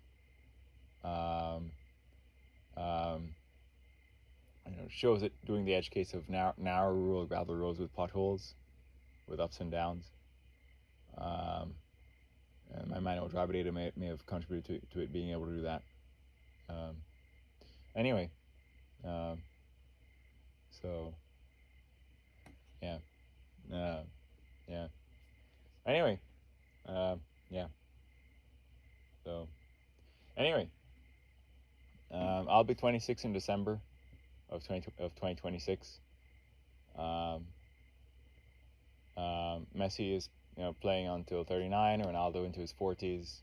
Shows it doing the edge case of narrow rural gravel roads with potholes, with ups and downs. And my manual driver data may have contributed to it being able to do that. Anyway, so yeah, yeah. Anyway, yeah. So anyway, I'll be 26 in December of 2026. Messi is playing until 39, Ronaldo into his 40s.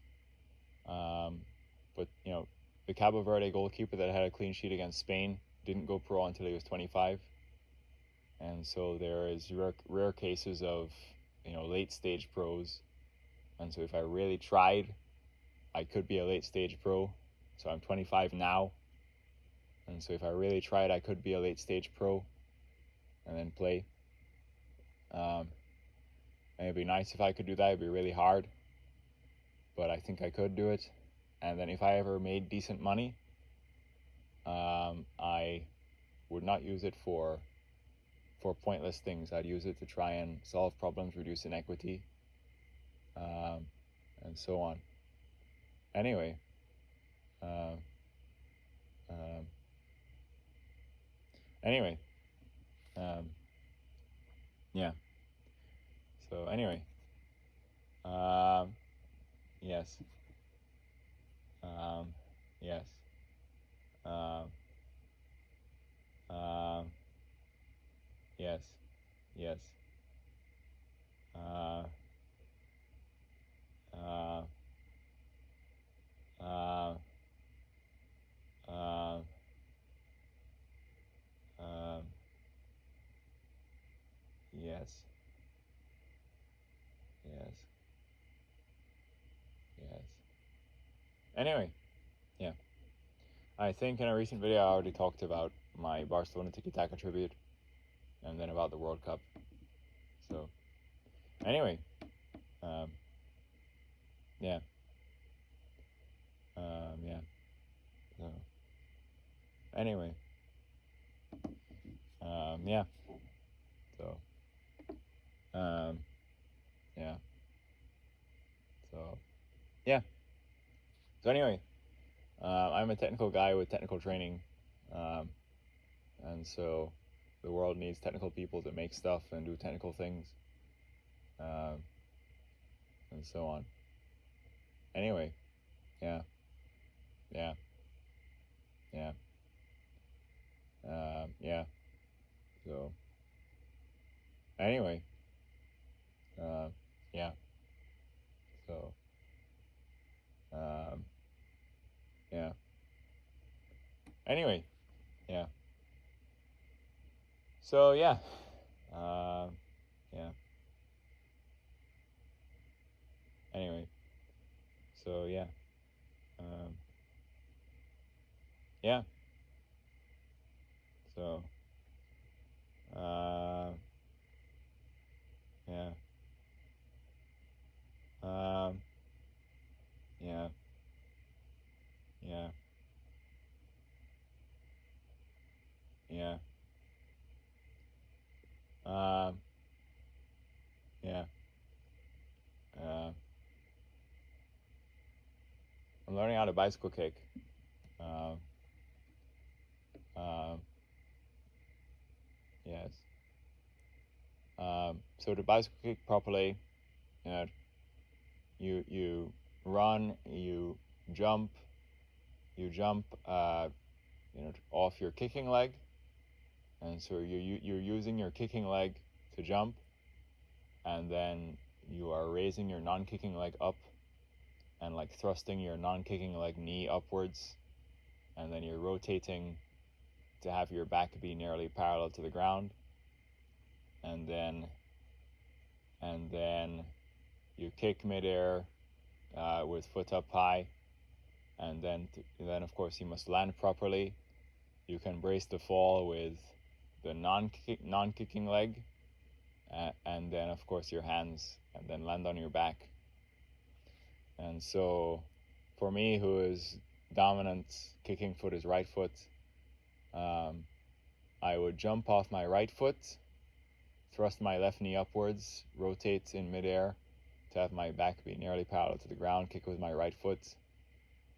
But the Cabo Verde goalkeeper that had a clean sheet against Spain didn't go pro until he was 25, and so there is rare cases of late stage pros. And so if I really tried, I could be a late stage pro. So I'm 25 now, and so if I really tried, I could be a late stage pro and then play. And it'd be nice if I could do that. It'd be really hard, but I think I could do it. And then if I ever made decent money, I would not use it for pointless things. I'd use it to try and solve problems, reduce inequity, and so on. Anyway, yeah. So anyway, yes, yes, yes, yes, uh, uh, uh, uh, yes, yes, yes. Anyway, yeah. I think in a recent video I already talked about my Barcelona Tiki Taka tribute, and then about the World Cup. So, anyway, yeah, yeah. So, anyway, yeah. So, yeah. So, yeah. So anyway, I'm a technical guy with technical training, and so the world needs technical people to make stuff and do technical things, and so on. Anyway, yeah, yeah, yeah, yeah. So anyway, yeah. So yeah. Anyway, yeah. So yeah, yeah. Anyway, so yeah, yeah. So yeah, yeah, yeah, yeah, yeah. Uh, I'm learning how to bicycle kick. Um, um, yes. So to bicycle kick properly, you know, you run, jump, you jump, off your kicking leg, and so you're using your kicking leg to jump, and then you are raising your non-kicking leg up, and like thrusting your non-kicking leg knee upwards, and then you're rotating to have your back be nearly parallel to the ground, and then you kick midair with foot up high, and then of course you must land properly. You can brace the fall with the non-kicking leg, and then of course your hands, and then land on your back. And so for me, who is dominant kicking foot is right foot, I would jump off my right foot, thrust my left knee upwards, rotate in midair to have my back be nearly parallel to the ground, kick with my right foot,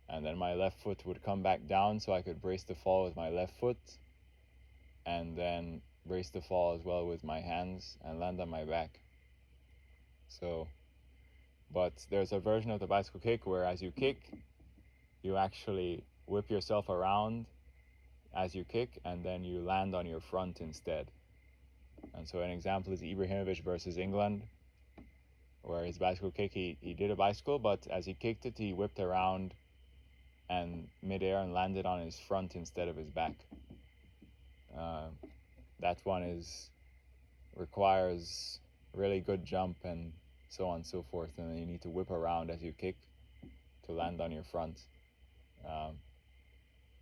and then my left foot would come back down so I could brace the fall with my left foot, and then brace the fall as well with my hands and land on my back. So, but there's a version of the bicycle kick where as you kick, you actually whip yourself around as you kick, and then you land on your front instead. And so an example is Ibrahimovic versus England, where his bicycle kick, he did a bicycle, but as he kicked it, he whipped around and midair and landed on his front instead of his back. That one requires really good jump and so on and so forth, and then you need to whip around as you kick to land on your front.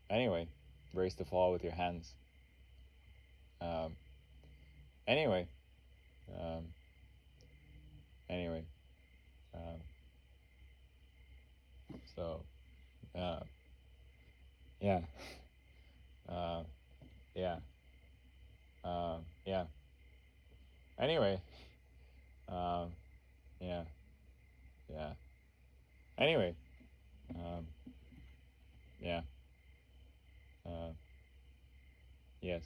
Anyway, brace the fall with your hands. Anyway, so yeah, yeah, yeah. Anyway, yeah, yeah. Anyway, yeah, yes.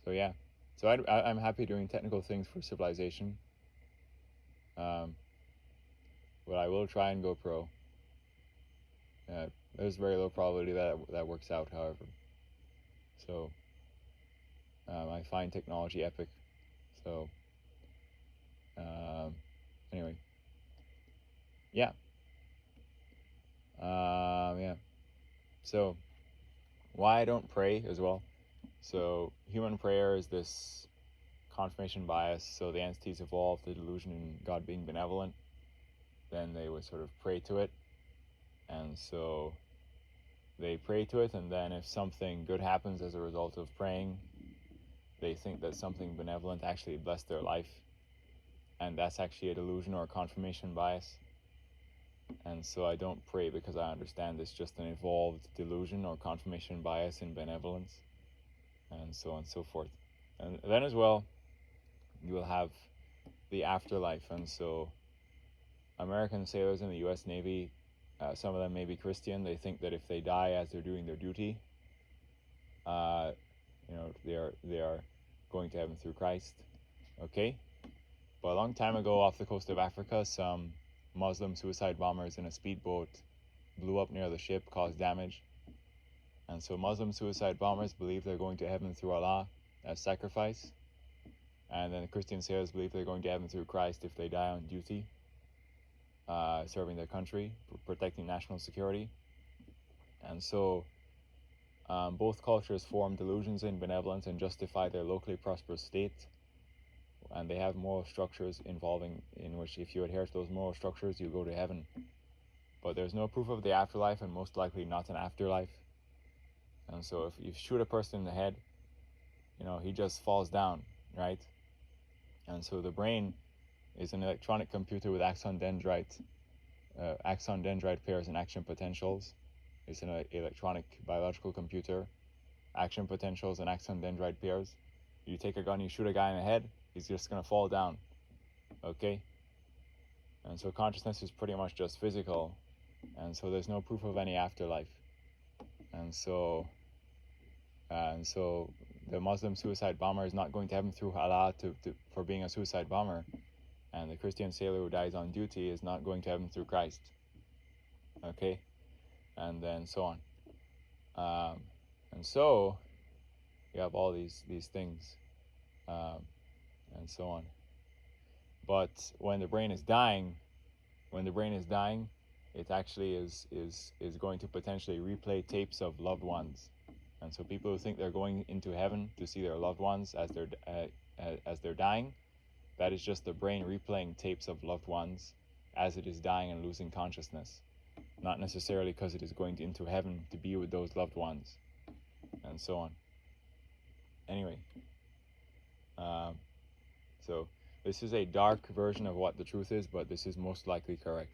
So yeah, so I'm happy doing technical things for civilization. But I will try and go pro. There's very low probability that works out, however. So I find technology epic. So anyway, yeah, yeah. So why I don't pray as well. So human prayer is this confirmation bias. So the entities evolved the delusion in God being benevolent. Then they would sort of pray to it, and so they pray to it, and then if something good happens as a result of praying, they think that something benevolent actually blessed their life, and that's actually a delusion or a confirmation bias. And so I don't pray because I understand it's just an evolved delusion or confirmation bias in benevolence, and so on and so forth. And then as well, you will have the afterlife. And so American sailors in the U.S. Navy, some of them may be Christian, they think that if they die as they're doing their duty, they are going to heaven through Christ. Okay? But a long time ago off the coast of Africa, some Muslim suicide bombers in a speedboat blew up near the ship, caused damage. And so Muslim suicide bombers believe they're going to heaven through Allah as sacrifice. And then the Christian sailors believe they're going to heaven through Christ if they die on duty, serving their country, protecting national security. And so both cultures form delusions in benevolence and justify their locally prosperous state. And they have moral structures in which if you adhere to those moral structures, you go to heaven. But there's no proof of the afterlife, and most likely not an afterlife. And so if you shoot a person in the head, he just falls down, right? And so the brain is an electronic computer with axon dendrite pairs and action potentials. It's an electronic biological computer, action potentials and axon dendrite pairs. You take a gun, you shoot a guy in the head, he's just going to fall down. Okay? And so consciousness is pretty much just physical, and so there's no proof of any afterlife. And so the Muslim suicide bomber is not going to heaven through Allah for being a suicide bomber, and the Christian sailor who dies on duty is not going to heaven through Christ. Okay, and then so on. And so you have all these things, and so on. But when the brain is dying, it actually is going to potentially replay tapes of loved ones. And so people who think they're going into heaven to see their loved ones as they're dying, that is just the brain replaying tapes of loved ones as it is dying and losing consciousness, not necessarily because it is going into heaven to be with those loved ones, and so on. Anyway, so this is a dark version of what the truth is, but this is most likely correct,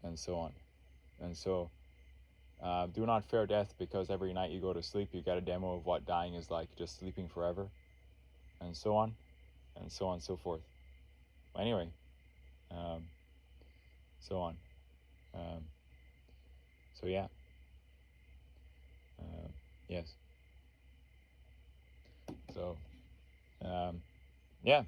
and so on. And so do not fear death, because every night you go to sleep you get a demo of what dying is like, just sleeping forever, and so on, and so on and so forth. Anyway, so on. So yeah. Yes. So yeah.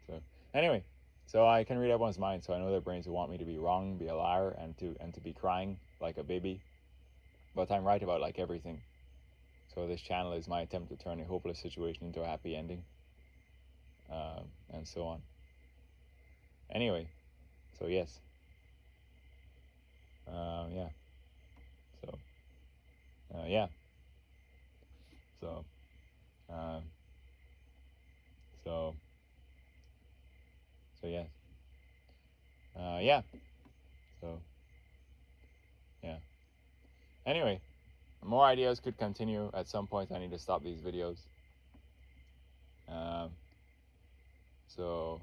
So anyway, so I can read everyone's mind, so I know their brains will want me to be wrong, be a liar, and to be crying like a baby, but I'm right about like everything. So this channel is my attempt to turn a hopeless situation into a happy ending, and so on. Anyway, so yes. Yeah. So yeah. So so yes. Yeah. So yeah. Anyway, more ideas could continue. At some point I need to stop these videos. So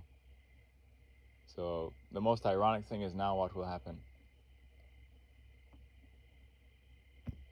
the most ironic thing is now what will happen.